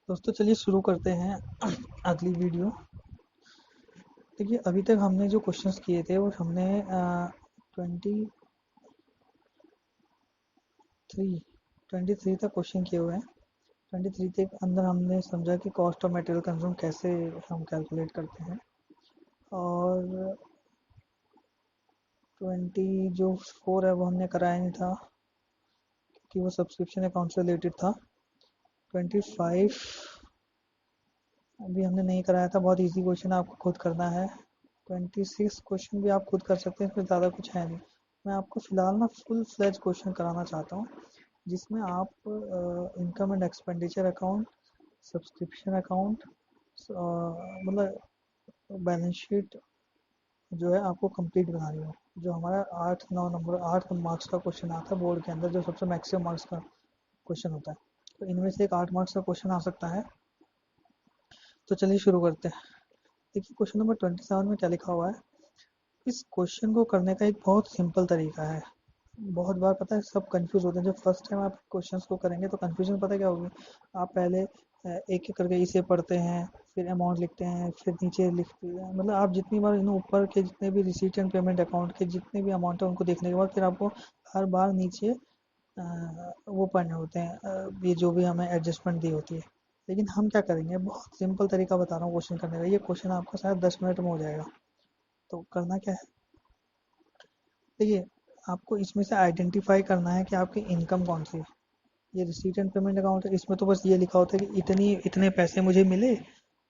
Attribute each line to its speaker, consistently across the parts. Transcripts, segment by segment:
Speaker 1: दोस्तों चलिए शुरू करते हैं अगली वीडियो। देखिए अभी तक हमने जो क्वेश्चंस किए थे वो हमने 23 23 तक क्वेश्चन किए हुए हैं। 23 के अंदर हमने समझा कि कॉस्ट ऑफ मटेरियल कंज्यूम कैसे हम कैलकुलेट करते हैं। और 24 है वो हमने कराया नहीं था कि वो सब्सक्रिप्शन अकाउंट से रिलेटेड था। 25 अभी हमने नहीं कराया था, बहुत इजी क्वेश्चन आपको खुद करना है। 26 क्वेश्चन भी आप खुद कर सकते हैं, इसमें ज़्यादा कुछ है नहीं। मैं आपको फ़िलहाल ना फुल फ्लेज क्वेश्चन कराना चाहता हूँ जिसमें आप income and expenditure account, subscription account, मतलब बैलेंस शीट जो है आपको कंप्लीट बनानी हो। जो हमारा 8 9 नंबर 8 मार्क्स का क्वेश्चन आता है बोर्ड के अंदर, जो सबसे मैक्सिमम मार्क्स का क्वेश्चन होता है, तो इनमें से एक 8 मार्क्स का क्वेश्चन आ सकता है। तो चलिए शुरू करते हैं। देखिए क्वेश्चन नंबर 27 में क्या लिखा हुआ है। इस क्वेश्चन को करने का एक बहुत सिंपल तरीका है। बहुत बार पता है सब कंफ्यूज होते हैं, जब फर्स्ट टाइम आप क्वेश्चंस को करेंगे तो कंफ्यूजन पता है क्या होगी। आप पहले एक एक करके इसे पढ़ते हैं, फिर अमाउंट लिखते हैं, फिर नीचे लिखते हैं, मतलब आप जितनी बार इन ऊपर के जितने भी रिसीट एंड पेमेंट अकाउंट के जितने भी अमाउंट है उनको देखने के बाद फिर आपको हर बार नीचे वो पढ़ने होते हैं, ये जो भी हमें एडजस्टमेंट दी होती है। लेकिन हम क्या करेंगे, बहुत सिंपल तरीका बता रहा हूँ क्वेश्चन करने का। ये क्वेश्चन आपका शायद 10 मिनट में हो जाएगा। तो करना क्या है, देखिए आपको इसमें से आइडेंटिफाई करना है कि आपकी इनकम कौन सी है। ये रिसीट एंड पेमेंट अकाउंट है, इसमें तो बस ये लिखा होता है कि इतनी इतने पैसे मुझे मिले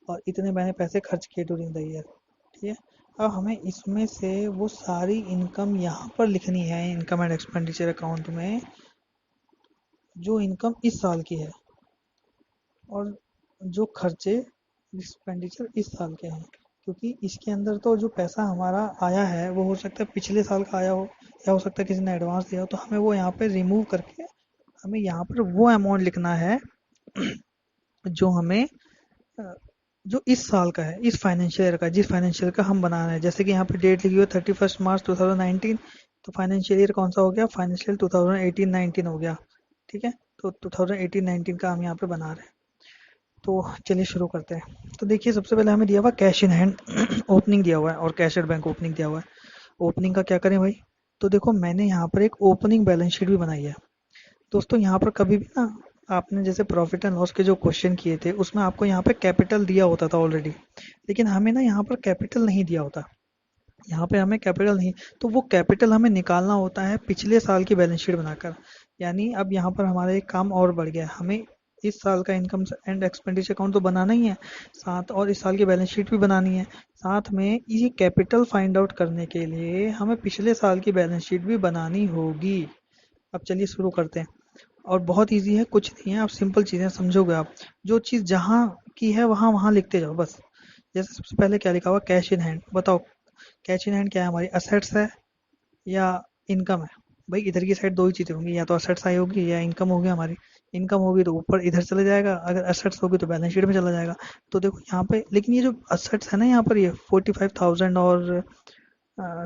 Speaker 1: और इतने मैंने पैसे खर्च किए ड्यूरिंग द ईयर। ठीक है, अब हमें इसमें से वो सारी इनकम यहाँ पर लिखनी है इनकम एंड एक्सपेंडिचर अकाउंट में, जो इनकम इस साल की है और जो खर्चे एक्सपेंडिचर इस साल के हैं। क्योंकि इसके अंदर तो जो पैसा हमारा आया है वो हो सकता है पिछले साल का आया हो, या हो सकता है किसी ने एडवांस दिया हो, तो हमें वो यहाँ पे रिमूव करके हमें यहाँ पर वो अमाउंट लिखना है जो हमें अ, जो इस साल का है, इस फाइनेंशियल ईयर का, जिस फाइनेंशियल का हम बना रहे हैं। जैसे कि यहाँ पे डेट लिखी हुई है 31 मार्च 2019, तो फाइनेंशियल ईयर कौन सा हो गया, फाइनेंशियल 2018-19 हो गया। ठीक है, तो 2018-19 का हम यहाँ पे बना रहे हैं। तो चलिए शुरू करते हैं। तो देखिए सबसे पहले हमें दिया हुआ कैश इन हैंड ओपनिंग दिया हुआ है और कैश एट बैंक ओपनिंग दिया हुआ है। ओपनिंग का क्या करें भाई, तो देखो मैंने यहाँ पर एक ओपनिंग बैलेंस शीट भी बनाई है। दोस्तों यहाँ पर कभी भी ना, आपने जैसे प्रॉफिट एंड लॉस के जो क्वेश्चन किए थे उसमें आपको यहाँ पे कैपिटल दिया होता था ऑलरेडी, लेकिन हमें ना यहाँ पर कैपिटल नहीं दिया होता। यहाँ पे हमें कैपिटल नहीं, तो वो कैपिटल हमें निकालना होता है पिछले साल की बैलेंस शीट बनाकर। यानी अब यहाँ पर हमारा एक काम और बढ़ गया है, हमें इस साल का इनकम एंड एक्सपेंडिचर अकाउंट तो बनाना ही है, साथ और इस साल की बैलेंस शीट भी बनानी है। साथ में ये कैपिटल फाइंड आउट करने के लिए हमें पिछले साल की बैलेंस शीट भी बनानी होगी। अब चलिए शुरू करते हैं। और बहुत इजी है, कुछ नहीं है, आप सिंपल चीज़ें समझोगे। आप जो चीज़ जहाँ की है वहाँ वहाँ लिखते जाओ बस। जैसे सबसे पहले क्या लिखा हुआ, कैश इन हैंड। बताओ कैश इन हैंड क्या है, हमारी असेट्स है या इनकम है। भाई इधर की साइड दो ही चीज़ें होंगी, या तो असेट्स आई होगी या इनकम होगी हमारी। इनकम होगी तो ऊपर इधर चला जाएगा, अगर असेट्स होगी तो बैलेंस शीट में चला जाएगा। तो देखो यहाँ पे, लेकिन ये जो असेट्स है ना, यहाँ पर ये 45,000 और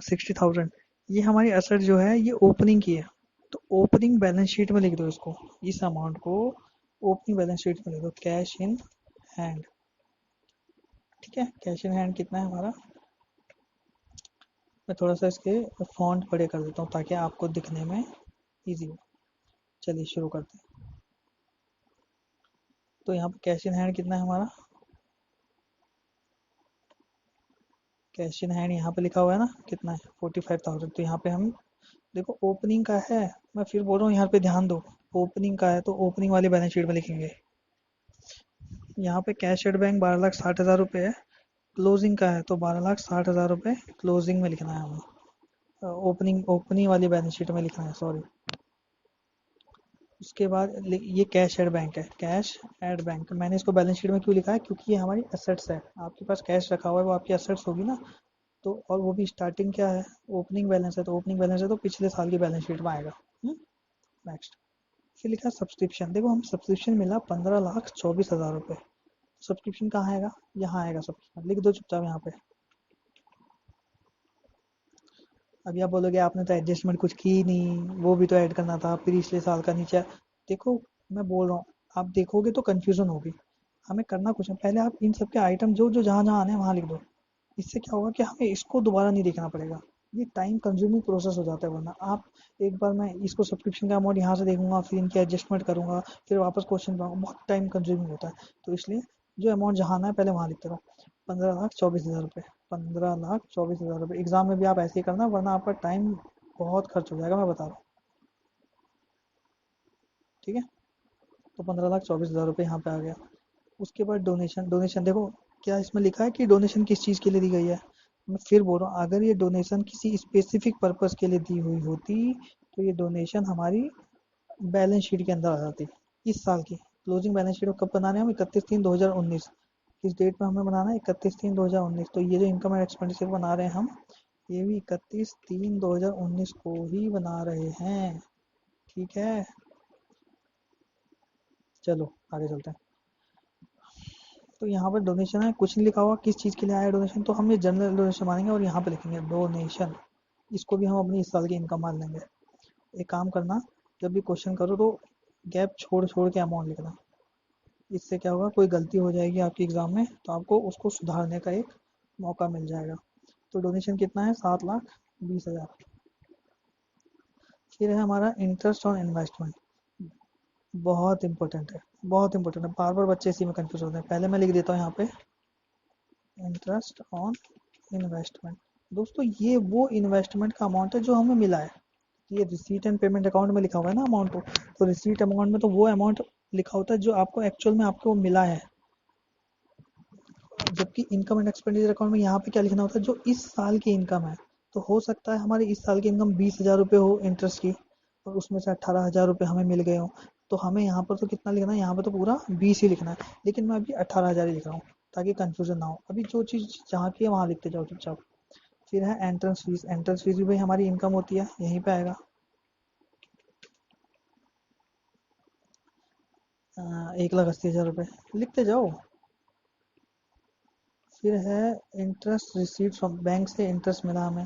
Speaker 1: 60,000, ये हमारी असेट जो है ये ओपनिंग की है। तो ओपनिंग बैलेंस शीट में लिख दो इसको, इस अमाउंट को ओपनिंग बैलेंस शीट में लिख दो, कैश इन हैंड। ठीक है, कैश इन हैंड कितना है हमारा, मैं थोड़ा सा इसके फॉन्ट बड़े कर देता हूँ ताकि आपको दिखने में इजी हो। चलिए शुरू करते हैं। तो यहाँ पे कैश इन हैंड कितना है हमारा, कैश इन हैंड यहाँ पे लिखा हुआ है ना, कितना है 45,000। तो यहाँ पे हम देखो ओपनिंग का है, मैं फिर बोल रहा हूँ यहाँ पे ध्यान दो। ओपनिंग का है तो ओपनिंग वाली बैलेंस शीट में लिखेंगे। यहाँ पे कैश एट बैंक 12,60,000 रुपये है, क्लोजिंग का है तो 12,60,000 रुपये क्लोजिंग में लिखना है हमें। ओपनिंग ओपनिंग वाली बैलेंस शीट में लिखना है, सॉरी। उसके बाद ये कैश एट बैंक है, कैश एट बैंक। मैंने इसको बैलेंस शीट में क्यों लिखा है, क्योंकि ये हमारी असेट्स है। आपके पास कैश रखा हुआ है वो आपकी असेट्स होगी ना। तो और वो भी स्टार्टिंग क्या है, ओपनिंग बैलेंस है, तो ओपनिंग बैलेंस है तो पिछले साल की बैलेंस शीट में आएगा। नेक्स्ट, फिर लिखा सब्सक्रिप्शन। देखो हम सब्सक्रिप्शन मिला 15,24,000 रुपये। सब्सक्रिप्शन कहाँ आएगा, यहाँ आएगा सब्सक्रिप्शन, लिख दो चुपचाप यहाँ पे। अभी आप बोलोगे आपने तो एडजस्टमेंट कुछ की नहीं, वो भी तो ऐड करना था पिछले साल का नीचे। देखो मैं बोल रहा हूँ, आप देखोगे तो कंफ्यूजन होगी। हमें करना कुछ नहीं, पहले आप इन सब के आइटम जो जो जहाँ जहाँ आने हैं वहाँ लिख दो। इससे क्या होगा कि हमें इसको दोबारा नहीं देखना पड़ेगा। ये टाइम कंज्यूमिंग प्रोसेस हो जाता है, वरना आप एक बार मैं इसको सब्सक्रिप्शन का अमाउंट यहाँ से देखूंगा, फिर इनकी एडजस्टमेंट करूंगा, फिर वापस क्वेश्चन पाऊंगा, बहुत टाइम कंज्यूमिंग होता है। तो इसलिए जो अमाउंट जहाँ आना है पहले वहाँ लिखते रहो। 15,24,000 रुपये, 15,24,000 रुपये। एग्जाम में भी आप ऐसे ही करना, वरना आपका टाइम बहुत खर्च हो जाएगा, मैं बता रहा हूँ। ठीक है, तो 15,24,000 रुपये यहाँ पे आ गया। उसके बाद डोनेशन, डोनेशन देखो क्या इसमें लिखा है कि डोनेशन किस चीज़ के लिए दी गई है। मैं फिर बोल रहा हूँ, अगर ये डोनेशन किसी स्पेसिफिक पर्पस के लिए दी हुई होती तो ये डोनेशन हमारी बैलेंस शीट के अंदर आ जाती। इस साल की क्लोजिंग बैलेंस शीट कब बनाने हैं हम? 31/3/2019। किस डेट में हमें बनाना है? 31/3/2019। तो ये जो इनकम एंड एक्सपेंडिचर बना रहे हैं हम, ये भी 31/3/2019 को ही बना रहे हैं। ठीक है, चलो आगे चलते हैं। तो यहाँ पर डोनेशन है, कुछ नहीं लिखा हुआ किस चीज़ के लिए आया डोनेशन, तो हम ये जनरल डोनेशन मानेंगे और यहाँ पे लिखेंगे डोनेशन। इसको भी हम अपनी इस साल की इनकम मान लेंगे। एक काम करना, जब भी क्वेश्चन करो तो गैप छोड़ छोड़ के अमाउंट लिखना। इससे क्या होगा, कोई गलती हो जाएगी आपकी एग्ज़ाम में तो आपको उसको सुधारने का एक मौका मिल जाएगा। तो डोनेशन कितना है? 7,20,000। फिर है हमारा इंटरेस्ट ऑन इन्वेस्टमेंट। बहुत इंपॉर्टेंट है, बहुत इंपॉर्टेंट है, बार बार बच्चे इसी में कंफ्यूज होते हैं। पहले मैं लिख देता हूँ यहाँ पे इंटरेस्ट ऑन इन्वेस्टमेंट। दोस्तों ये वो इन्वेस्टमेंट का अमाउंट है जो हमें मिला है। ये रिसीट एंड पेमेंट अकाउंट में लिखा हुआ है ना अमाउंट, तो रिसीट अमाउंट में तो वो अमाउंट लिखा होता है जो आपको एक्चुअल में आपको मिला है। जबकि इनकम एंड एक्सपेंडिचर अकाउंट में यहाँ पे क्या लिखना होता है? जो इस साल की इनकम है। तो हो सकता है हमारी इस साल की इनकम 20,000 रुपये हो इंटरेस्ट की, और उसमें से 18,000 रुपये हमें मिल गए हो। तो हमें यहाँ पर तो कितना लिखना है? यहाँ पर तो पूरा 20 ही लिखना है, लेकिन मैं अभी 18,000 ही लिख रहा हूँ ताकि कंफ्यूजन ना हो। अभी जो चीज़ जहाँ की है वहाँ लिखते जाओ चुपचाप। फिर है एंट्रेंस फीस। एंट्रेंस फीस भी भाई हमारी इनकम होती है, यहीं पे आएगा। 1,80,000 रुपये लिखते जाओ। फिर है इंटरेस्ट रिसीव्ड फ्रॉम, बैंक से इंटरेस्ट मिला हमें,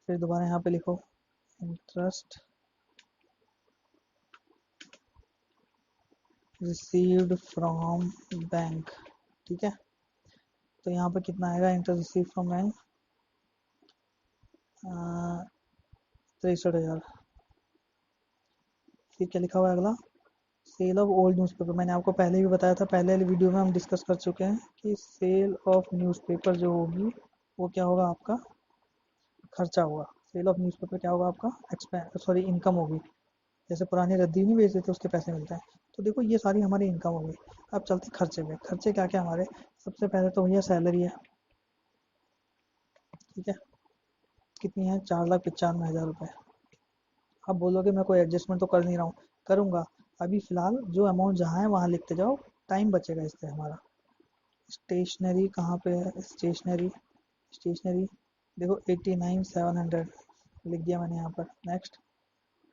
Speaker 1: फिर दोबारा यहाँ पे लिखो इंटरेस्ट रिसीव्ड फ्रॉम बैंक। ठीक है, तो यहाँ पे कितना आएगा इंटरेस्ट रिसीव फ्रॉम बैंक? 63,000। फिर क्या लिखा हुआ है अगला? Sale of old newspaper. मैंने आपको पहले भी बताया था, पहले वाली वीडियो में हम डिस्कस कर चुके हैं कि सेल ऑफ न्यूज़पेपर जो होगी वो क्या होगा? आपका खर्चा होगा। सेल ऑफ न्यूज़पेपर क्या होगा? आपका एक्सपेंस, सॉरी इनकम होगी। जैसे पुरानी रद्दी नहीं बेच देते उसके पैसे मिलते हैं। तो देखो ये सारी हमारी इनकम होगी। अब चलते खर्चे पे। खर्चे क्या क्या हमारे? सबसे पहले तो भैया सैलरी है। ठीक है, कितनी है? 4,95,000 रुपये। अब बोलोगे मैं कोई एडजस्टमेंट तो कर नहीं रहा हूँ, करूँगा। अभी फ़िलहाल जो अमाउंट जहाँ है वहाँ लिखते जाओ, टाइम बचेगा इससे हमारा। स्टेशनरी कहाँ पे है? स्टेशनरी, स्टेशनरी देखो 89,700 लिख दिया मैंने यहाँ पर। Next,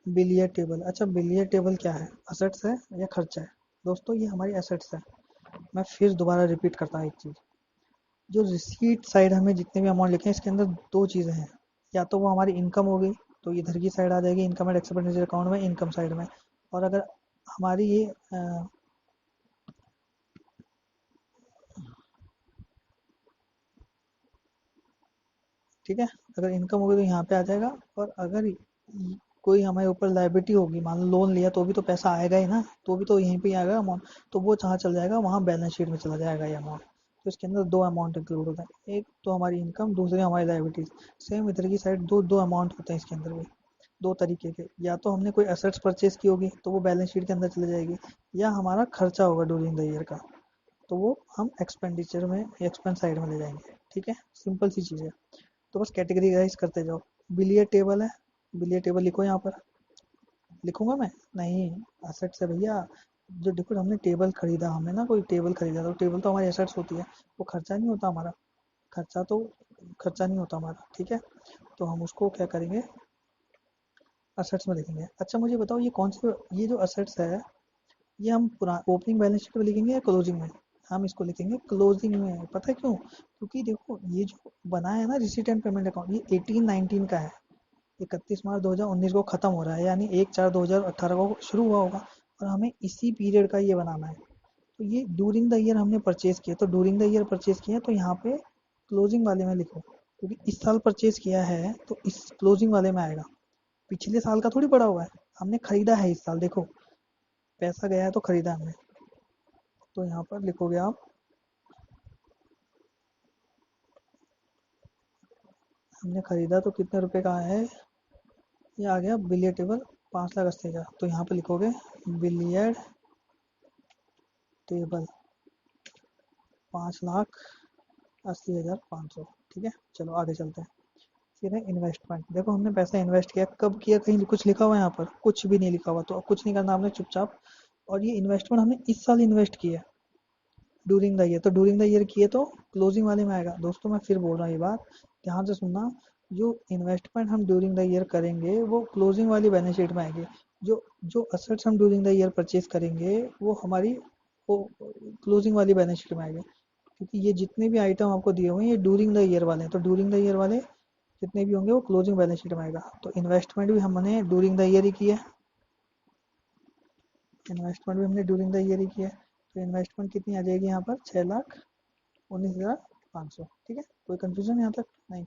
Speaker 1: billiard table. अच्छा बिलियर टेबल क्या है? असेट्स है या खर्चा है? दोस्तों ये हमारी असेट्स है। मैं फिर दोबारा रिपीट करता हूँ एक चीज़, जो रिसीट साइड हमें जितने भी अमाउंट लिखे हैं इसके अंदर दो चीज़ें हैं। या तो वो हमारी इनकम हो गई, तो इधर की साइड आ जाएगी इनकम एंड एक्सपेंडिचर अकाउंट में, इनकम साइड में। और अगर हमारी ये ठीक है, अगर इनकम होगी तो यहाँ पे आ जाएगा। और अगर कोई हमारे ऊपर लाइबिलिटी होगी, मान लो लोन लिया, तो भी तो पैसा आएगा ही ना, तो भी तो यहीं पे ही आएगा अमाउंट। तो वो जहाँ चल जाएगा वहाँ बैलेंस शीट में चला जाएगा ये अमाउंट। तो इसके अंदर दो अमाउंट इंक्लूड होता है, एक तो हमारी इनकम, दूसरी हमारी लाइबिलिटीज। सेम इधर की साइड दो दो अमाउंट होते हैं इसके अंदर भी, दो तरीके के। या तो हमने कोई एसेट्स परचेज की होगी तो वो बैलेंस शीट के अंदर चली जाएगी, या हमारा खर्चा होगा ड्यूरिंग द ईयर का, तो वो हम एक्सपेंडिचर में, एक्सपेंस साइड में ले जाएंगे। ठीक है, सिंपल सी चीज़ है। तो बस कैटेगराइज करते जाओ। बिलियर टेबल है, बिलियर टेबल लिखो यहाँ पर। लिखूंगा मैं? नहीं, एसेट्स है भैया। जो देखो हमने टेबल खरीदा, हमने ना कोई टेबल खरीदा, तो टेबल तो हमारी एसेट्स होती है, वो खर्चा नहीं होता हमारा। खर्चा तो खर्चा नहीं होता हमारा। ठीक है, तो हम उसको क्या करेंगे? असेट्स में लिखेंगे। अच्छा मुझे बताओ ये कौन से, ये जो असेट्स है ये हम पुरा ओपनिंग बैलेंस शीट में लिखेंगे या क्लोजिंग में? हम इसको लिखेंगे क्लोजिंग में। पता है क्यों? क्योंकि देखो ये जो बना है ना रिसीट एंड पेमेंट अकाउंट, ये 18-19 का है। 31 मार्च 2019 को ख़त्म हो रहा है, यानी 1/4/2018 को शुरू हुआ होगा, और हमें इसी पीरियड का ये बनाना है। तो ये ड्यूरिंग द ईयर हमने परचेज किया, तो ड्यूरिंग द ईयर परचेज किया तो यहाँ पे क्लोजिंग वाले में लिखो, क्योंकि इस साल परचेज किया है तो इस क्लोजिंग वाले में आएगा। पिछले साल का थोड़ी पड़ा हुआ है, हमने खरीदा है इस साल, देखो पैसा गया है तो खरीदा हमने। तो यहाँ पर लिखोगे आप, हमने खरीदा तो कितने रुपए का है, ये आ गया बिलियर टेबल 5,80,000 का। तो यहाँ पे लिखोगे बिलियर टेबल 5,80,500। ठीक है, चलो आगे चलते हैं। फिर है इन्वेस्टमेंट। देखो हमने पैसा इन्वेस्ट किया, कब किया, कहीं कुछ लिखा हुआ है यहाँ पर? कुछ भी नहीं लिखा हुआ, तो अब कुछ नहीं करना आपने, चुपचाप। और ये इन्वेस्टमेंट हमने इस साल इन्वेस्ट किया ड्यूरिंग द ईयर, तो ड्यूरिंग द ईयर किए तो क्लोजिंग वाले में आएगा। दोस्तों मैं फिर बोल रहा हूँ ये बात, ध्यान से सुनना। जो इन्वेस्टमेंट हम ड्यूरिंग द ईयर करेंगे वो क्लोजिंग वाली बैलेंस शीट में आएंगे। जो जो असेट्स हम ड्यूरिंग द ईयर परचेज करेंगे वो हमारी वो क्लोजिंग वाली बैलेंस शीट में आएंगे। क्योंकि ये जितने भी आइटम आपको दिए हुए हैं ये ड्यूरिंग द ईयर वाले हैं, तो ड्यूरिंग द ईयर वाले जितने भी होंगे वो क्लोजिंग बैलेंस शीट में आएगा। तो इन्वेस्टमेंट भी हमने ड्यूरिंग द ईयर ही किया है, इन्वेस्टमेंट भी हमने ड्यूरिंग द ईयर ही किया है। तो इन्वेस्टमेंट कितनी आ जाएगी यहाँ पर? 6,19,500। ठीक है, कोई कंफ्यूजन यहाँ तक? नहीं।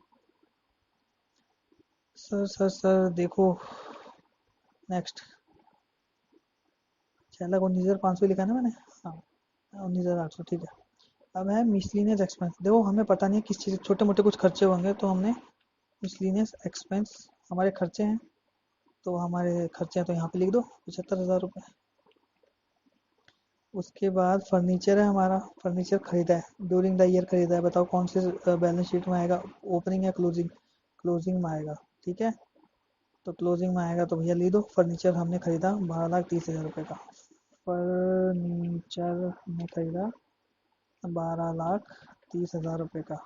Speaker 1: सर देखो, नेक्स्ट 6,19,500 लिखा है ना मैंने? हाँ, 19,800। ठीक है, अब है मिसलिनियस एक्सपेंस। देखो हमें पता नहीं है किस चीज़, छोटे मोटे कुछ खर्चे होंगे तो हमने मिसलिनियस एक्सपेंस, हमारे खर्चे हैं तो हमारे खर्चे हैं तो यहाँ पे लिख दो 75,000 रुपये। उसके बाद फर्नीचर है हमारा, फर्नीचर खरीदा है ड्यूरिंग द ईयर, खरीदा है, बताओ कौन से बैलेंस शीट में आएगा? ओपनिंग या क्लोजिंग? क्लोजिंग में आएगा। ठीक है, तो क्लोजिंग में आएगा तो भैया ले दो। फर्नीचर हमने खरीदा 12,30,000 रुपये का, फर्नीचर हमने खरीदा 12,30,000 रुपये का।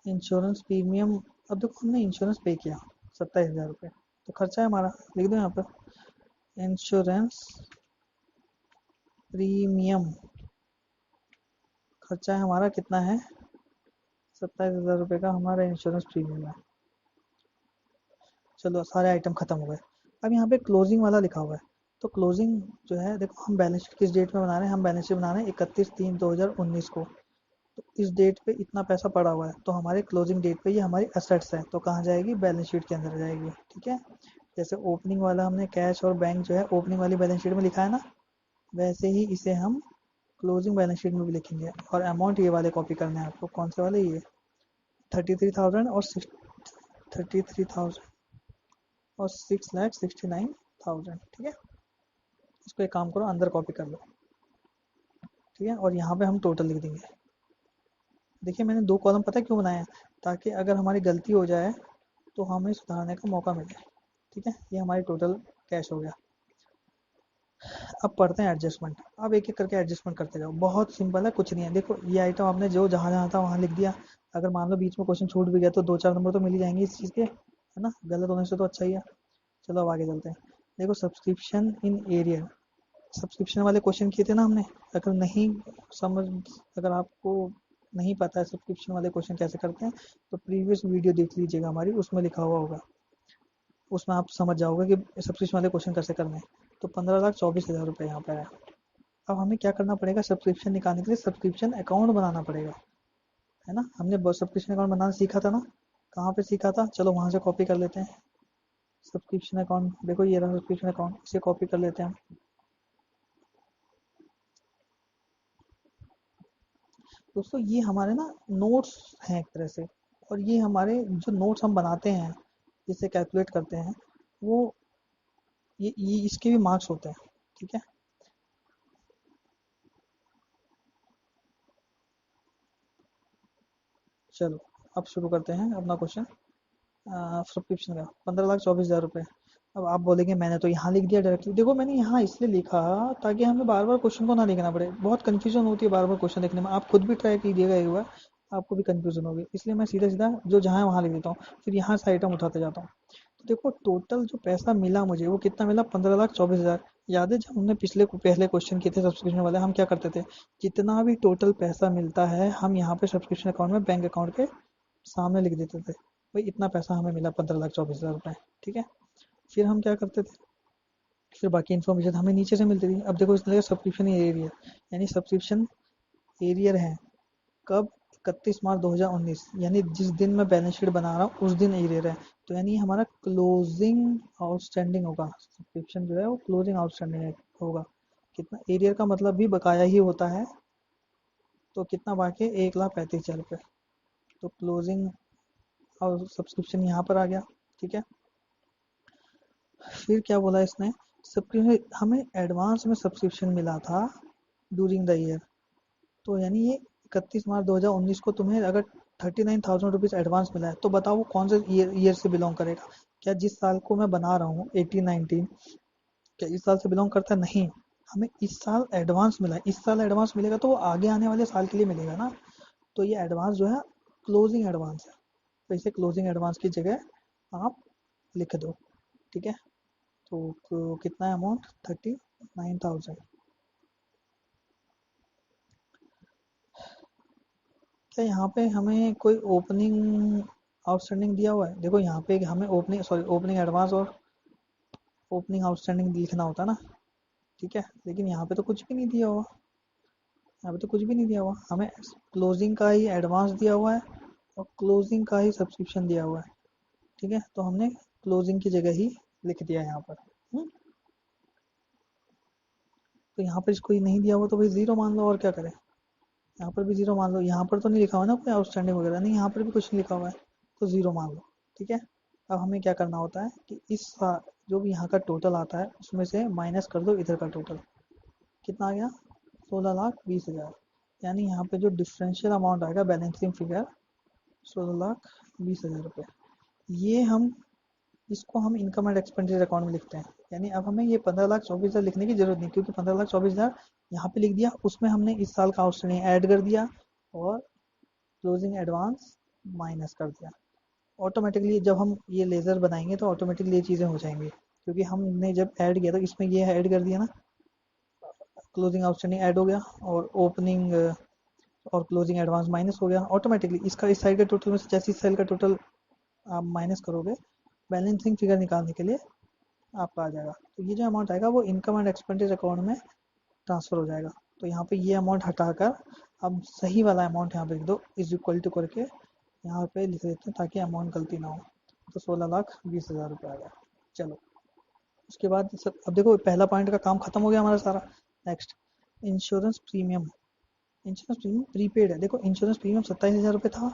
Speaker 1: इंश्योरेंस प्रीमियम, अब देखो हमने इंश्योरेंस पे किया 27,000 रुपये, तो खर्चा है हमारा, लिख दो यहाँ पर इंश्योरेंस प्रीमियम। खर्चा है हमारा, कितना है? 27,000 रुपये का हमारा इंश्योरेंस प्रीमियम है। चलो सारे आइटम खत्म हो गए। अब यहाँ पे क्लोजिंग वाला लिखा हुआ है, तो क्लोजिंग जो है, देखो हम बैलेंस शीट किस डेट में बना रहे हैं? हम बैलेंस शीट बना रहे हैं 31/3/2019 को। तो इस डेट पे इतना पैसा पड़ा हुआ है, तो हमारे क्लोजिंग डेट पे ये हमारी असेट्स है, तो कहाँ जाएगी? बैलेंस शीट के अंदर जाएगी। ठीक है, जैसे ओपनिंग वाला हमने कैश और बैंक जो है ओपनिंग वाली बैलेंस शीट में लिखा है ना, वैसे ही इसे हम क्लोजिंग बैलेंस शीट में भी लिखेंगे। और अमाउंट ये वाले कॉपी करने हैं आपको, कौन से वाले? ये 33,000 और 33,000 और 6,69,000। ठीक है, इसको एक काम करो, अंदर कॉपी कर लो। ठीक है, और यहाँ पे हम टोटल लिख देंगे। देखिए मैंने दो कॉलम पता है क्यों बनाया है? ताकि अगर हमारी गलती हो जाए तो हमें सुधारने का मौका मिले। ठीक है, ये हमारी टोटल कैश हो गया। अब पढ़ते हैं एडजस्टमेंट। अब एक एक करके एडजस्टमेंट करते जाओ, बहुत सिंपल है, कुछ नहीं है। देखो ये आइटम आपने जो जहाँ जहाँ था वहाँ लिख दिया। अगर मान लो बीच में क्वेश्चन छूट भी गया तो 2-4 नंबर तो मिल ही जाएंगे इस चीज़ के, है ना? गलत होने से तो अच्छा ही है। चलो अब आगे चलते हैं। देखो सब्सक्रिप्शन इन एरियर, सब्सक्रिप्शन वाले क्वेश्चन किए थे ना हमने। अगर नहीं समझ, अगर आपको नहीं पता है सब्सक्रिप्शन वाले क्वेश्चन कैसे करते हैं, तो प्रीवियस वीडियो देख लीजिएगा हमारी, उसमें लिखा हुआ होगा, उसमें आप समझ जाओगे कि सब्सक्रिप्शन वाले क्वेश्चन कैसे करने हैं। तो 15,24,000 रुपये यहाँ पर है। अब हमें क्या करना पड़ेगा? सब्सक्रिप्शन निकालने के लिए सब्सक्रिप्शन अकाउंट बनाना पड़ेगा, है ना? हमने सब्सक्रिप्शन अकाउंट बनाना सीखा था ना, कहाँ पे सीखा था? चलो वहाँ से कॉपी कर लेते हैं। सब्सक्रिप्शन अकाउंट, देखो ये रहा सब्सक्रिप्शन अकाउंट, इसे कॉपी कर लेते हैं हम। दोस्तों ये हमारे ना नोट्स हैं एक तरह से, और ये हमारे जो नोट्स हम बनाते हैं, जिससे कैलकुलेट करते हैं, वो ये इसके भी मार्क्स होते हैं। ठीक है, चलो अब शुरू करते हैं अपना क्वेश्चन। सब्सक्रिप्शन का 15,24,000 रुपये। अब आप बोलेंगे मैंने तो यहाँ लिख दिया डायरेक्टली। देखो मैंने यहाँ इसलिए लिखा ताकि हमें बार बार क्वेश्चन को ना लिखना पड़े, बहुत कंफ्यूजन होती है बार बार क्वेश्चन लिखने में। आप खुद भी ट्राई कीजिएगा एक बार, आपको भी कंफ्यूजन होगी, इसलिए मैं सीधा सीधा जो जहाँ है वहाँ लिख देता हूँ, फिर यहाँ से आइटम उठाते जाता हूँ। तो देखो टोटल जो पैसा मिला मुझे वो कितना मिला? 15,24,000। याद है जब हमने पहले क्वेश्चन किए थे सब्सक्रिप्शन वाले, हम क्या करते थे? जितना भी टोटल पैसा मिलता है हम यहाँ पे सब्सक्रिप्शन अकाउंट में, बैंक अकाउंट के सामने लिख देते थे, भाई इतना पैसा हमें मिला 15,24,000 रुपये। ठीक है, फिर हम क्या करते थे? फिर बाकी इन्फॉर्मेशन हमें नीचे से मिलती थी। अब देखो इसमें सब्सक्रिप्शन एरियर, यानी सब्सक्रिप्शन एरियर है कब, 31 मार्च 2019, यानी जिस दिन मैं बैलेंस शीट बना रहा हूँ उस दिन एरियर है। तो यानी हमारा क्लोजिंग आउटस्टैंडिंग होगा, सब्सक्रिप्शन जो है वो क्लोजिंग आउटस्टैंडिंग होगा। कितना एरियर का मतलब भी बकाया ही होता है। तो कितना बाकी, 1,35,000 रुपये। तो क्लोजिंग और सब्सक्रिप्शन यहाँ पर आ गया। ठीक है, फिर क्या बोला इसने, सब्सक्रिप्शन हमें एडवांस में सब्सक्रिप्शन मिला था ड्यूरिंग द ईयर। तो यानी ये 31 मार्च 2019 को तुम्हें अगर 39,000 रुपीज़ एडवांस मिला है तो बताओ वो कौन से ईयर से बिलोंग करेगा। क्या जिस साल को मैं बना रहा हूँ 18-19, क्या इस साल से बिलोंग करता है? नहीं, हमें इस साल एडवांस मिला है। इस साल एडवांस मिलेगा तो वो आगे आने वाले साल के लिए मिलेगा ना। तो ये एडवांस जो है क्लोजिंग एडवांस है, तो इसे क्लोजिंग एडवांस की जगह आप लिख दो। ठीक है, तो कितना है अमाउंट, 39,000। क्या यहाँ पे हमें कोई ओपनिंग आउटस्टैंडिंग दिया हुआ है? देखो यहाँ पे हमें ओपनिंग एडवांस और ओपनिंग आउटस्टैंडिंग लिखना होता है ना। ठीक है, लेकिन यहाँ पे तो कुछ भी नहीं दिया हुआ, यहाँ पे तो कुछ भी नहीं दिया हुआ। हमें क्लोजिंग का ही एडवांस दिया हुआ है और क्लोजिंग का ही सब्सक्रिप्शन दिया हुआ है। ठीक है, तो हमने क्लोजिंग की जगह ही लिख दिया यहाँ पर। तो यहाँ पर कोई नहीं दिया हुआ तो भाई जीरो मान लो, और क्या करें। यहाँ पर भी जीरो मान लो, यहाँ पर तो नहीं लिखा हुआ ना कोई आउटस्टैंडिंग वगैरह, नहीं यहाँ पर भी कुछ नहीं लिखा हुआ है, तो जीरो मान लो। ठीक है, अब हमें क्या करना होता है कि जो भी यहाँ का टोटल आता है उसमें से माइनस कर दो इधर का टोटल। कितना आ गया, 16,20,000। यानी यहाँ पे जो डिफरेंशियल अमाउंट आएगा बैलेंसिंग फिगर, 16,20,000 रुपये। ये हम इसको हम इनकम एंड एक्सपेंडिचर अकाउंट में लिखते हैं। यानी अब हमें ये 15,24,000 लिखने की जरूरत नहीं, क्योंकि 15,24,000 यहाँ पे लिख दिया, उसमें हमने इस साल का आउटस्टैंडिंग ऐड कर दिया और क्लोजिंग एडवांस माइनस कर दिया। ऑटोमेटिकली जब हम ये लेज़र बनाएंगे तो ऑटोमेटिकली ये चीज़ें हो जाएंगी, क्योंकि हमने जब ऐड किया तो इसमें ये ऐड कर दिया ना, क्लोजिंग आउटस्टैंडिंग ऐड हो गया और ओपनिंग और क्लोजिंग एडवांस माइनस हो गया ऑटोमेटिकली। इसका इस साइड के टोटल में से जैसे इस साइड का टोटल आप माइनस करोगे बैलेंसिंग फिगर निकालने के लिए आपका आ जाएगा। तो ये जो अमाउंट आएगा वो इनकम एंड एक्सपेंडिचर अकाउंट में ट्रांसफ़र हो जाएगा। तो यहाँ पे ये अमाउंट हटाकर अब सही वाला अमाउंट यहाँ पे लिख दो, इज इक्वल टू करके यहाँ पे लिख देते हैं ताकि अमाउंट गलती ना हो। तो 16,20,000 रुपये आ गया। चलो, उसके बाद अब देखो पहला पॉइंट का काम खत्म हो गया हमारा सारा। Next, insurance premium. Insurance premium prepaid है। देखो इंश्योरेंस प्रीमियम 27,000 रुपये था,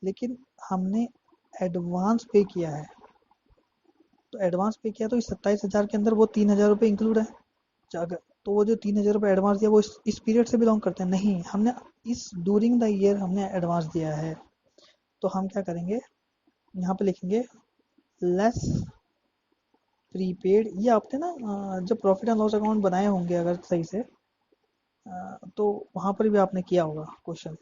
Speaker 1: लेकिन हमने एडवांस पे किया है। तो एडवांस पे किया तो इस 27,000 के अंदर वो 3,000 रुपये इंक्लूड है। अगर तो वो जो 3,000 रुपये एडवांस दिया वो इस पीरियड से बिलोंग करते हैं? नहीं, हमने इस ड्यूरिंग द ईयर हमने एडवांस दिया है। तो हम क्या करेंगे, यहाँ पे लिखेंगे लेस प्रीपेड। ये आपने ना जब प्रॉफिट एंड लॉस अकाउंट बनाए होंगे अगर सही से, तो वहाँ पर भी आपने किया होगा क्वेश्चन,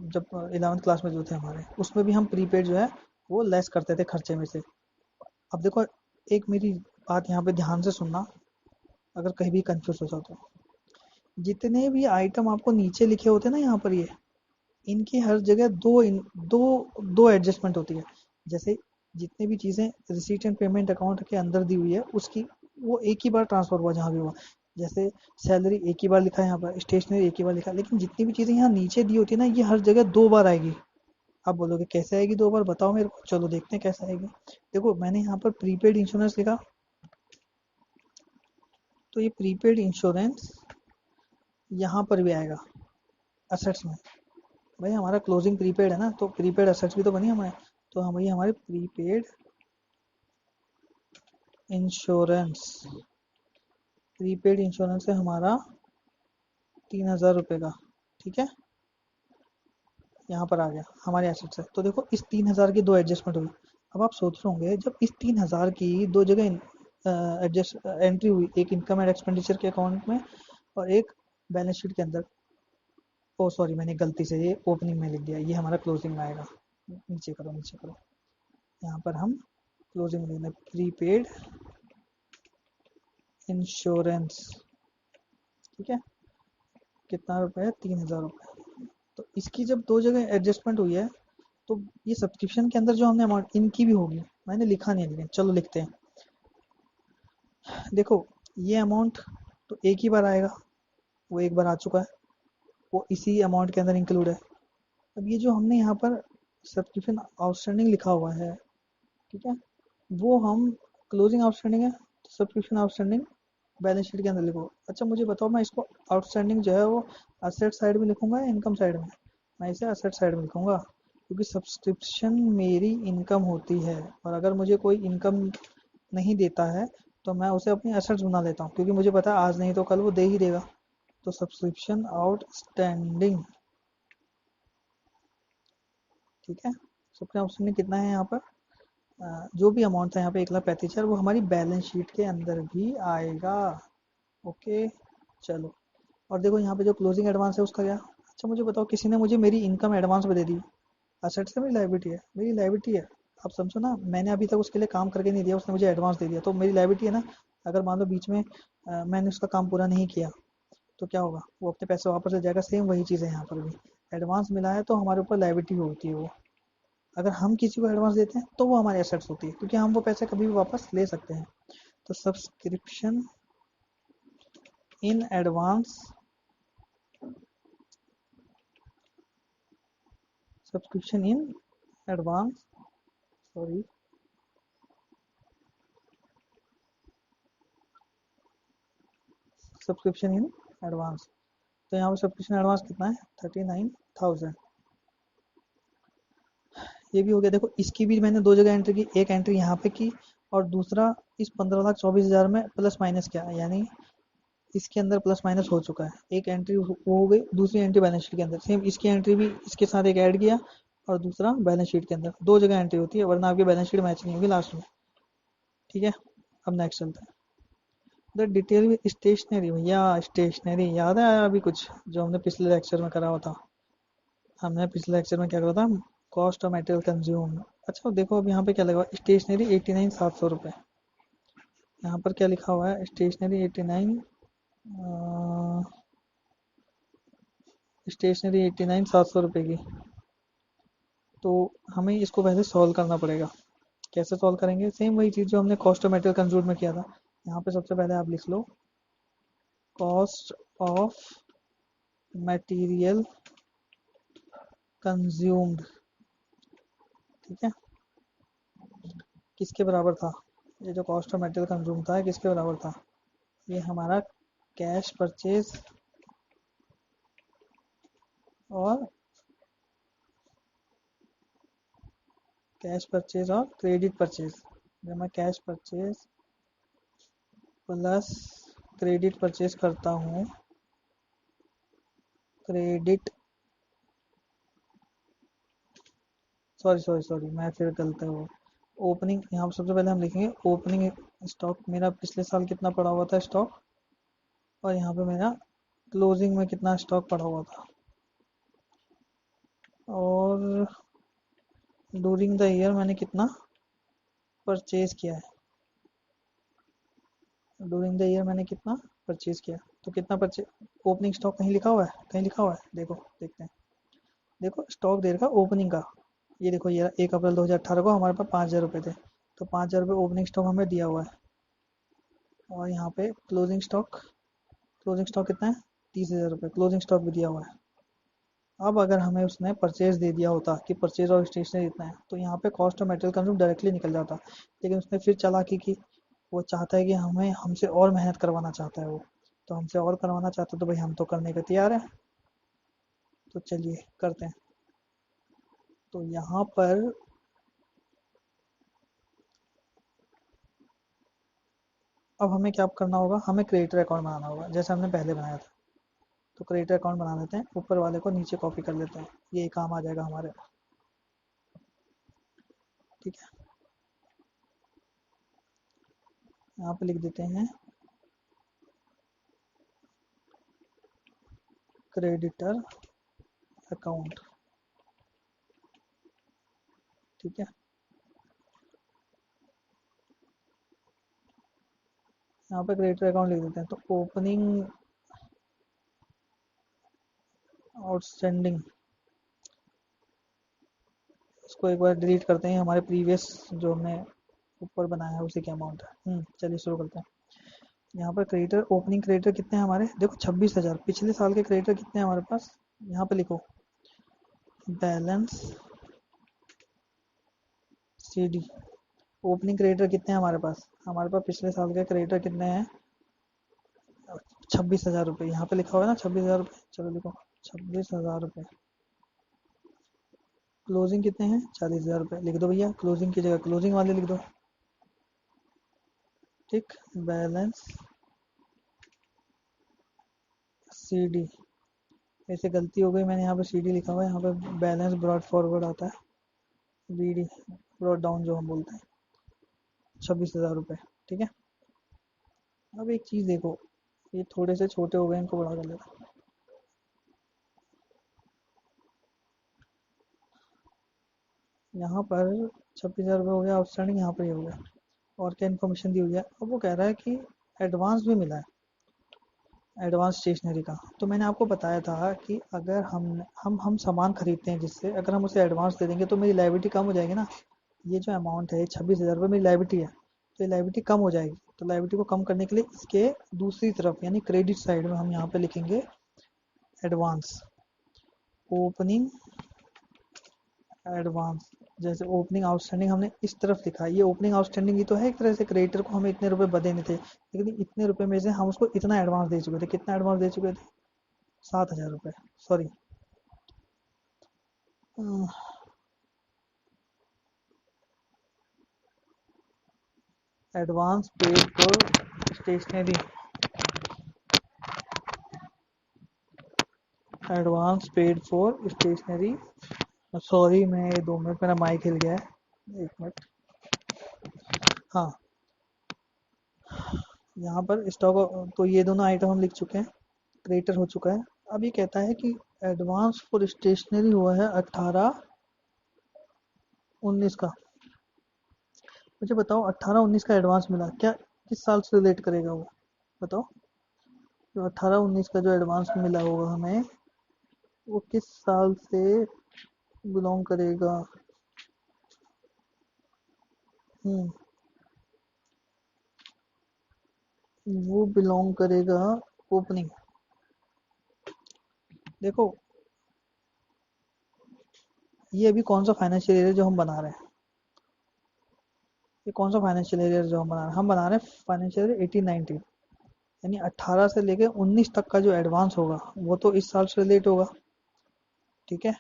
Speaker 1: जब 11th क्लास में जो थे हमारे, उसमें भी हम प्रीपेड जो है वो लेस करते थे खर्चे में से। अब देखो एक मेरी बात यहाँ पे ध्यान से सुनना, अगर कहीं भी कंफ्यूज हो जाओ तो, जितने भी आइटम आपको नीचे लिखे होते हैं ना यहाँ पर, ये इनकी हर जगह दो दो एडजस्टमेंट होती है। जैसे जितनी भी चीज़ें रिसीट एंड पेमेंट अकाउंट के अंदर दी हुई है उसकी वो एक ही बार ट्रांसफर हुआ जहाँ भी हुआ। जैसे सैलरी एक ही बार लिखा है यहाँ पर, स्टेशनरी एक ही बार लिखा है, लेकिन जितनी भी चीज़ें यहाँ नीचे दी होती है ना ये हर जगह 2 बार आएगी। आप बोलोगे कैसे आएगी 2 बार, बताओ मेरे को, चलो देखते हैं कैसे आएगी। देखो मैंने यहाँ पर प्रीपेड इंश्योरेंस लिखा, तो ये प्रीपेड इंश्योरेंस यहाँ पर भी आएगा असेट्स में। भाई हमारा क्लोजिंग प्रीपेड है ना, तो प्रीपेड असेट्स भी तो बनी हमारे। तो हम ये हमारे प्रीपेड इंश्योरेंस, प्रीपेड इंश्योरेंस है हमारा 3,000 रुपये का। ठीक है, यहाँ पर आ गया हमारे एसेट्स है। तो देखो इस 3,000 की दो एडजस्टमेंट हुई। अब आप सोच रहे होंगे जब इस 3,000 की दो जगह एडजस्ट एंट्री हुई, एक इनकम एंड एक्सपेंडिचर के अकाउंट में और एक बैलेंस शीट के अंदर, ओ सॉरी मैंने गलती से ये ओपनिंग में लिख दिया, ये हमारा क्लोजिंग में आएगा। नीचे करो नीचे करो, यहाँ पर हम क्लोजिंग में लिखना प्रीपेड इंश्योरेंस। ठीक है, कितना रुपए है, 3,000 रुपये। तो इसकी जब दो जगह एडजस्टमेंट हुई है तो ये सब्सक्रिप्शन के अंदर जो हमने अमाउंट इनकी भी होगी, मैंने लिखा नहीं है लेकिन चलो लिखते हैं। देखो ये अमाउंट तो एक ही बार आएगा, वो एक बार आ चुका है, वो इसी अमाउंट के अंदर इंक्लूड है। अब ये जो हमने यहाँ पर सब्सक्रिप्शन आउटस्टैंडिंग लिखा हुआ है, ठीक है, वो हम क्लोजिंग आउटस्टैंडिंग है, सब्सक्रिप्शन आउटस्टैंडिंग बैलेंस शीट के अंदर लिखो। अच्छा मुझे बताओ, मैं इसको आउटस्टैंडिंग जो है वो असेट साइड में लिखूंगा या इनकम साइड में? मैं इसे असेट साइड में लिखूंगा, क्योंकि सब्सक्रिप्शन मेरी इनकम होती है, और अगर मुझे कोई इनकम नहीं देता है तो मैं उसे अपनी असेट्स बना लेता हूँ, क्योंकि मुझे पता है आज नहीं तो कल वो दे ही देगा। तो सब्सक्रिप्शन आउटस्टैंडिंग, ठीक है, सब्सक्रिप्शन आउटस्टैंडिंग कितना है यहाँ पर, जो भी अमाउंट था यहाँ पे 1,35,000, वो हमारी बैलेंस शीट के अंदर भी आएगा। ओके, चलो। और देखो यहाँ पे जो क्लोजिंग एडवांस है उसका क्या? अच्छा मुझे बताओ, किसी ने मुझे मेरी इनकम एडवांस में दे दी, असेट से मेरी लायबिलिटी है, मेरी लायबिलिटी है। आप समझो ना, मैंने अभी तक उसके लिए काम करके नहीं दिया, उसने मुझे एडवांस दे दिया, तो मेरी लायबिलिटी है ना। अगर मान लो बीच में मैंने उसका काम पूरा नहीं किया, तो क्या होगा, वो अपने पैसे वापस ले जाएगा। सेम वही चीज़ है यहाँ पर भी, एडवांस मिला है तो हमारे ऊपर लायबिलिटी होती है वो। अगर हम किसी को एडवांस देते हैं तो वो हमारी एसेट्स होती है, क्योंकि हम वो पैसे कभी भी वापस ले सकते हैं। तो subscription in advance, subscription in advance, sorry, subscription in advance. तो यहाँ पर सब्सक्रिप्शन एडवांस कितना है, 39,000। ये भी हो गया। देखो इसकी भी मैंने दो जगह एंट्री की, एक एंट्री यहाँ पे की, और दूसरा इस 15,24,000 में प्लस माइनस किया, यानी इसके अंदर प्लस माइनस हो चुका है। एक एंट्री वो हो गई, दूसरी एंट्री बैलेंस शीट के अंदर, सेम इसकी एंट्री भी इसके साथ एक ऐड किया, और दूसरा बैलेंस शीट के अंदर। दो जगह एंट्री होती है, वरना आपकी बैलेंस शीट मैच नहीं होगी लास्ट में। ठीक है, अब नेक्स्ट चलते हैं। द डिटेल में स्टेशनरी, भैया स्टेशनरी याद है अभी कुछ जो हमने पिछले लेक्चर में करा हुआ था? हमने पिछले लेक्चर में क्या करा था, कॉस्ट ऑफ मटेरियल कंज्यूम। अच्छा देखो अब यहाँ पे क्या लगा, स्टेशनरी 89,700 रुपये। यहाँ पर क्या लिखा हुआ है, स्टेशनरी 89, स्टेशनरी 89,700 रुपये की। तो हमें इसको पहले सॉल्व करना पड़ेगा। कैसे सॉल्व करेंगे, सेम वही चीज़ जो हमने कॉस्ट ऑफ मटेरियल कंज्यूम में किया था। यहाँ पे सबसे पहले आप लिख low cost of material consumed, ठीक है, किसके बराबर था, ये जो कॉस्ट ऑफ मटेरियल कंज्यूम था किसके बराबर था, ये हमारा कैश परचेज और क्रेडिट परचेज। जब मैं cash purchase plus credit purchase करता हूँ, क्रेडिट, सॉरी सॉरी सॉरी, मैं फिर गलत है वो। ओपनिंग, यहाँ पर सबसे पहले हम लिखेंगे ओपनिंग स्टॉक, मेरा पिछले साल कितना पड़ा हुआ था स्टॉक, और यहाँ पे मेरा क्लोजिंग में कितना स्टॉक पड़ा हुआ था, और ड्यूरिंग द ईयर मैंने कितना परचेज किया है, ड्यूरिंग द ईयर मैंने कितना परचेज किया। तो कितना परचेज, ओपनिंग स्टॉक कहीं लिखा हुआ है, कहीं लिखा हुआ है, देखो देखते हैं। देखो स्टॉक दे रखा ओपनिंग का, ये देखो ये 1 अप्रैल 2018 को हमारे पास 5,000 रुपये थे, तो 5,000 रुपये ओपनिंग स्टॉक हमें दिया हुआ है। और यहाँ पे क्लोजिंग स्टॉक कितना है, 30,000 रुपये क्लोजिंग स्टॉक भी दिया हुआ है। अब अगर हमें उसने परचेज दे दिया होता कि परचेज और स्टेशनरी इतना है, तो यहाँ पे cost of material consume directly निकल जाता। लेकिन उसने फिर चालाकी की, वो चाहता है कि हमें हमसे और मेहनत करवाना चाहता है वो, तो हमसे और करवाना चाहता है तो भाई हम तो करने को तैयार है, तो चलिए करते हैं। तो यहाँ पर अब हमें क्या करना होगा, हमें क्रिएटर अकाउंट बनाना होगा जैसे हमने पहले बनाया था। तो क्रिएटर अकाउंट बना लेते हैं, ऊपर वाले को नीचे कॉपी कर लेते हैं, ये काम आ जाएगा हमारे। ठीक है, यहाँ पे लिख देते हैं क्रेडिटर अकाउंट, ठीक है। यहाँ पे क्रेडिटर अकाउंट लिख देते हैं, तो ओपनिंग आउटस्टैंडिंग, इसको एक बार डिलीट करते हैं, हमारे प्रीवियस जो हमने ऊपर बनाया है उसी के अमाउंट है। चलिए शुरू करते हैं। यहाँ पर क्रेडिटर, ओपनिंग क्रेडिटर कितने हैं हमारे, देखो 26,000। पिछले साल के क्रेडिटर कितने हैं हमारे पास, यहाँ पे लिखो बैलेंस CD। ओपनिंग क्रेडिटर कितने हैं हमारे पास पिछले साल के क्रेडिटर कितने हैं, 26,000 रुपये। यहाँ पे लिखा हुआ है ना 26,000 रुपये, चलो लिखो 26,000 रुपये। क्लोजिंग कितने हैं, 40,000 रुपये। लिख दो भैया, क्लोजिंग की जगह क्लोजिंग वाले लिख दो। ठीक, बैलेंस CD। ऐसे गलती हो गई, मैंने यहाँ पे CD लिखा हुआ है, यहाँ पे बैलेंस ब्रॉड फॉरवर्ड आता है, BD ब्रॉड डाउन जो हम बोलते हैं, 26,000 रुपये। ठीक है, अब एक चीज़ देखो, ये थोड़े से छोटे हो गए, इनको बड़ा कर लेता हूँ। यहाँ पर 26,000 रुपये हो गया आउटस्टैंडिंग, यहाँ पर ये हो गया। और क्या इन्फॉर्मेशन दी हुई है, अब वो कह रहा है कि एडवांस भी मिला है, एडवांस स्टेशनरी का। तो मैंने आपको बताया था कि अगर हम सामान खरीदते हैं जिससे, अगर हम उसे एडवांस दे देंगे तो मेरी लायबिलिटी कम हो जाएगी ना। ये जो अमाउंट है 26,000 रुपये मेरी लायबिलिटी है, तो ये लायबिलिटी कम हो जाएगी। तो लायबिलिटी को कम करने के लिए इसके दूसरी तरफ यानी क्रेडिट साइड में हम यहाँ पे लिखेंगे एडवांस, ओपनिंग एडवांस। जैसे ओपनिंग आउटस्टैंडिंग हमने इस तरफ लिखा है, ये ओपनिंग आउटस्टैंडिंग ही तो है एक तरह से, क्रेडिटर को हमें इतने रुपए देने थे, लेकिन इतने रुपए में से हम उसको इतना एडवांस दे चुके थे। कितना एडवांस दे चुके थे, 7,000 रुपये, sorry. Advance paid for stationery, advance paid for stationery. Sorry, मैं 2 मिनट, मेरा माइक हिल गया है, 1 मिनट। हाँ, यहाँ पर स्टॉक, तो ये दोनों आइटम हम लिख चुके हैं, क्रेडिटर हो चुका है। अब ये कहता है कि एडवांस फॉर स्टेशनरी हुआ है 18-19 का। मुझे बताओ 18-19 का एडवांस मिला क्या, किस साल से रिलेट करेगा वो, बताओ। जो 18-19 का जो एडवांस मिला होगा हमें, वो किस साल से बिलोंग करेगा। हम्म, वो बिलोंग करेगा ओपनिंग। देखो, ये अभी कौन सा फाइनेंशियल ईयर जो हम बना रहे हैं, ये कौन सा फाइनेंशियल ईयर जो हम बना रहे हैं, हम बना रहे हैं फाइनेंशियल ईयर 18-19, यानी 18 से लेके 19 तक का जो एडवांस होगा वो तो इस साल से रिलेट होगा। ठीक है,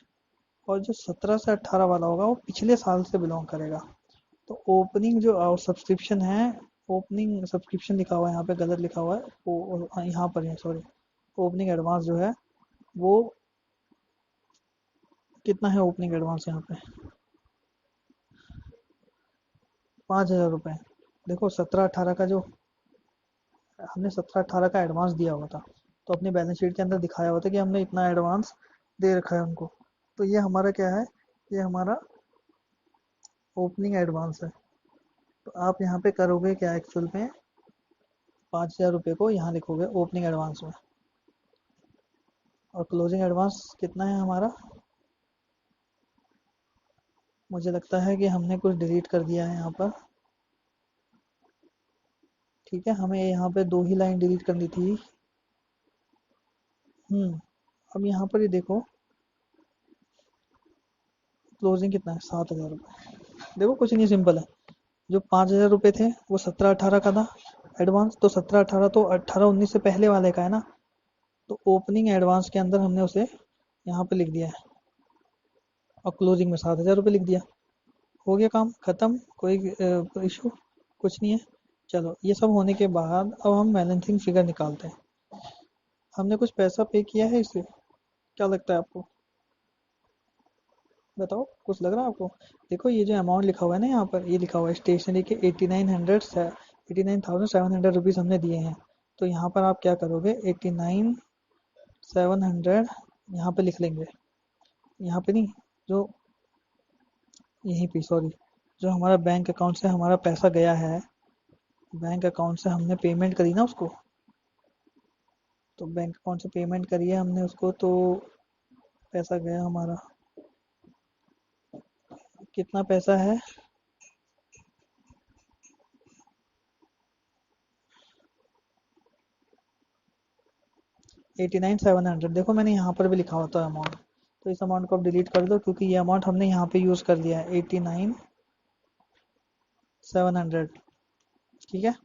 Speaker 1: और जो 17 से 18 वाला होगा वो पिछले साल से बिलोंग करेगा। तो ओपनिंग जो सब्सक्रिप्शन है, ओपनिंग सब्सक्रिप्शन लिखा हुआ है यहाँ पे, गलत लिखा हुआ है वो, यहाँ पर है सॉरी। ओपनिंग एडवांस जो है वो कितना है, ओपनिंग एडवांस यहाँ पे 5,000 रुपये। देखो 17-18 का जो हमने 17-18 का एडवांस दिया हुआ था, तो अपनी बैलेंस शीट के अंदर दिखाया हुआ था कि हमने इतना एडवांस दे रखा है उनको। तो ये हमारा क्या है, ये हमारा ओपनिंग एडवांस है। तो आप यहाँ पे करोगे क्या एक्चुअल में, 5,000 रुपये को यहाँ लिखोगे ओपनिंग एडवांस में, और क्लोजिंग एडवांस कितना है हमारा। मुझे लगता है कि हमने कुछ डिलीट कर दिया है यहाँ पर। ठीक है, हमें यहाँ पे 2 ही लाइन डिलीट करनी थी। अब यहाँ पर ये देखो, क्लोजिंग कितना है, 7,000 रुपये। देखो कुछ नहीं, सिंपल है। जो 5,000 रुपये थे वो 17-18 का था एडवांस, तो 17-18 तो 18-19 से पहले वाले का है ना। तो ओपनिंग एडवांस के अंदर हमने उसे यहाँ पे लिख दिया है, और क्लोजिंग में 7,000 रुपये लिख दिया। हो गया काम खत्म, कोई इशू कुछ नहीं है। चलो, ये सब होने के बाद अब हम बैलेंसिंग फिगर निकालते हैं। हमने कुछ पैसा पे किया है इसे, क्या लगता है आपको, बताओ, कुछ लग रहा है आपको। देखो ये जो अमाउंट लिखा हुआ है ना, यहाँ पर ये लिखा हुआ है स्टेशनरी के 89,700 हमने दिए हैं। तो यहाँ पर आप क्या करोगे, 89,700 यहाँ पे लिख लेंगे, यहाँ पे नहीं, जो यहीं पे सॉरी, जो हमारा बैंक अकाउंट से हमारा पैसा गया है, बैंक अकाउंट से हमने पेमेंट करी ना उसको, तो बैंक अकाउंट से पेमेंट करी है हमने उसको, तो पैसा गया हमारा, कितना पैसा है, 89,700। देखो मैंने यहाँ पर भी लिखा होता है अमाउंट, तो इस अमाउंट को अब डिलीट कर दो क्योंकि ये अमाउंट हमने यहाँ पे यूज़ कर लिया है 89,700। ठीक है,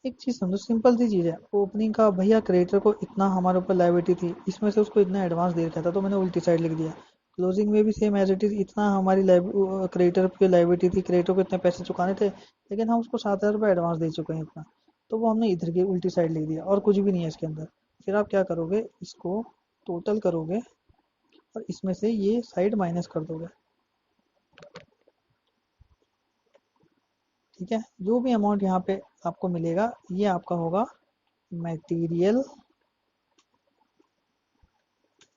Speaker 1: एक चीज़ समझो, सिंपल सी चीज़ है। ओपनिंग का भैया क्रेडिटर को इतना हमारे ऊपर लाइबिलिटी थी, इसमें से उसको इतना एडवांस दे रखा था तो मैंने उल्टी साइड लिख दिया। क्लोजिंग में भी सेम एज इट इज इतना हमारी क्रेडिटर की लाइबिलिटी थी, क्रेडिटर को इतने पैसे चुकाने थे, लेकिन हम उसको 7,000 रुपये एडवांस दे चुके हैं इतना, तो वो हमने इधर की उल्टी साइड लिख दिया और कुछ भी नहीं है इसके अंदर। फिर आप क्या करोगे, इसको टोटल करोगे और इसमें से ये साइड माइनस कर दोगे। ठीक है, जो भी अमाउंट यहाँ पे आपको मिलेगा ये आपका होगा मटेरियल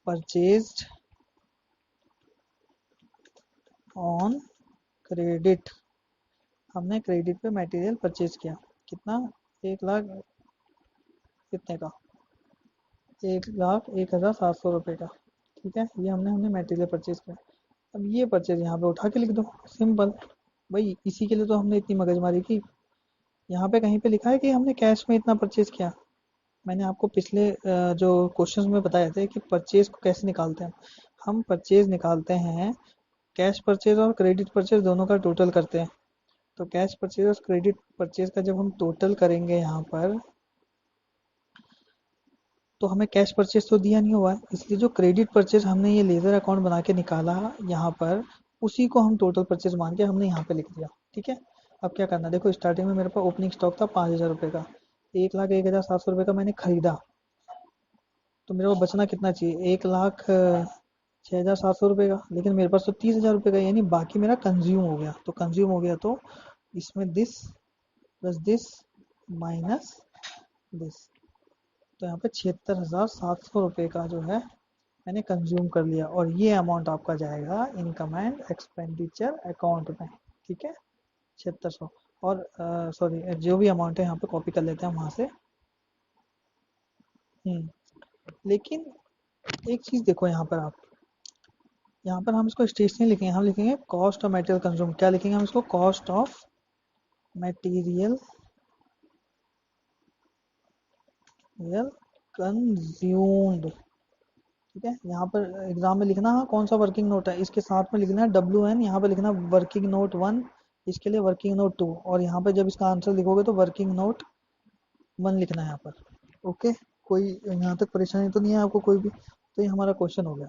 Speaker 1: परचेज्ड ऑन क्रेडिट। हमने क्रेडिट पे मटेरियल परचेज किया, कितना, 1 लाख कितने का, 1,01,700 रुपये का। ठीक है, ये हमने हमने मटेरियल परचेज किया। अब ये परचेज यहाँ पे उठा के लिख दो, सिंपल। भाई इसी के लिए तो हमने इतनी मगजमारी की। यहाँ पे कहीं पे लिखा है कि हमने कैश में इतना परचेज किया? मैंने आपको पिछले जो क्वेश्चंस में बताए थे कि परचेज को कैसे निकालते हैं। हम परचेज निकालते हैं, कैश परचेज और क्रेडिट परचेज दोनों का टोटल करते हैं। तो कैश परचेज और क्रेडिट परचेज का जब हम टोटल करेंगे यहाँ पर, तो हमें कैश परचेज तो दिया नहीं हुआ है, इसलिए जो क्रेडिट परचेज हमने ये लेजर अकाउंट बना के निकाला यहाँ पर, उसी को हम टोटल परचेज मान के हमने यहाँ पे लिख दिया। ठीक है, अब क्या करना, देखो स्टार्टिंग में मेरे पास ओपनिंग स्टॉक था 5,000 रुपये का, 1,01,700 रुपये का मैंने खरीदा, तो मेरे को बचना कितना चाहिए, 1,06,700 रुपये का। लेकिन मेरे पास तो 30,000 रुपये का, यानी बाकी मेरा कंज्यूम हो गया। तो कंज्यूम हो गया तो इसमें this plus this minus this, तो यहाँ पे 76,700 रुपये का जो है मैंने कंज्यूम कर लिया, और ये अमाउंट आपका जाएगा इनकम एंड एक्सपेंडिचर अकाउंट में। ठीक है, 7600। और सॉरी, जो भी अमाउंट है यहाँ पे कॉपी कर लेते हैं वहाँ से। लेकिन एक चीज़ देखो यहाँ पर, आप यहाँ पर हम इसको स्टेशनरी लिखेंगे, हम लिखेंगे कॉस्ट ऑफ मटेरियल कंज्यूम। क्या लिखेंगे हम इसको, कॉस्ट ऑफ मटेरियल कंज्यूम्ड। ठीक है, यहाँ पर एग्जाम में लिखना, हाँ कौन सा वर्किंग नोट है, इसके साथ में लिखना है WN, यहाँ पे लिखना वर्किंग नोट 1, इसके लिए वर्किंग नोट 2, और यहाँ पे जब इसका आंसर लिखोगे तो वर्किंग नोट 1 लिखना है यहाँ पर। ओके, कोई यहाँ तक परेशानी तो नहीं है आपको कोई भी? तो ये हमारा क्वेश्चन हो गया।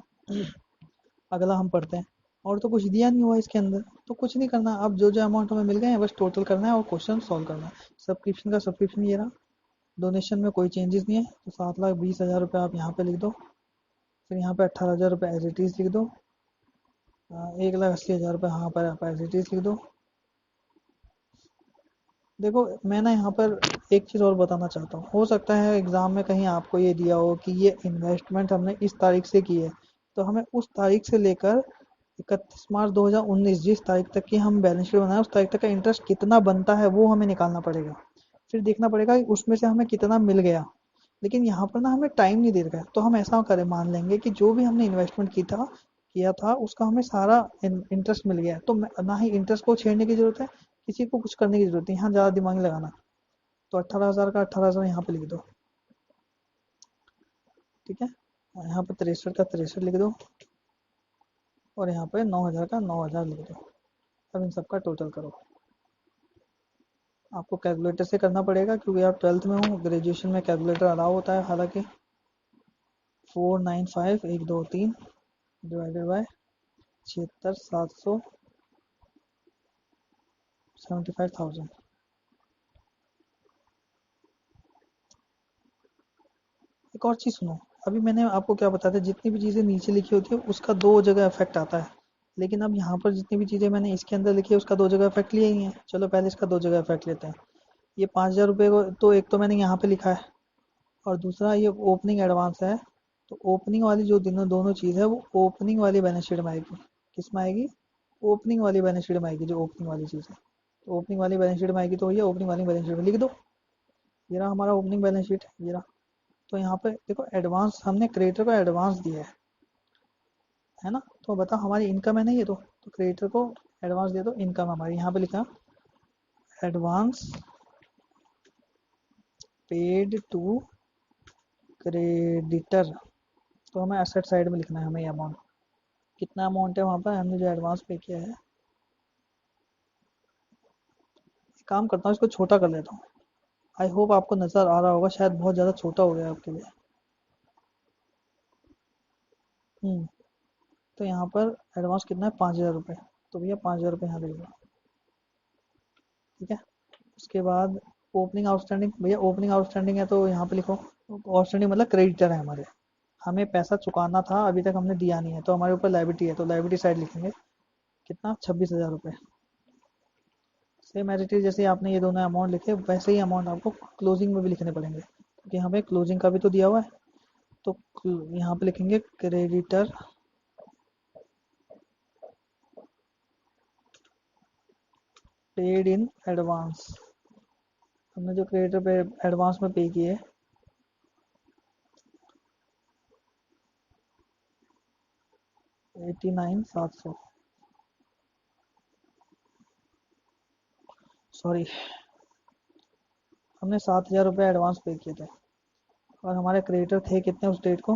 Speaker 1: अगला हम पढ़ते हैं। और तो कुछ दिया नहीं हुआ इसके अंदर, तो कुछ नहीं करना। अब जो जो अमाउंट हमें मिल गए हैं बस टोटल करना है और क्वेश्चन सॉल्व करना है। सब्सक्रिप्शन का सब्सक्रिप्शन ये रहा, डोनेशन में कोई चेंजेस नहीं है, तो 7,20,000 रुपये आप यहाँ पे लिख दो। फिर यहाँ पे 18,000 रुपये एज इट इज़ लिख दो। 1,80,000 रुपये यहाँ पर आप एज इट इज़ लिख दो। देखो मैं ना यहाँ पर एक चीज़ और बताना चाहता हूँ, हो सकता है एग्ज़ाम में कहीं आपको ये दिया हो कि ये इन्वेस्टमेंट हमने इस तारीख से की है, तो हमें उस तारीख से लेकर 31 मार्च 2019 जिस तारीख तक की हम बैलेंस शीट बनाए उस तारीख तक का इंटरेस्ट कितना बनता है वो हमें निकालना पड़ेगा। फिर देखना पड़ेगा कि उसमें से हमें कितना मिल गया। लेकिन यहाँ पर ना हमें टाइम नहीं दे रखा है, तो हम ऐसा करें, मान लेंगे कि जो भी हमने इन्वेस्टमेंट किया था उसका हमें सारा इंटरेस्ट मिल गया है, तो ना ही इंटरेस्ट को छेड़ने की जरूरत है, किसी को कुछ करने की जरूरत नहीं, यहाँ ज़्यादा दिमाग नहीं लगाना। तो 18,000 का 18,000 यहाँ पे लिख दो। ठीक है, यहाँ पे 63 का 63 लिख दो, और यहाँ पे 9,000 का 9,000 लिख दो। अब इन सबका टोटल करो। आपको कैलकुलेटर से करना पड़ेगा क्योंकि आप 12th में हो, ग्रेजुएशन में कैलकुलेटर अलाउ होता है हालांकि। 495,123 डिवाइडेड बाय 76,700, 75,000। एक और चीज़ सुनो, अभी मैंने आपको क्या बताया था, जितनी भी चीज़ें नीचे लिखी होती है उसका दो जगह इफेक्ट आता है, लेकिन अब यहाँ पर जितनी भी चीज़ें मैंने इसके अंदर लिखी है उसका दो जगह इफेक्ट लिया ही है। चलो पहले इसका दो जगह इफेक्ट लेते हैं। ये 5,000 रुपये को तो एक तो मैंने यहाँ पे लिखा है, और दूसरा ये ओपनिंग एडवांस है। तो ओपनिंग वाली जो दोनों दोनों चीज़ है वो ओपनिंग वाली बैलेंस शीट में आएगी। किस में आएगी, ओपनिंग वाली बैलेंस शीट में आएगी, जो ओपनिंग वाली चीज़ है। तो ओपनिंग वाली बैलेंस शीट में आएगी, तो ये ओपनिंग वाली बैलेंस शीट में लिख दो। ये रहा हमारा ओपनिंग बैलेंस शीट, ये रहा। तो यहाँ पे देखो एडवांस हमने क्रेडिटर को एडवांस दिया है ना, तो बताओ हमारी इनकम है ना ये, तो क्रेडिटर को एडवांस दे दो, इनकम हमारी। यहाँ पे लिखा एडवांस पेड टू क्रेडिटर, तो हमें एसेट साइड में लिखना है हमें ये अमाउंट, कितना अमाउंट है वहाँ पर हमने जो एडवांस पे किया है। एक काम करता हूँ, इसको छोटा कर लेता हूँ। आई होप आपको नज़र आ रहा होगा, शायद बहुत ज़्यादा छोटा हो गया आपके लिए। तो यहाँ पर एडवांस कितना है, 5,000 रुपये। तो भैया 5,000 रुपये यहाँ लिख दो, ठीक है। उसके बाद ओपनिंग आउटस्टैंडिंग, भैया ओपनिंग आउटस्टैंडिंग है तो यहाँ पे लिखो। आउटस्टैंडिंग मतलब क्रेडिटर है हमारे, हमें पैसा चुकाना था, अभी तक हमने दिया नहीं है, तो हमारे ऊपर लायबिलिटी है, तो लायबिलिटी साइड लिखेंगे। कितना, 26,000 रुपये। सेम एज इट इज, जैसे आपने ये दोनों अमाउंट लिखे वैसे ही अमाउंट आपको क्लोजिंग में भी लिखने पड़ेंगे, क्योंकि हमें क्लोजिंग का भी तो दिया हुआ है। तो यहाँ पे लिखेंगे क्रेडिटर पेड इन एडवांस। हमने जो क्रेडिटर पे एडवांस में पे किए 89,700, सॉरी, हमने 7,000 रुपये एडवांस पे किए थे, और हमारे क्रेडिटर थे कितने उस डेट को,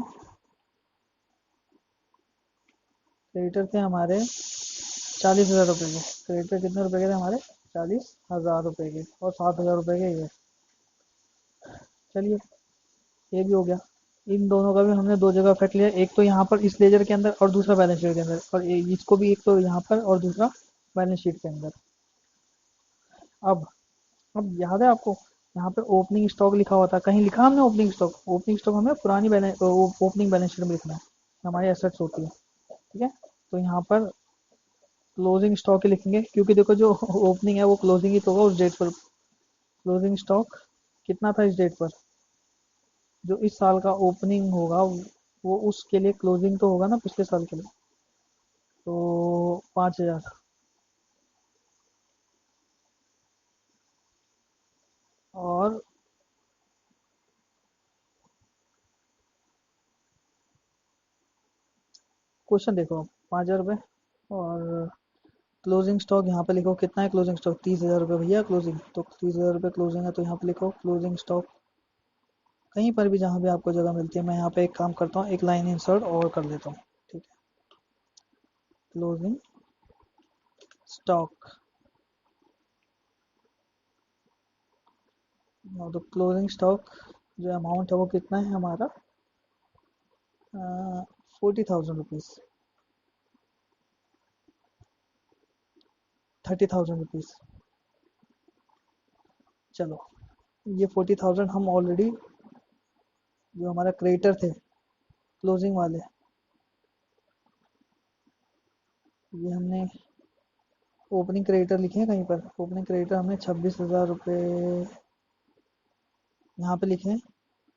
Speaker 1: क्रेडिटर थे हमारे 40,000 रुपये के। क्रेडिटर कितने रुपए के थे हमारे, 40,000 रुपये के, और 7,000 रुपये के ये। चलिए, ये भी हो गया। इन दोनों का भी हमने दो जगह इफेक्ट लिया, एक तो यहाँ पर इस लेजर के अंदर और दूसरा बैलेंस शीट के अंदर, और इसको भी एक तो यहाँ पर और दूसरा बैलेंस शीट के अंदर। अब अब याद है आपको, यहाँ पे ओपनिंग स्टॉक लिखा हुआ था, कहीं लिखा हमने ओपनिंग स्टॉक? ओपनिंग स्टॉक हमें पुरानी बैलेंस ओपनिंग बैलेंस शीट में लिखना है, हमारी एसेट्स होती है, ठीक है। तो यहाँ पर क्लोजिंग स्टॉक ही लिखेंगे, क्योंकि देखो जो ओपनिंग है वो क्लोजिंग ही तो होगा उस डेट पर। क्लोजिंग स्टॉक कितना था इस डेट पर, जो इस साल का ओपनिंग होगा वो उसके लिए क्लोजिंग तो होगा ना पिछले साल के लिए, तो 5,000। और क्वेश्चन देखो, 5,000 रुपये, और क्लोजिंग स्टॉक यहाँ पे लिखो, कितना है क्लोजिंग स्टॉक, 30,000 रुपये भैया क्लोजिंग, तो 30,000 रुपये क्लोजिंग है, तो यहाँ पे लिखो क्लोजिंग स्टॉक। कहीं पर भी जहाँ भी आपको जगह मिलती है, मैं यहाँ पे एक काम करता हूँ, एक लाइन इंसर्ट और कर देता हूँ, ठीक है। क्लोजिंग स्टॉक, तो क्लोजिंग स्टॉक जो अमाउंट है वो कितना है हमारा, 40,000 रुपीज़, 30,000 रुपीज़। चलो, ये 40,000 हम ऑलरेडी, जो हमारा क्रेडिटर थे क्लोजिंग वाले, ये हमने ओपनिंग क्रेडिटर लिखे हैं कहीं पर, ओपनिंग क्रेडिटर हमने 26,000 रुपये यहाँ पे लिखे हैं,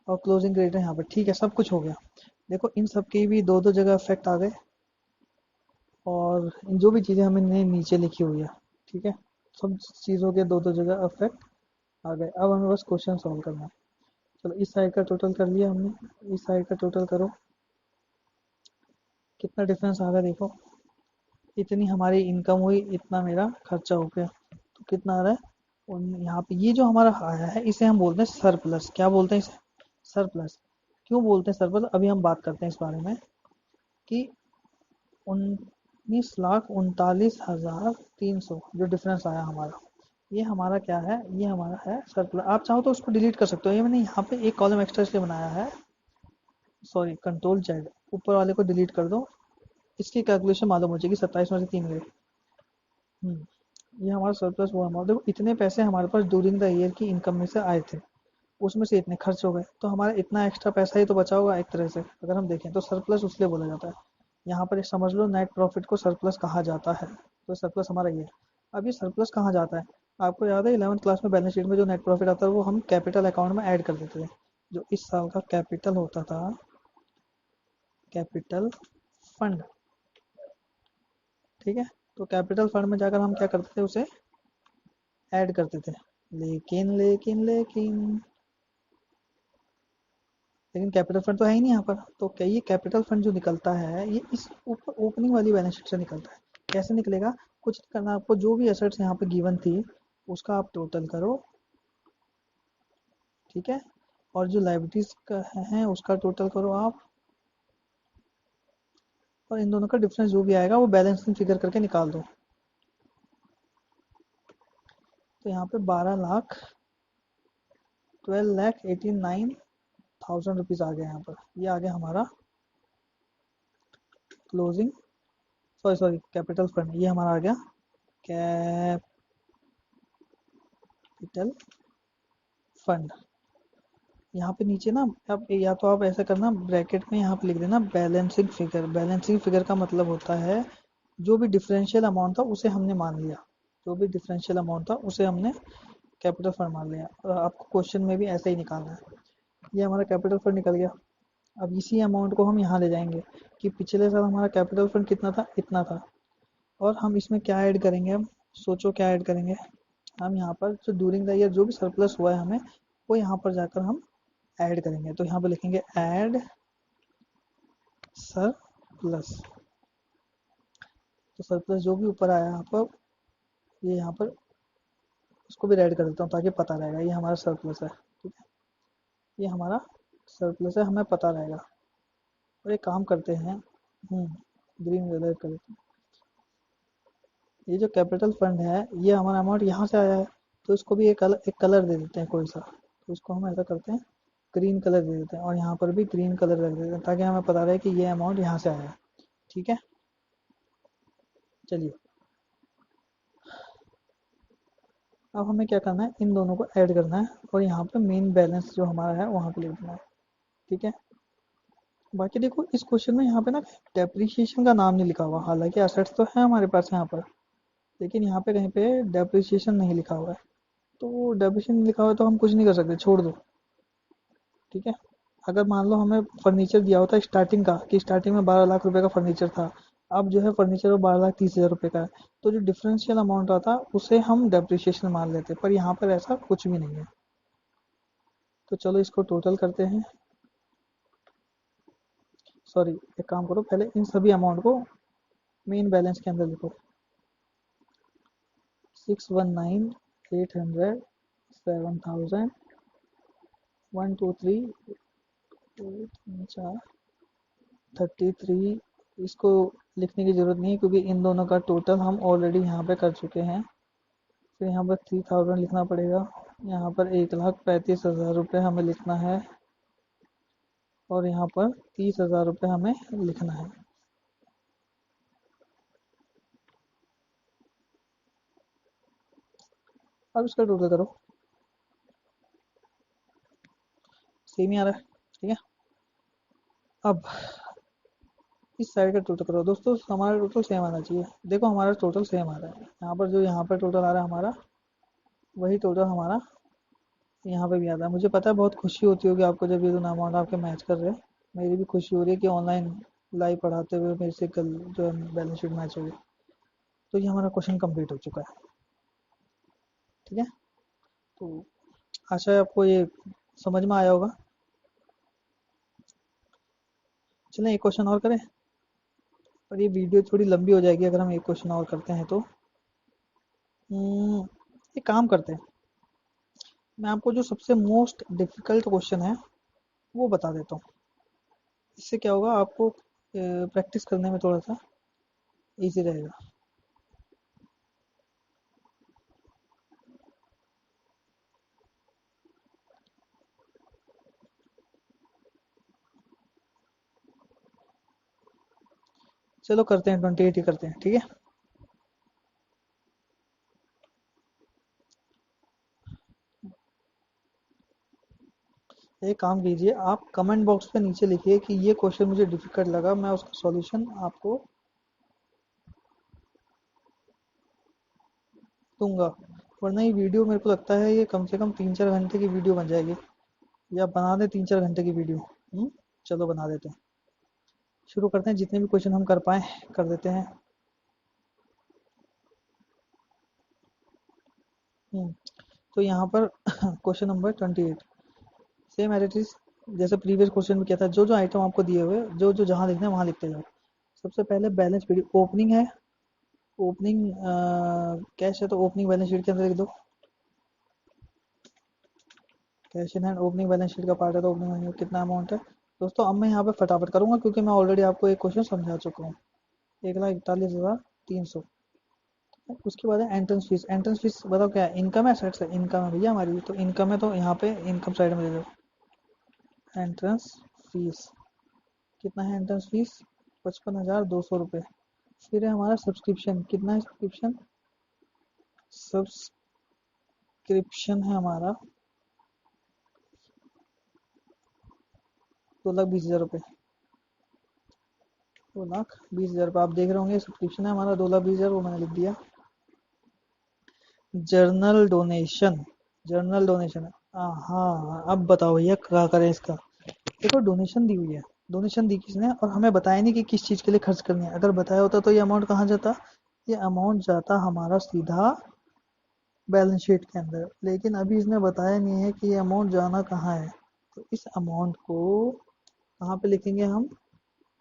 Speaker 1: और क्लोजिंग क्रेडिटर यहाँ पे, ठीक है, सब कुछ हो गया। देखो इन सब की भी दो दो जगह इफेक्ट आ गए, और जो भी चीज़ें हमने नीचे लिखी हुई है, ठीक है, सब चीज़ों के दो दो जगह इफेक्ट आ गए। अब हमें बस क्वेश्चन सॉल्व करना है। चलो, इस साइड का टोटल कर लिया हमने, इस साइड का टोटल करो, कितना डिफरेंस आ रहा है देखो। इतनी हमारी इनकम हुई, इतना मेरा खर्चा हो गया, तो कितना आ रहा है। और यहाँ पे ये जो हमारा आया है इसे हम बोलते हैं सरप्लस। क्या बोलते हैं इसे, सरप्लस। क्यों बोलते हैं सरप्लस, अभी हम बात करते हैं इस बारे में, कि 19,39,300 जो डिफरेंस आया हमारा, ये हमारा क्या है, ये हमारा है सरप्लस। आप चाहो तो उसको डिलीट कर सकते हो, ये मैंने यहाँ पे एक कॉलम एक्स्ट्रा इसलिए बनाया है, सॉरी, कंट्रोल जेड, ऊपर वाले को डिलीट कर दो, इसकी कैलकुलेशन मालूम हो जाएगी, 27 में से 3 गए। ये हमारा सरप्लस वो अमाउंट, देखो इतने पैसे हमारे पास ड्यूरिंग द ईयर की इनकम में से आए थे, उसमें से इतने खर्च हो गए, तो हमारा इतना एक्स्ट्रा पैसा ही तो बचा होगा एक तरह से, अगर हम देखें तो सरप्लस उसलिए बोला जाता है। यहाँ पर समझ लो नेट प्रॉफिट को सरप्लस कहा जाता है, तो सरप्लस हमारा ये है। अब ये सरप्लस कहाँ जाता है, आपको याद है 11th क्लास में बैलेंस शीट में जो नेट प्रॉफिट आता है वो हम कैपिटल अकाउंट में ऐड कर देते थे, जो इस साल का कैपिटल होता था, कैपिटल फंड, ठीक है। तो कैपिटल फंड में जाकर हम क्या करते थे, उसे ऐड करते थे। लेकिन लेकिन लेकिन लेकिन कैपिटल फंड तो है ही नहीं यहाँ पर, तो क्या ये कैपिटल फंड जो निकलता है ये इस ऊपर ओपनिंग वाली बैलेंस शीट से निकलता है। कैसे निकलेगा, कुछ नहीं करना आपको, जो भी एसेट्स यहाँ पे गिवन थी उसका आप टोटल करो, ठीक है, और जो लाइबिलिटीज का है उसका टोटल करो आप, और इन दोनों का डिफरेंस जो भी आएगा वो बैलेंसिंग फिगर करके निकाल दो। तो यहाँ पे 12,89,000 रुपीज़ आ गया। यहाँ पर ये आ गया हमारा closing, sorry sorry capital fund, ये हमारा आ गया कैपिटल फंड। यहाँ पे नीचे ना आप या तो आप ऐसा करना ब्रैकेट में यहाँ पे लिख देना बैलेंसिंग फिगर। बैलेंसिंग फिगर का मतलब होता है जो भी डिफरेंशियल अमाउंट था उसे हमने मान लिया, जो भी डिफरेंशियल अमाउंट था उसे हमने कैपिटल फंड मान लिया, और आपको क्वेश्चन में भी ऐसे ही निकालना है। ये हमारा कैपिटल फंड निकल गया। अब इसी अमाउंट को हम यहाँ ले जाएंगे कि पिछले साल हमारा कैपिटल फंड कितना था, इतना था, और हम इसमें क्या ऐड करेंगे, हम सोचो क्या ऐड करेंगे। हम यहाँ पर जो ड्यूरिंग द ईयर जो भी सरप्लस हुआ है हमें, वो यहाँ पर जाकर हम ऐड करेंगे। तो यहाँ पर लिखेंगे ऐड सरप्लस। तो सरप्लस जो भी ऊपर आया यहाँ पर, ये यहाँ पर इसको भी ऐड कर देता हूँ ताकि पता रहेगा ये हमारा सरप्लस है। ठीक है, ये हमारा सरप्लस है, हमें पता रहेगा। और एक काम करते हैं, ग्रीन कलर कर देते हैं। ये जो कैपिटल फंड है ये हमारा अमाउंट यहाँ से आया है, तो इसको भी एक कलर दे देते हैं कोई सा। तो इसको हम ऐसा करते हैं ग्रीन कलर दे देते हैं, और यहाँ पर भी ग्रीन कलर रख देते हैं ताकि हमें पता रहे कि ये अमाउंट यहाँ से आया है। ठीक है, चलिए अब हमें क्या करना है, इन दोनों को ऐड करना है, और यहाँ पे मेन बैलेंस जो हमारा है वहाँ पे लिख देना है। ठीक है, बाकी देखो इस क्वेश्चन में यहाँ पे ना डेप्रिसिएशन का नाम नहीं लिखा हुआ, हालांकि असेट्स तो है हमारे पास यहाँ पर, लेकिन यहाँ पे कहीं पे डेप्रिसिएशन नहीं लिखा हुआ है। तो डेप्रिसिएशन लिखा हुआ है तो हम कुछ नहीं कर सकते, छोड़ दो। ठीक है, अगर मान लो हमें फर्नीचर दिया होता स्टार्टिंग का कि स्टार्टिंग में 12 लाख रुपए का फर्नीचर था, अब जो है फर्नीचर और 12,30,000 रुपए का है, तो जो डिफरेंशियल अमाउंट आता उसे हम डेप्रिसिएशन मान लेते, पर यहाँ पर ऐसा कुछ भी नहीं है। तो चलो इसको टोटल करते हैं। सॉरी, एक काम करो, पहले इन सभी अमाउंट को मेन बैलेंस के अंदर लिखो। 619,800, 7,000, 123, 33। इसको लिखने की ज़रूरत नहीं है क्योंकि इन दोनों का टोटल हम ऑलरेडी यहाँ पे कर चुके हैं। फिर यहाँ पर 3,000 लिखना पड़ेगा, यहाँ पर 1,35,000 रुपये हमें लिखना है, और यहाँ पर 30,000 रुपये हमें लिखना है। अब इसका टोटल करो, सेम ही आ रहा है। ठीक है, अब इस साइड का टोटल करो दोस्तों, हमारा टोटल सेम आना चाहिए। देखो हमारा टोटल सेम आ रहा है, यहाँ पर जो यहाँ पर टोटल आ रहा है हमारा, वही टोटल हमारा यहाँ पे भी आता है। मुझे पता है बहुत खुशी होती होगी आपको जब ये दोनों अमाउंट आपके मैच कर रहे हैं। मेरी भी खुशी हो रही है कि ऑनलाइन लाइव पढ़ाते हुए मेरे से कल जो है बैलेंस शीट मैच हो गई। तो ये हमारा क्वेश्चन कंप्लीट हो चुका है। ठीक है, तो आशा है आपको ये समझ में आया होगा। चलें एक क्वेश्चन और करें, पर ये वीडियो थोड़ी लंबी हो जाएगी अगर हम एक क्वेश्चन और करते हैं तो। एक काम करते हैं, मैं आपको जो सबसे मोस्ट डिफिकल्ट क्वेश्चन है वो बता देता हूँ। इससे क्या होगा, आपको प्रैक्टिस करने में थोड़ा सा इजी रहेगा। चलो करते हैं 28 ही करते हैं। ठीक है, एक काम कीजिए, आप कमेंट बॉक्स पे नीचे लिखिए कि ये क्वेश्चन मुझे डिफिकल्ट लगा, मैं उसका सॉल्यूशन आपको दूंगा। वरना ये वीडियो मेरे को लगता है ये कम से कम 3-4 घंटे की वीडियो बन जाएगी, या बना दे 3-4 घंटे की वीडियो। चलो बना देते हैं, शुरू करते हैं, जितने भी क्वेश्चन हम कर पाए कर देते हैं। तो यहाँ पर question number 28 same as it is, जैसे प्रीवियस क्वेश्चन में किया था, जो जो आइटम आपको दिए हुए जो जो जहाँ लिखना है वहाँ लिखते जाओ। सबसे पहले बैलेंस शीट ओपनिंग है, ओपनिंग कैश है तो ओपनिंग बैलेंस शीट के अंदर लिख दो cash in hand opening balance sheet का पार्ट है, तो ओपनिंग बैलेंस कितना अमाउंट है दोस्तों। अब मैं यहाँ पे फटाफट करूंगा क्योंकि मैं ऑलरेडी आपको एक क्वेश्चन समझा चुका हूँ। 1,41,300। उसके बाद है एंट्रेंस फीस। एंट्रेंस फीस बताओ क्या है, इनकम है सेट्स है? इनकम है भैया हमारी, तो इनकम है तो यहाँ पे इनकम साइड में दे दो एंट्रेंस फीस। कितना है एंट्रेंस फीस? 55,200 रुपये। फिर है हमारा सब्सक्रिप्शन। कितना है सब्सक्रिप्शन? सब्सक्रिप्शन है हमारा 2,20,000 रुपये। 2,20,000 रुपये आप देख रहे होंगे, सब्सक्रिप्शन है हमारा 2,20,000, वो मैंने लिख दिया। Journal donation. जर्नल डोनेशन है। हाँ अब बताओ भैया क्या करें इसका। देखो डोनेशन दी हुई है, डोनेशन दी किसने, और हमें बताया नहीं कि किस चीज़ के लिए खर्च करनी है। अगर बताया होता तो ये अमाउंट कहाँ जाता? ये अमाउंट जाता हमारा सीधा बैलेंस शीट के अंदर, लेकिन अभी इसने बताया नहीं है कि ये अमाउंट जाना कहाँ है। तो इस अमाउंट को कहाँ पे लिखेंगे हम?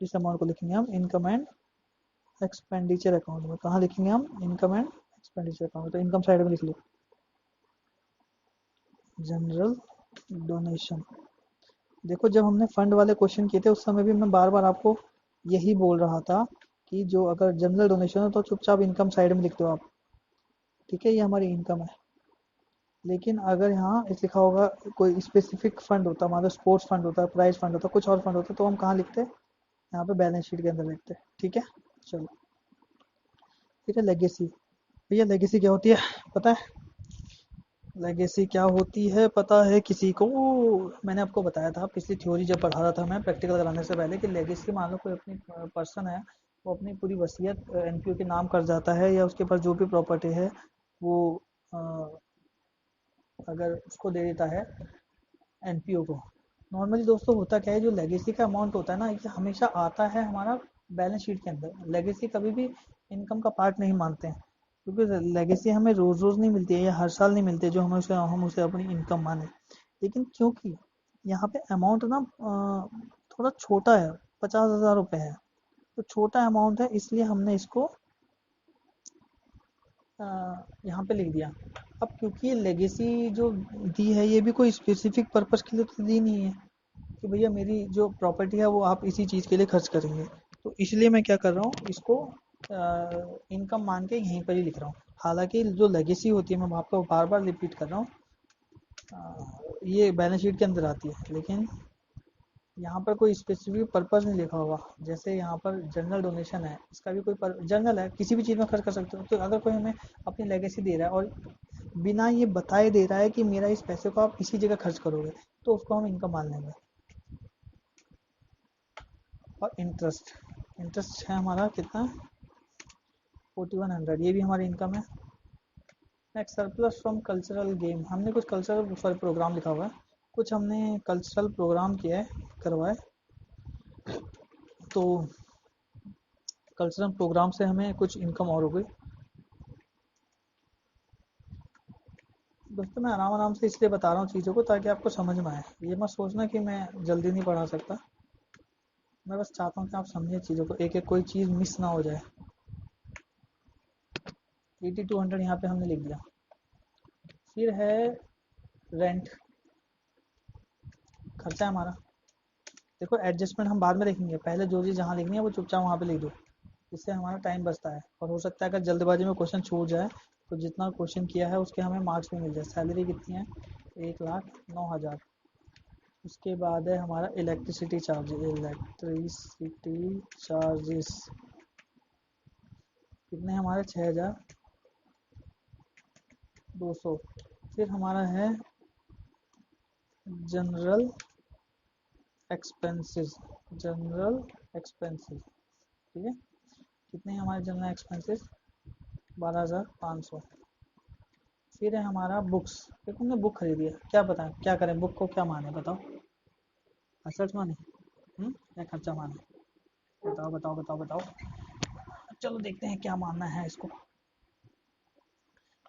Speaker 1: इस अमाउंट को लिखेंगे हम इनकम एंड एक्सपेंडिचर अकाउंट में। कहाँ लिखेंगे हम? Income and expenditure account. तो इनकम साइड में लिख लो जनरल डोनेशन। देखो जब हमने फंड वाले क्वेश्चन किए थे उस समय भी मैं बार बार आपको यही बोल रहा था कि जो अगर जनरल डोनेशन हो तो चुपचाप इनकम साइड में लिख दो आप, ठीक है, ये हमारी इनकम है। लेकिन अगर यहाँ इस लिखा होगा कोई स्पेसिफिक फंड होता, हमारा स्पोर्ट्स फंड होता है, प्राइज फंड होता है, कुछ और फंड होता है, तो हम कहाँ लिखते हैं? यहाँ पे बैलेंस शीट के अंदर लिखते हैं, ठीक है। चलो फिर है लेगेसी। भैया लेगेसी क्या होती है पता है? लेगेसी क्या होती है पता है किसी को? मैंने आपको बताया था पिछली थ्योरी जब पढ़ा रहा था मैं प्रैक्टिकल कराने से पहले कि लेगेसी मान लो कोई अपनी पर्सन है, वो अपनी पूरी वसीयत एनपीओ के नाम कर जाता है, या उसके पास जो भी प्रॉपर्टी है वो अ, अगर उसको दे देता है एनपीओ को। नॉर्मली दोस्तों होता क्या है, जो लेगेसी का अमाउंट होता है ना, ये हमेशा आता है हमारा बैलेंस शीट के अंदर। लेगेसी कभी भी इनकम का पार्ट नहीं मानते हैं, क्योंकि लेगेसी हमें रोज रोज नहीं मिलती है या हर साल नहीं मिलती है जो हम उसे अपनी इनकम माने। लेकिन क्योंकि यहाँ पे अमाउंट ना थोड़ा छोटा है, 50,000 रुपये है, तो छोटा अमाउंट है इसलिए हमने इसको यहाँ पे लिख दिया। अब क्योंकि ये लेगेसी जो दी है ये भी कोई स्पेसिफिक पर्पस के लिए तो दी नहीं है कि भैया मेरी जो प्रॉपर्टी है वो आप इसी चीज़ के लिए खर्च करेंगे, तो इसलिए मैं क्या कर रहा हूँ, इसको इनकम मान के यहीं पर ही लिख रहा हूँ। हालांकि जो लेगेसी होती है, मैं आपको बार बार रिपीट कर रहा हूँ, ये बैलेंस शीट के अंदर आती है, लेकिन यहाँ पर कोई स्पेसिफिक पर्पस नहीं लिखा होगा। जैसे यहाँ पर जनरल डोनेशन है, इसका भी कोई जनरल है, किसी भी चीज़ में खर्च कर सकते हो। तो अगर कोई हमें अपनी लेगेसी दे रहा है और बिना ये बताए दे रहा है कि मेरा इस पैसे को आप इसी जगह खर्च करोगे, तो उसको हम इनकम मान लेंगे। और इंटरेस्ट, इंटरेस्ट है हमारा कितना? 4,100, ये भी हमारी इनकम है। Next surplus from cultural game. हमने कुछ कल्चरल प्रोग्राम लिखा हुआ है, कुछ हमने कल्चरल प्रोग्राम किया है, करवाए, तो कल्चरल प्रोग्राम से हमें कुछ इनकम और हो गई। दोस्तों मैं आराम आराम से इसलिए बता रहा हूँ चीज़ों को ताकि आपको समझ में आए। ये मत सोचना कि मैं जल्दी नहीं पढ़ा सकता, मैं बस चाहता हूँ कि आप समझें चीज़ों को, एक एक कोई चीज़ मिस ना हो जाए। 8200 यहाँ पे हमने लिख दिया। फिर है रेंट, खर्चा है हमारा। देखो एडजस्टमेंट हम बाद में लिखेंगे, पहले जो चीज़ जहाँ लिखनी है वो चुपचाप वहाँ पे लिख दो, इससे हमारा टाइम बचता है। और हो सकता है अगर जल्दबाजी में क्वेश्चन छूट जाए तो जितना क्वेश्चन किया है उसके हमें मार्क्स भी मिल जाए। सैलरी कितनी है? 1,09,000। उसके बाद है हमारा इलेक्ट्रिसिटी चार्जेस। इलेक्ट्रिसिटी चार्जेस कितने हैं हमारे? 6,200। फिर हमारा है जनरल एक्सपेंसेस। जनरल एक्सपेंसेस, ठीक है, कितने हैं हमारे जनरल एक्सपेंसेस? 12,500। फिर है हमारा बुक्स। देखो हमने बुक खरीदी है, क्या बताएं क्या करें, बुक को क्या माने बताओ? असर्ट माने या खर्चा माने? बताओ बताओ बताओ बताओ। चलो देखते हैं क्या मानना है इसको।